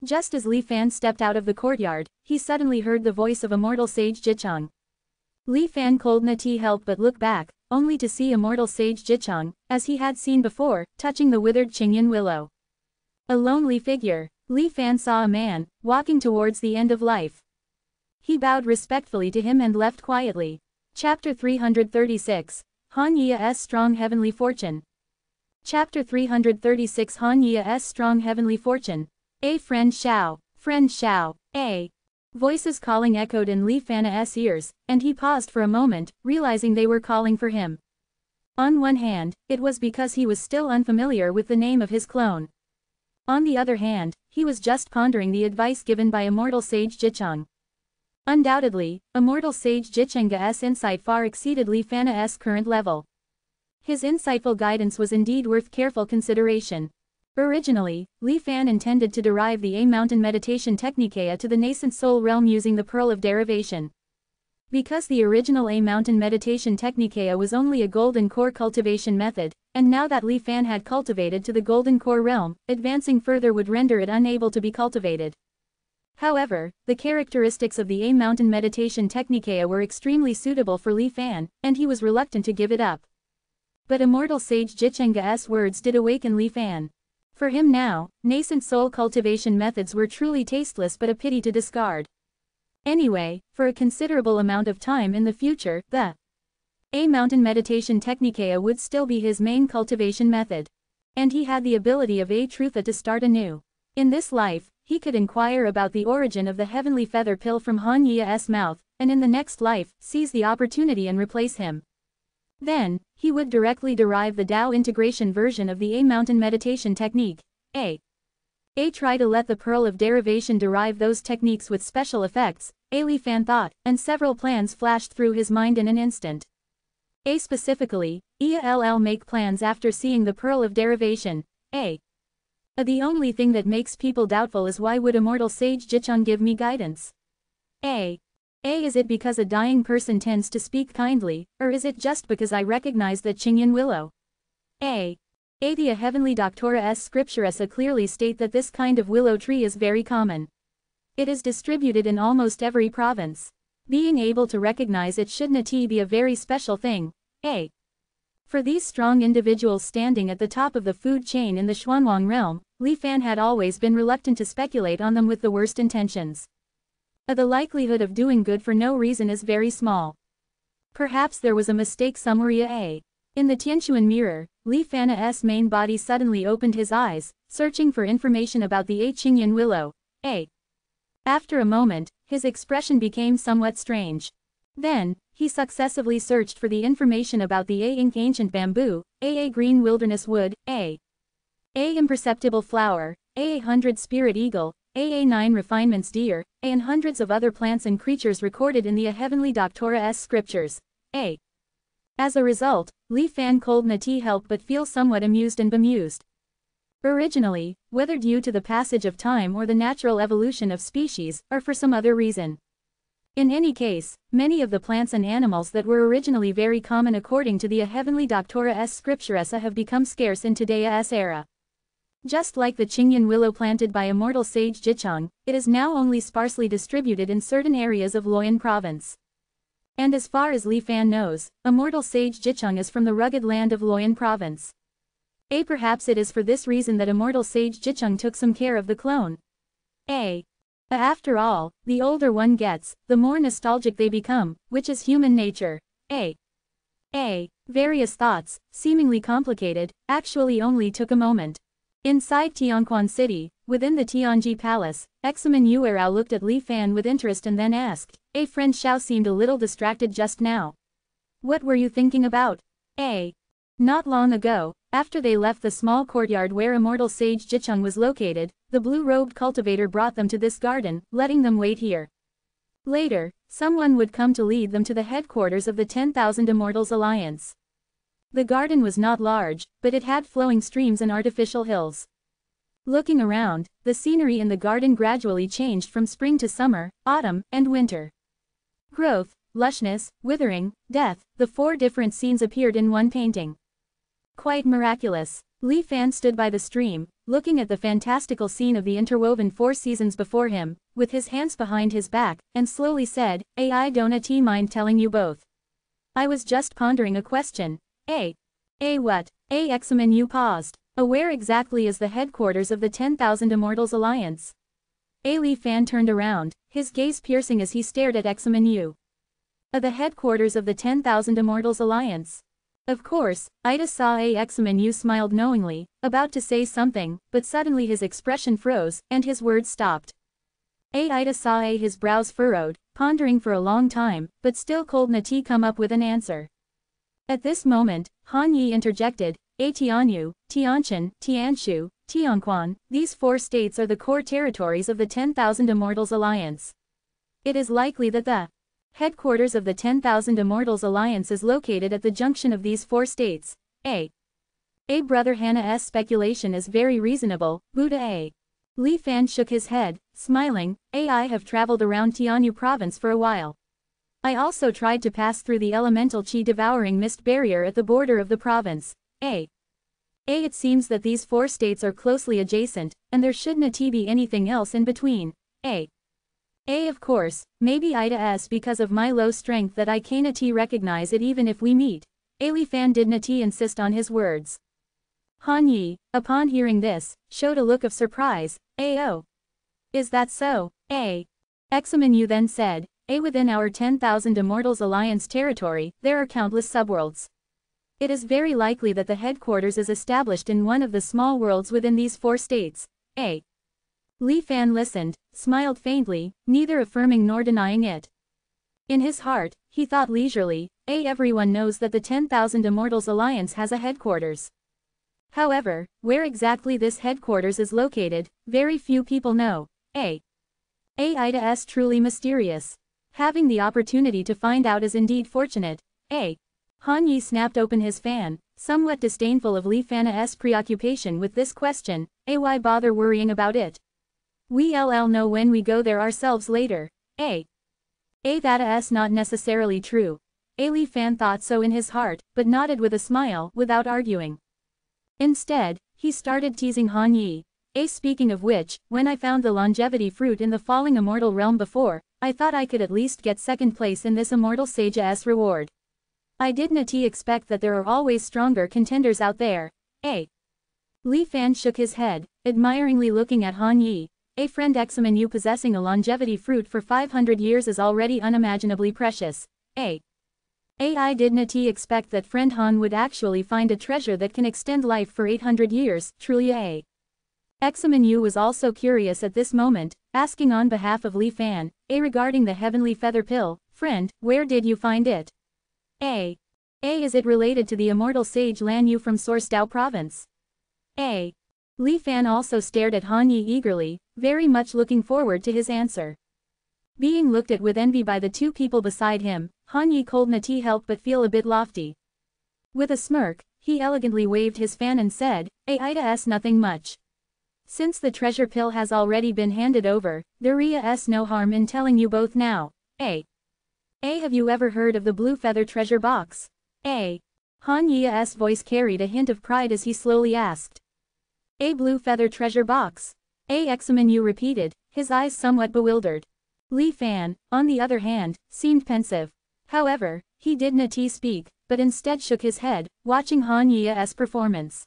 Just as Li Fan stepped out of the courtyard, he suddenly heard the voice of Immortal Sage Jicheng. Li Fan could not help but look back, only to see Immortal Sage Jicheng, as he had seen before, touching the withered Qingyan willow. A lonely figure, Li Fan saw a man, walking towards the end of life. He bowed respectfully to him and left quietly. Chapter 336, Han Yi's Strong Heavenly Fortune. Chapter 336 Han Yi's Strong Heavenly Fortune. Friend Xiao, Voices calling echoed in Li Fan's ears, and he paused for a moment, realizing they were calling for him. On one hand, it was because he was still unfamiliar with the name of his clone. On the other hand, he was just pondering the advice given by Immortal Sage Jicheng. Undoubtedly, Immortal Sage Jicheng's insight far exceeded Li Fan's current level. His insightful guidance was indeed worth careful consideration. Originally, Li Fan intended to derive the mountain meditation technique to the nascent soul realm using the Pearl of Derivation. Because the original mountain meditation technique was only a golden core cultivation method, and now that Li Fan had cultivated to the golden core realm, advancing further would render it unable to be cultivated. However, the characteristics of the mountain meditation technique were extremely suitable for Li Fan, and he was reluctant to give it up. But Immortal Sage Jicheng's words did awaken Li Fan. For him now, nascent soul cultivation methods were truly tasteless but a pity to discard. Anyway, for a considerable amount of time in the future, the mountain meditation technique would still be his main cultivation method. And he had the ability of Trutha to start anew. In this life, he could inquire about the origin of the heavenly feather pill from Han Yi's mouth, and in the next life, seize the opportunity and replace him. Then, he would directly derive the Tao integration version of the A mountain meditation technique. A try to let the pearl of derivation derive those techniques with special effects, Li Fan thought, and several plans flashed through his mind in an instant. A specifically, ELL make plans after seeing the pearl of derivation. The only thing that makes people doubtful is why would immortal sage Jicheng give me guidance? Is it because a dying person tends to speak kindly, or is it just because I recognize that Qingyan willow? The heavenly doctora scripturessa clearly state that this kind of willow tree is very common. It is distributed in almost every province. Being able to recognize it should not be a very special thing. For these strong individuals standing at the top of the food chain in the Xuanwang realm, Li Fan had always been reluctant to speculate on them with the worst intentions. The likelihood of doing good for no reason is very small. Perhaps there was a mistake somewhere. In the Tianquan mirror, Li Fan's main body suddenly opened his eyes, searching for information about the Qingyan willow. After a moment, his expression became somewhat strange. Then, he successively searched for the information about the ancient bamboo, green wilderness wood, imperceptible flower, 100 spirit eagle, 9 refinements deer, and hundreds of other plants and creatures recorded in the heavenly doctora's scriptures. As a result, Li Fan could not help but feel somewhat amused and bemused. Originally, whether due to the passage of time or the natural evolution of species, or for some other reason. In any case, many of the plants and animals that were originally very common according to the heavenly doctora's scripturessa have become scarce in today's era. Just like the Qingyan willow planted by immortal sage Jicheng, it is now only sparsely distributed in certain areas of Luoyang province. And as far as Li Fan knows, immortal sage Jicheng is from the rugged land of Luoyang province. Perhaps it is for this reason that immortal sage Jicheng took some care of the clone. After all, the older one gets, the more nostalgic they become, which is human nature. Various thoughts, seemingly complicated, actually only took a moment. Inside Tianquan City, within the Tianji Palace, Examen Yuerao looked at Li Fan with interest and then asked, friend Xiao seemed a little distracted just now. What were you thinking about? Not long ago, after they left the small courtyard where immortal sage Jicheng was located, the blue-robed cultivator brought them to this garden, letting them wait here. Later, someone would come to lead them to the headquarters of the 10,000 Immortals Alliance. The garden was not large, but it had flowing streams and artificial hills. Looking around, the scenery in the garden gradually changed from spring to summer, autumn, and winter. Growth, lushness, withering, death, the 4 different scenes appeared in one painting. Quite miraculous. Li Fan stood by the stream, looking at the fantastical scene of the interwoven 4 seasons before him, with his hands behind his back, and slowly said, I don't mind telling you both. I was just pondering a question. What? Examen Yu paused. Where exactly is the headquarters of the 10,000 Immortals Alliance? Li Fan turned around, his gaze piercing as he stared at Examen Yu. The headquarters of the 10,000 Immortals Alliance. Of course, Ida saw Examen Yu smiled knowingly, about to say something, but suddenly his expression froze, and his words stopped. Ida saw his brows furrowed, pondering for a long time, but still could not come up with an answer. At this moment, Han Yi interjected, Tianyu, Tianquan, Tianshu, Tianquan, these 4 states are the core territories of the 10,000 Immortals Alliance. It is likely that the headquarters of the 10,000 Immortals Alliance is located at the junction of these 4 states. Brother Hannah's speculation is very reasonable, Buddha. Li Fan shook his head, smiling, I have traveled around Tianyu province for a while. I also tried to pass through the elemental chi-devouring mist barrier at the border of the province. It seems that these 4 states are closely adjacent, and there should not be anything else in between. Of course, maybe Ida because of my low strength that I cannot recognize it even if we meet. Li Fan did not insist on his words. Han Yi, upon hearing this, showed a look of surprise. Oh. Is that so? Examen Yu then said, within our 10,000 Immortals Alliance territory, there are countless subworlds. It is very likely that the headquarters is established in one of the small worlds within these 4 states. Li Fan listened, smiled faintly, neither affirming nor denying it. In his heart, he thought leisurely, everyone knows that the 10,000 Immortals Alliance has a headquarters. However, where exactly this headquarters is located, very few people know. Ida's truly mysterious. Having the opportunity to find out is indeed fortunate. Han Yi snapped open his fan, somewhat disdainful of Li Fan's preoccupation with this question. Why bother worrying about it? We'll know when we go there ourselves later. That's not necessarily true. Li Fan thought so in his heart, but nodded with a smile, without arguing. Instead, he started teasing Han Yi. Speaking of which, when I found the longevity fruit in the falling immortal realm before, I thought I could at least get second place in this immortal sage's reward. I didn't expect that there are always stronger contenders out there. Li Fan shook his head, admiringly looking at Han Yi. A friend examen you possessing a longevity fruit for 500 years is already unimaginably precious. I didn't expect that friend Han would actually find a treasure that can extend life for 800 years, truly. Examen Yu was also curious at this moment, asking on behalf of Li Fan, regarding the heavenly feather pill, friend, where did you find it? Is it related to the immortal sage Lan Yu from Source Dao province? Li Fan also stared at Han Yi eagerly, very much looking forward to his answer. Being looked at with envy by the two people beside him, Han Yi couldn't help but feel a bit lofty. With a smirk, he elegantly waved his fan and said, Ida's nothing much. Since the treasure pill has already been handed over, there's no harm in telling you both now. Have you ever heard of the blue feather treasure box? Han Yi's voice carried a hint of pride as he slowly asked. A blue feather treasure box? Examen Yu repeated, his eyes somewhat bewildered. Li Fan, on the other hand, seemed pensive. However, he didn't speak, but instead shook his head, watching Han Yi's performance.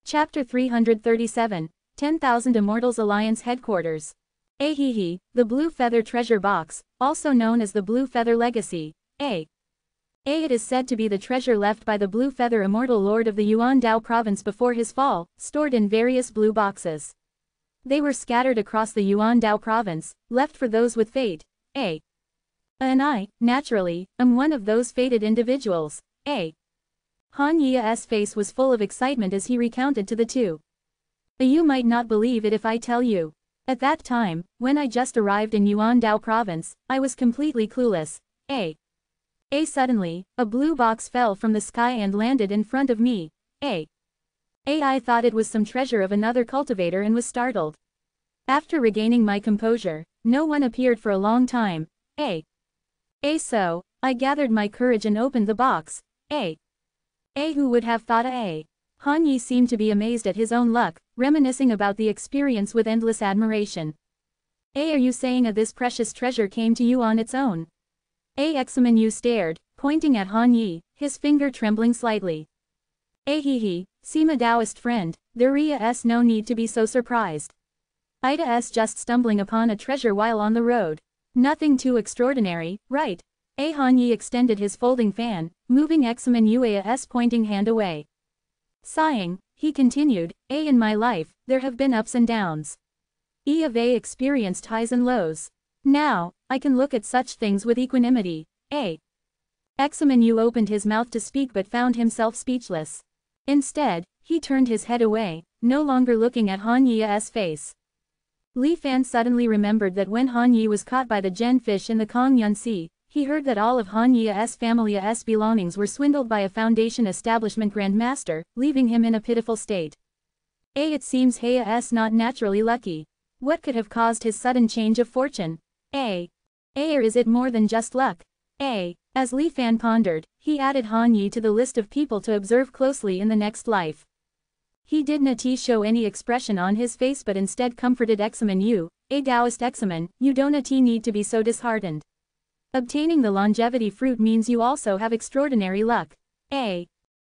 Chapter 337, 10,000 Immortals Alliance Headquarters. The Blue Feather Treasure Box, also known as the Blue Feather Legacy. It is said to be the treasure left by the Blue Feather Immortal Lord of the Yuan Dao province before his fall, stored in various blue boxes. They were scattered across the Yuan Dao province, left for those with fate. And I, naturally, am one of those fated individuals. Han Yi's face was full of excitement as he recounted to the two. You might not believe it if I tell you. At that time, when I just arrived in Yuan Dao province, I was completely clueless. Suddenly, a blue box fell from the sky and landed in front of me. I thought it was some treasure of another cultivator and was startled. After regaining my composure, no one appeared for a long time. So, I gathered my courage and opened the box. Who would have thought Han Yi seemed to be amazed at his own luck, reminiscing about the experience with endless admiration. Are you saying this precious treasure came to you on its own? Examen Yu stared, pointing at Han Yi, his finger trembling slightly. Sima Daoist friend, there's no need to be so surprised. Ida's just stumbling upon a treasure while on the road. Nothing too extraordinary, right? Han Yi extended his folding fan, moving Examen Yu's pointing hand away. Sighing, he continued, in my life, there have been ups and downs. Experienced highs and lows. Now, I can look at such things with equanimity. Examen Yu opened his mouth to speak but found himself speechless. Instead, he turned his head away, no longer looking at Han Yi's face. Li Fan suddenly remembered that when Han Yi was caught by the Gen fish in the Kongyun Sea, he heard that all of Han Yi's family's belongings were swindled by a Foundation establishment grandmaster, leaving him in a pitiful state. It seems he's not naturally lucky. What could have caused his sudden change of fortune? Or is it more than just luck? As Li Fan pondered, he added Han Yi to the list of people to observe closely in the next life. He didn't show any expression on his face but instead comforted Examen Yu, Daoist Examen, you don't need to be so disheartened. Obtaining the longevity fruit means you also have extraordinary luck.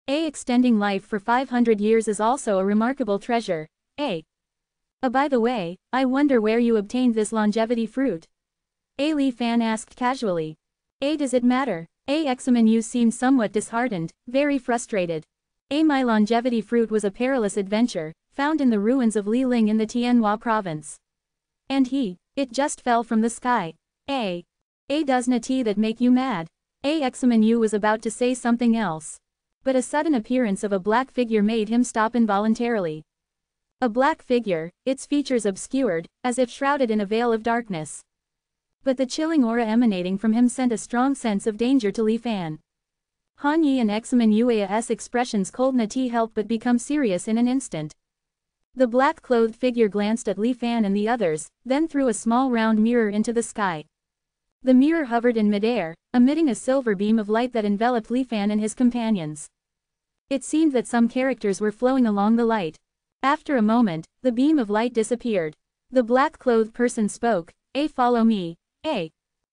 Extending life for 500 years is also a remarkable treasure. By the way, I wonder where you obtained this longevity fruit? Li Fan asked casually. Does it matter? Examen Yu seemed somewhat disheartened, very frustrated. My longevity fruit was a perilous adventure, found in the ruins of Li Ling in the Tianhua province. And it just fell from the sky. Does not that make you mad? Examinu was about to say something else. But a sudden appearance of a black figure made him stop involuntarily. A black figure, its features obscured, as if shrouded in a veil of darkness. But the chilling aura emanating from him sent a strong sense of danger to Li Fan. Han Yi and Examinu's expressions could not help but become serious in an instant. The black-clothed figure glanced at Li Fan and the others, then threw a small round mirror into the sky. The mirror hovered in midair, emitting a silver beam of light that enveloped Li Fan and his companions. It seemed that some characters were flowing along the light. After a moment, the beam of light disappeared. The black-clothed person spoke, follow me,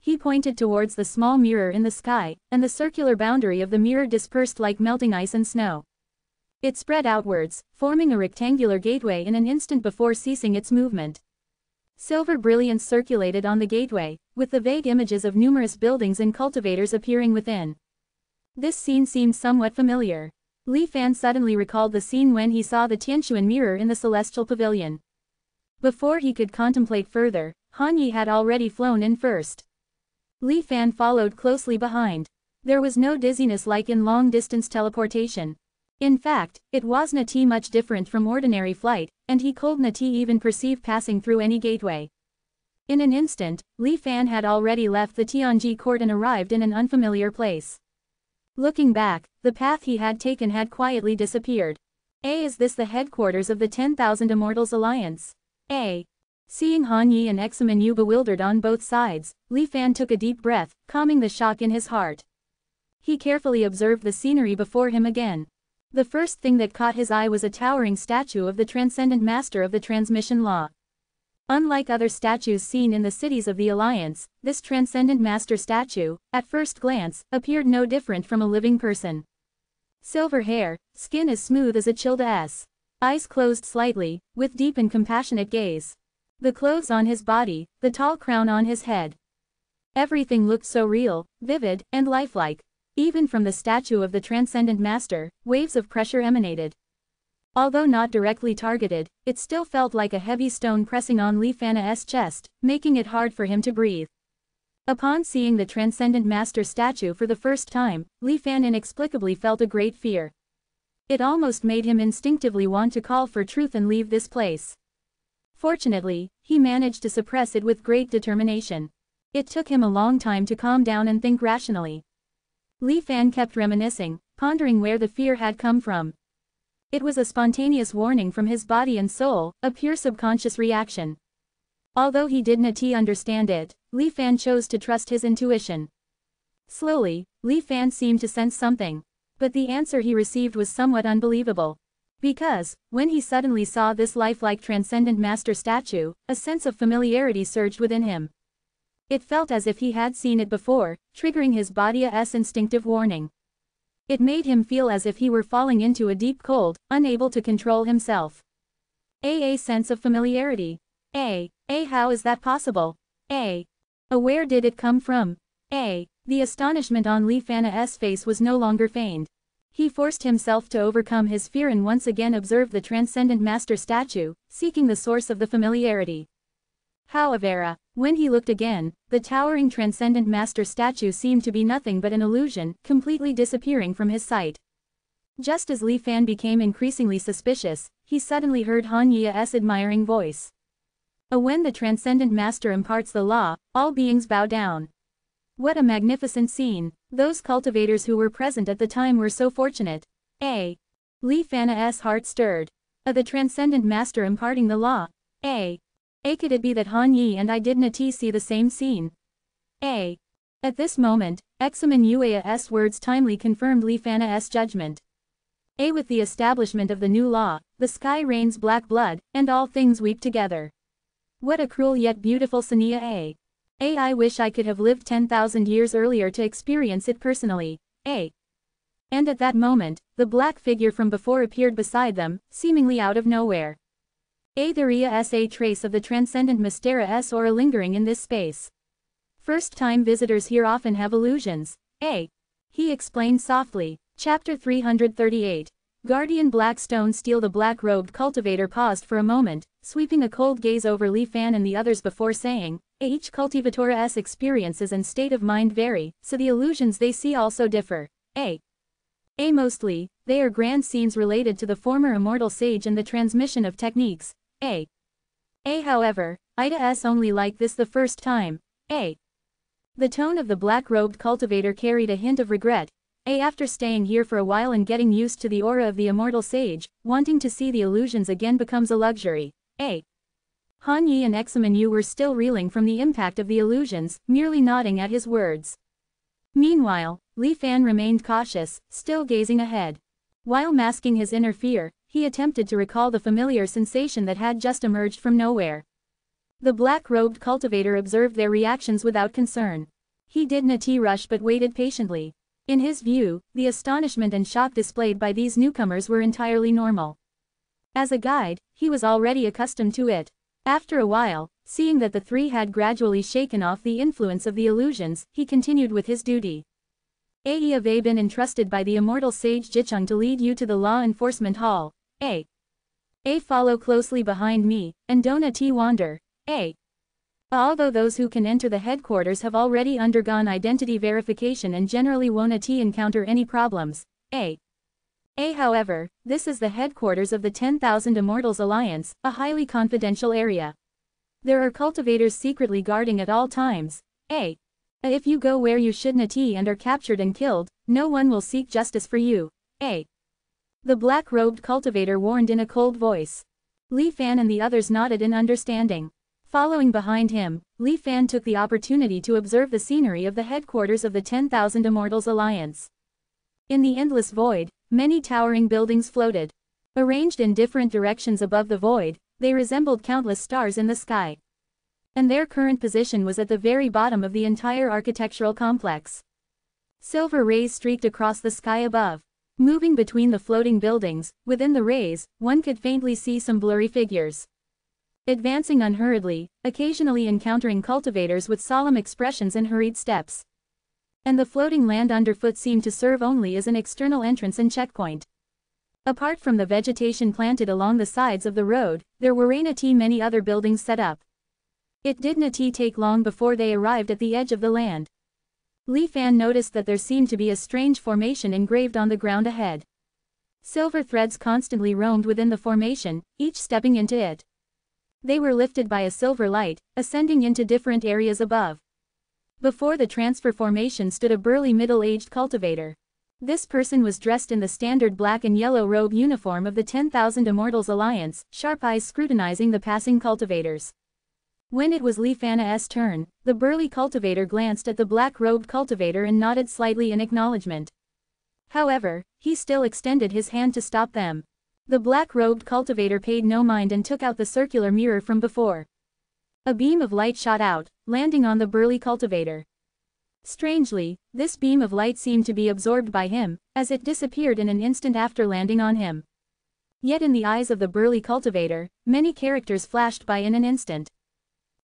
He pointed towards the small mirror in the sky, and the circular boundary of the mirror dispersed like melting ice and snow. It spread outwards, forming a rectangular gateway in an instant before ceasing its movement. Silver brilliance circulated on the gateway, with the vague images of numerous buildings and cultivators appearing within. This scene seemed somewhat familiar. Li Fan suddenly recalled the scene when he saw the Tianquan mirror in the celestial pavilion. Before he could contemplate further, Han Yi had already flown in first. Li Fan followed closely behind. There was no dizziness like in long-distance teleportation. In fact, it was not much different from ordinary flight, and he could not even perceive passing through any gateway. In an instant, Li Fan had already left the Tianji court and arrived in an unfamiliar place. Looking back, the path he had taken had quietly disappeared. Is this the headquarters of the 10,000 Immortals Alliance? Seeing Han Yi and Examinu bewildered on both sides, Li Fan took a deep breath, calming the shock in his heart. He carefully observed the scenery before him again. The first thing that caught his eye was a towering statue of the transcendent master of the transmission law. Unlike other statues seen in the cities of the Alliance, this transcendent master statue, at first glance, appeared no different from a living person. Silver hair, skin as smooth as a chilled S. Eyes closed slightly, with deep and compassionate gaze. The clothes on his body, the tall crown on his head. Everything looked so real, vivid, and lifelike. Even from the statue of the transcendent master, waves of pressure emanated. Although not directly targeted, it still felt like a heavy stone pressing on Li Fan's chest, making it hard for him to breathe. Upon seeing the transcendent master statue for the first time, Li Fan inexplicably felt a great fear. It almost made him instinctively want to call for truth and leave this place. Fortunately, he managed to suppress it with great determination. It took him a long time to calm down and think rationally. Li Fan kept reminiscing, pondering where the fear had come from. It was a spontaneous warning from his body and soul, a pure subconscious reaction. Although he did not understand it, Li Fan chose to trust his intuition. Slowly, Li Fan seemed to sense something. But the answer he received was somewhat unbelievable. Because, when he suddenly saw this lifelike transcendent master statue, a sense of familiarity surged within him. It felt as if he had seen it before, triggering his body's instinctive warning. It made him feel as if he were falling into a deep cold, unable to control himself. A sense of familiarity. How is that possible? Where did it come from? The astonishment on Li Fan's face was no longer feigned. He forced himself to overcome his fear and once again observed the transcendent master statue, seeking the source of the familiarity. However, when he looked again, the towering transcendent master statue seemed to be nothing but an illusion, completely disappearing from his sight. Just as Li Fan became increasingly suspicious, he suddenly heard Han Yi's admiring voice. When the transcendent master imparts the law, all beings bow down. What a magnificent scene! Those cultivators who were present at the time were so fortunate. Li Fan's heart stirred. The transcendent master imparting the law. Could it be that Han Yi and I did not see the same scene? At this moment, Examinu's words timely confirmed Li Fan's judgment. With the establishment of the new law, the sky rains black blood, and all things weep together. What a cruel yet beautiful scenario. I wish I could have lived 10,000 years earlier to experience it personally. And at that moment, the black figure from before appeared beside them, seemingly out of nowhere. There is a trace of the transcendent Mysteria aura lingering in this space. First-time visitors here often have illusions. He explained softly. Chapter 338. Guardian black stone steel. The black-robed cultivator paused for a moment, sweeping a cold gaze over Li Fan and the others before saying, each cultivator's experiences and state of mind vary, so the illusions they see also differ. Mostly, they are grand scenes related to the former immortal sage and the transmission of techniques. However, Ida's only like this the first time. The tone of the black-robed cultivator carried a hint of regret. After staying here for a while and getting used to the aura of the immortal sage, wanting to see the illusions again becomes a luxury. Han Yi and Examen Yu were still reeling from the impact of the illusions, merely nodding at his words. Meanwhile, Li Fan remained cautious, still gazing ahead. While masking his inner fear, he attempted to recall the familiar sensation that had just emerged from nowhere. The black-robed cultivator observed their reactions without concern. He did not rush but waited patiently. In his view, the astonishment and shock displayed by these newcomers were entirely normal. As a guide, he was already accustomed to it. After a while, seeing that the three had gradually shaken off the influence of the illusions, he continued with his duty. You have been entrusted by the immortal sage Jicheng to lead you to the law enforcement hall. Follow closely behind me, and don't wander. Although those who can enter the headquarters have already undergone identity verification and generally won't encounter any problems. However, this is the headquarters of the 10,000 Immortals Alliance, a highly confidential area. There are cultivators secretly guarding at all times. If you go where you shouldn't and are captured and killed, no one will seek justice for you. The black-robed cultivator warned in a cold voice. Li Fan and the others nodded in understanding. Following behind him, Li Fan took the opportunity to observe the scenery of the headquarters of the 10,000 Immortals Alliance. In the endless void, many towering buildings floated. Arranged in different directions above the void, they resembled countless stars in the sky. And their current position was at the very bottom of the entire architectural complex. Silver rays streaked across the sky above. Moving between the floating buildings, within the rays, one could faintly see some blurry figures. Advancing unhurriedly, occasionally encountering cultivators with solemn expressions and hurried steps. And the floating land underfoot seemed to serve only as an external entrance and checkpoint. Apart from the vegetation planted along the sides of the road, there were many other buildings set up. It didn't take long before they arrived at the edge of the land. Li Fan noticed that there seemed to be a strange formation engraved on the ground ahead. Silver threads constantly roamed within the formation, each stepping into it. They were lifted by a silver light, ascending into different areas above. Before the transfer formation stood a burly middle-aged cultivator. This person was dressed in the standard black and yellow robe uniform of the 10,000 Immortals Alliance, sharp eyes scrutinizing the passing cultivators. When it was Li Fan's turn, the burly cultivator glanced at the black-robed cultivator and nodded slightly in acknowledgement. However, he still extended his hand to stop them. The black-robed cultivator paid no mind and took out the circular mirror from before. A beam of light shot out, landing on the burly cultivator. Strangely, this beam of light seemed to be absorbed by him, as it disappeared in an instant after landing on him. Yet in the eyes of the burly cultivator, many characters flashed by in an instant.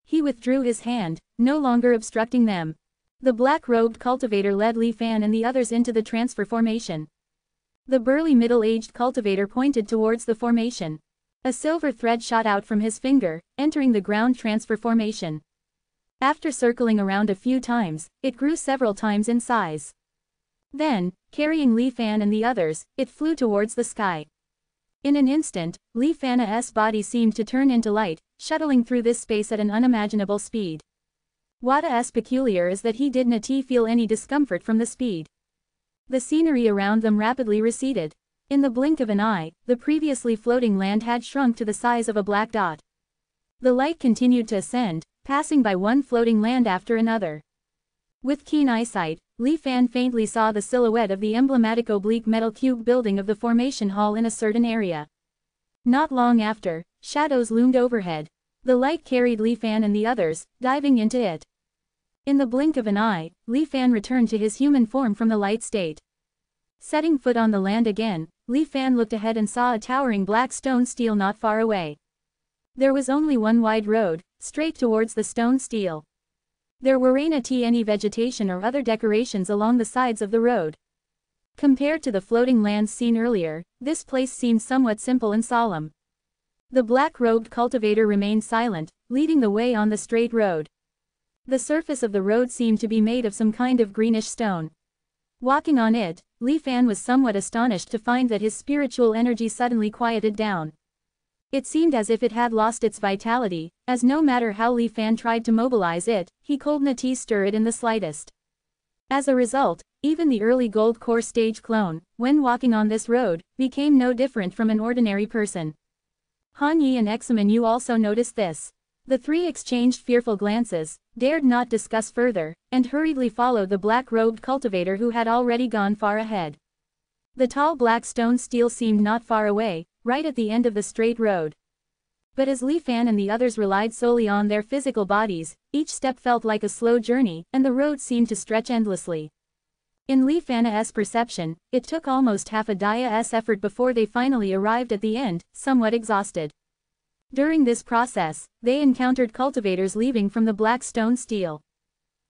He withdrew his hand, no longer obstructing them. The black-robed cultivator led Li Fan and the others into the transfer formation. The burly middle-aged cultivator pointed towards the formation. A silver thread shot out from his finger, entering the ground transfer formation. After circling around a few times, it grew several times in size. Then, carrying Li Fan and the others, it flew towards the sky. In an instant, Li Fan's body seemed to turn into light, shuttling through this space at an unimaginable speed. What's peculiar is that he didn't feel any discomfort from the speed. The scenery around them rapidly receded. In the blink of an eye, the previously floating land had shrunk to the size of a black dot. The light continued to ascend, passing by one floating land after another. With keen eyesight, Li Fan faintly saw the silhouette of the emblematic oblique metal cube building of the formation hall in a certain area. Not long after, shadows loomed overhead. The light carried Li Fan and the others, diving into it. In the blink of an eye, Li Fan returned to his human form from the light state. Setting foot on the land again, Li Fan looked ahead and saw a towering black stone steel not far away. There was only one wide road, straight towards the stone steel. There weren't any vegetation or other decorations along the sides of the road. Compared to the floating lands seen earlier, this place seemed somewhat simple and solemn. The black-robed cultivator remained silent, leading the way on the straight road. The surface of the road seemed to be made of some kind of greenish stone. Walking on it, Li Fan was somewhat astonished to find that his spiritual energy suddenly quieted down. It seemed as if it had lost its vitality, as no matter how Li Fan tried to mobilize it, he could not stir it in the slightest. As a result, even the early gold core stage clone, when walking on this road, became no different from an ordinary person. Han Yi and Examen Yu also noticed this. The three exchanged fearful glances, dared not discuss further, and hurriedly followed the black-robed cultivator who had already gone far ahead. The tall black stone stele seemed not far away, right at the end of the straight road. But as Li Fan and the others relied solely on their physical bodies, each step felt like a slow journey, and the road seemed to stretch endlessly. In Li Fan's perception, it took almost half a day's effort before they finally arrived at the end, somewhat exhausted. During this process, they encountered cultivators leaving from the black stone stele.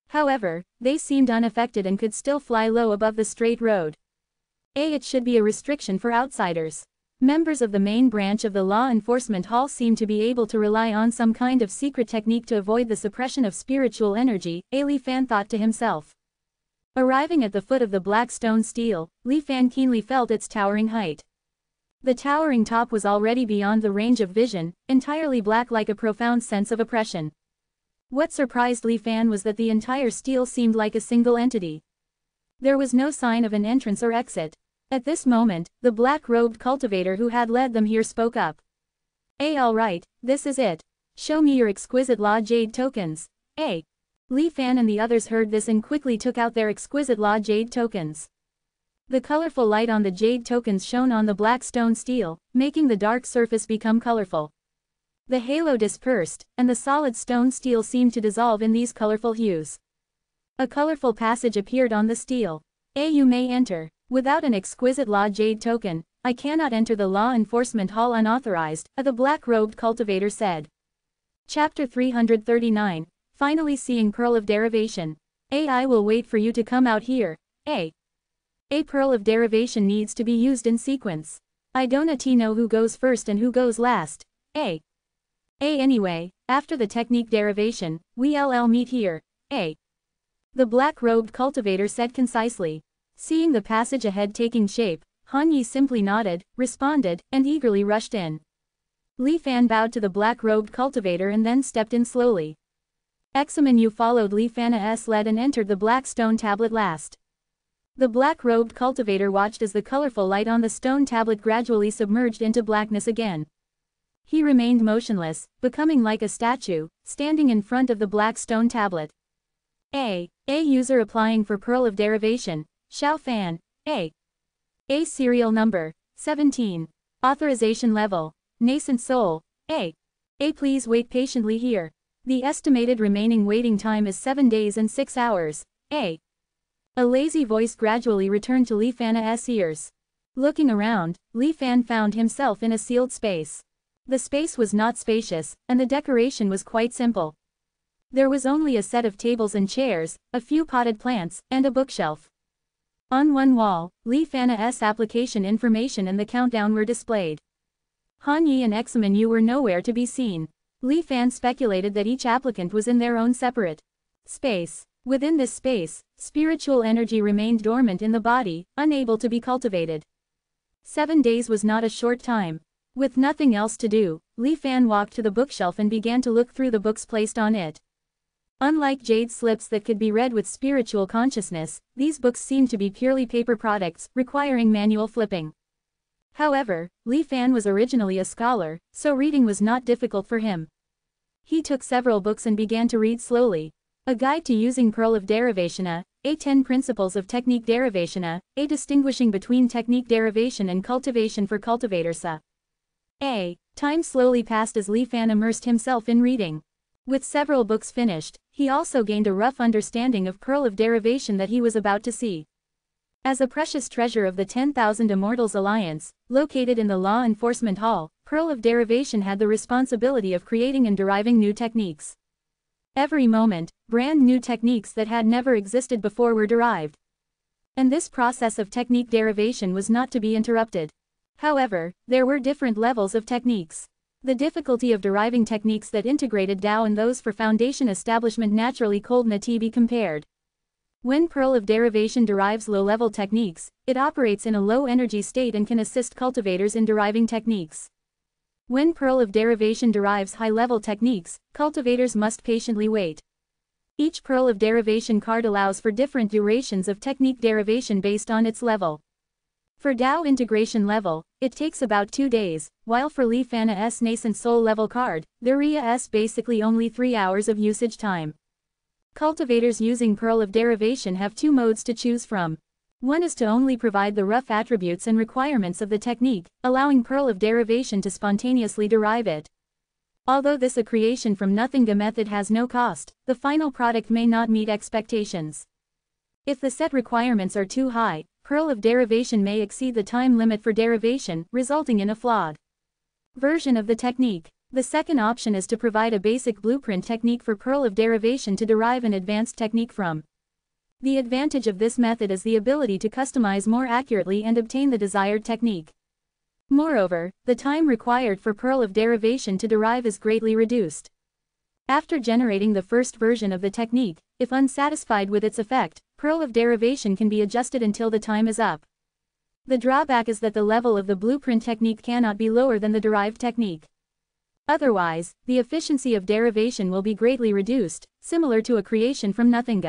However, they seemed unaffected and could still fly low above the straight road. It should be a restriction for outsiders. Members of the main branch of the law enforcement hall seemed to be able to rely on some kind of secret technique to avoid the suppression of spiritual energy, Li Fan thought to himself. Arriving at the foot of the black stone stele, Li Fan keenly felt its towering height. The towering top was already beyond the range of vision, entirely black like a profound sense of oppression. What surprised Li Fan was that the entire stele seemed like a single entity. There was no sign of an entrance or exit. At this moment, the black-robed cultivator who had led them here spoke up. All right, this is it. Show me your exquisite law jade tokens. Li Fan and the others heard this and quickly took out their exquisite law jade tokens. The colorful light on the jade tokens shone on the black stone stele, making the dark surface become colorful. The halo dispersed, and the solid stone stele seemed to dissolve in these colorful hues. A colorful passage appeared on the stele. You may enter. Without an exquisite law jade token, I cannot enter the law enforcement hall unauthorized, the black-robed cultivator said. Chapter 339, Finally Seeing Pearl of Derivation. I will wait for you to come out here. A pearl of derivation needs to be used in sequence. I don't know who goes first and who goes last. Anyway, after the technique derivation, we'll meet here. The black-robed cultivator said concisely. Seeing the passage ahead taking shape, Han Yi simply nodded, responded, and eagerly rushed in. Li Fan bowed to the black-robed cultivator and then stepped in slowly. Examen Yu followed Li Fan's lead and entered the black stone tablet last. The black-robed cultivator watched as the colorful light on the stone tablet gradually submerged into blackness again. He remained motionless, becoming like a statue, standing in front of the black stone tablet. A user applying for Pearl of Derivation, Xiao Fan, A serial number, 17. Authorization level, nascent soul, A please wait patiently here. The estimated remaining waiting time is 7 days and 6 hours, A lazy voice gradually returned to Li Fan's ears. Looking around, Li Fan found himself in a sealed space. The space was not spacious, and the decoration was quite simple. There was only a set of tables and chairs, a few potted plants, and a bookshelf. On one wall, Li Fan's application information and the countdown were displayed. Han Yi and Examen Yu were nowhere to be seen. Li Fan speculated that each applicant was in their own separate space. Within this space, spiritual energy remained dormant in the body, unable to be cultivated. 7 days was not a short time. With nothing else to do, Li Fan walked to the bookshelf and began to look through the books placed on it. Unlike jade slips that could be read with spiritual consciousness, these books seemed to be purely paper products, requiring manual flipping. However, Li Fan was originally a scholar, so reading was not difficult for him. He took several books and began to read slowly. A Guide to Using Pearl of Derivation, A 10 Principles of Technique Derivation, A Distinguishing Between Technique Derivation and Cultivation for Cultivators. Time slowly passed as Li Fan immersed himself in reading. With several books finished, he also gained a rough understanding of Pearl of Derivation that he was about to see. As a precious treasure of the 10,000 Immortals Alliance, located in the Law Enforcement Hall, Pearl of Derivation had the responsibility of creating and deriving new techniques. Every moment, brand new techniques that had never existed before were derived. And this process of technique derivation was not to be interrupted. However, there were different levels of techniques. The difficulty of deriving techniques that integrated Tao and those for foundation establishment naturally could not be compared. When Pearl of Derivation derives low-level techniques, it operates in a low-energy state and can assist cultivators in deriving techniques. When Pearl of Derivation derives high-level techniques, cultivators must patiently wait. Each Pearl of Derivation card allows for different durations of technique derivation based on its level. For Tao integration level, it takes about 2 days, while for Li Fan's nascent soul level card, there is basically only 3 hours of usage time. Cultivators using Pearl of Derivation have 2 modes to choose from. One is to only provide the rough attributes and requirements of the technique, allowing Pearl of Derivation to spontaneously derive it. Although this a creation from nothing method has no cost, the final product may not meet expectations. If the set requirements are too high, Pearl of Derivation may exceed the time limit for derivation, resulting in a flawed version of the technique. The second option is to provide a basic blueprint technique for Pearl of Derivation to derive an advanced technique from. The advantage of this method is the ability to customize more accurately and obtain the desired technique. Moreover, the time required for Pearl of Derivation to derive is greatly reduced. After generating the first version of the technique, if unsatisfied with its effect, Pearl of Derivation can be adjusted until the time is up. The drawback is that the level of the blueprint technique cannot be lower than the derived technique. Otherwise, the efficiency of derivation will be greatly reduced, similar to a creation from nothing.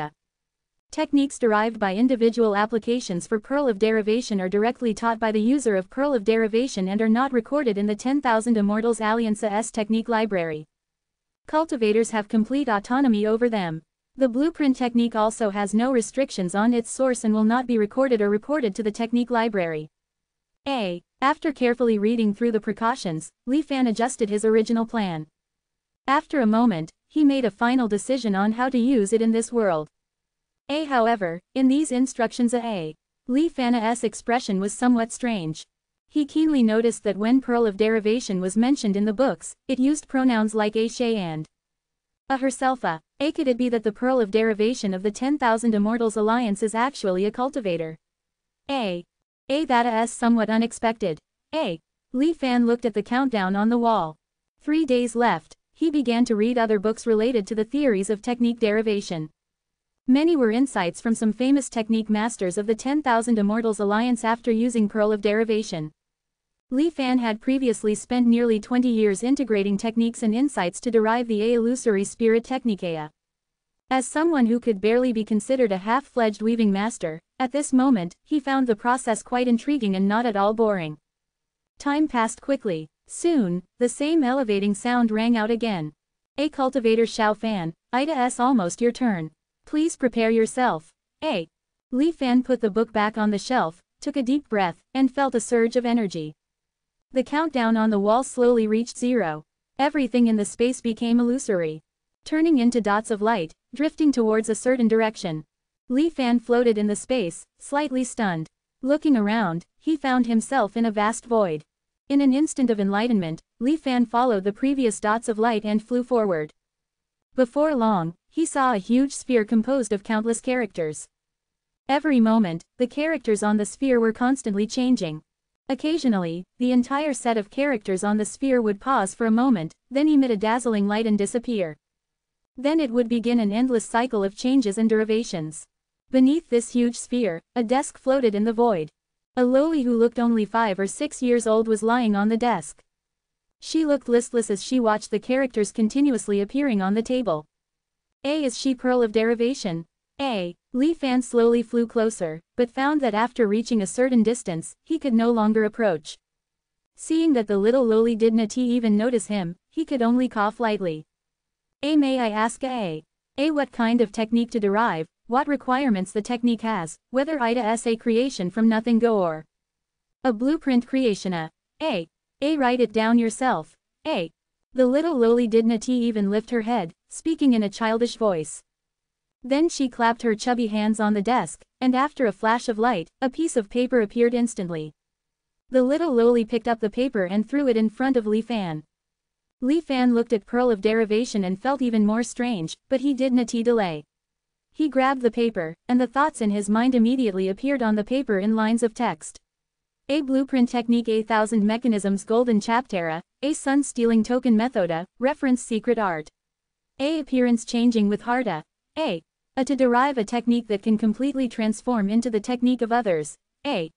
Techniques derived by individual applications for Pearl of Derivation are directly taught by the user of Pearl of Derivation and are not recorded in the 10,000 Immortals Alliance's technique library. Cultivators have complete autonomy over them. The blueprint technique also has no restrictions on its source and will not be recorded or reported to the technique library. After carefully reading through the precautions, Li Fan adjusted his original plan. After a moment, he made a final decision on how to use it in this world. However, in these instructions Li Fan's expression was somewhat strange. He keenly noticed that when Pearl of Derivation was mentioned in the books, it used pronouns like she and herself. Could it be that the Pearl of Derivation of the 10,000 Immortals Alliance is actually a cultivator? That is somewhat unexpected. Li Fan looked at the countdown on the wall. 3 days left. He began to read other books related to the theories of technique derivation. Many were insights from some famous technique masters of the 10,000 Immortals Alliance after using Pearl of Derivation. Li Fan had previously spent nearly 20 years integrating techniques and insights to derive the illusory spirit technique. As someone who could barely be considered a half-fledged weaving master, at this moment, he found the process quite intriguing and not at all boring. Time passed quickly. Soon, the same elevating sound rang out again. Cultivator Xiao Fan, it's almost your turn. Please prepare yourself. Li Fan put the book back on the shelf, took a deep breath, and felt a surge of energy. The countdown on the wall slowly reached 0. Everything in the space became illusory, turning into dots of light, drifting towards a certain direction. Li Fan floated in the space, slightly stunned. Looking around, he found himself in a vast void. In an instant of enlightenment, Li Fan followed the previous dots of light and flew forward. Before long, he saw a huge sphere composed of countless characters. Every moment, the characters on the sphere were constantly changing. Occasionally, the entire set of characters on the sphere would pause for a moment, then emit a dazzling light and disappear. Then it would begin an endless cycle of changes and derivations. Beneath this huge sphere, a desk floated in the void. A loli who looked only 5 or 6 years old was lying on the desk. She looked listless as she watched the characters continuously appearing on the table. Is she Pearl of Derivation? Li Fan slowly flew closer, but found that after reaching a certain distance, he could no longer approach. Seeing that the little loli did not even notice him, he could only cough lightly. May I ask what kind of technique to derive, what requirements the technique has, whether it's a creation from nothing or a blueprint creation? Write it down yourself. The little loli did not even lift her head, speaking in a childish voice. Then she clapped her chubby hands on the desk, and after a flash of light, a piece of paper appeared instantly. The little loli picked up the paper and threw it in front of Li Fan. Li Fan looked at Pearl of Derivation and felt even more strange, but he did not delay. He grabbed the paper, and the thoughts in his mind immediately appeared on the paper in lines of text. A blueprint technique, a thousand mechanisms, golden chaptera, a sun stealing token methoda, reference secret art. A appearance changing with harta. A to derive a technique that can completely transform into the technique of others. A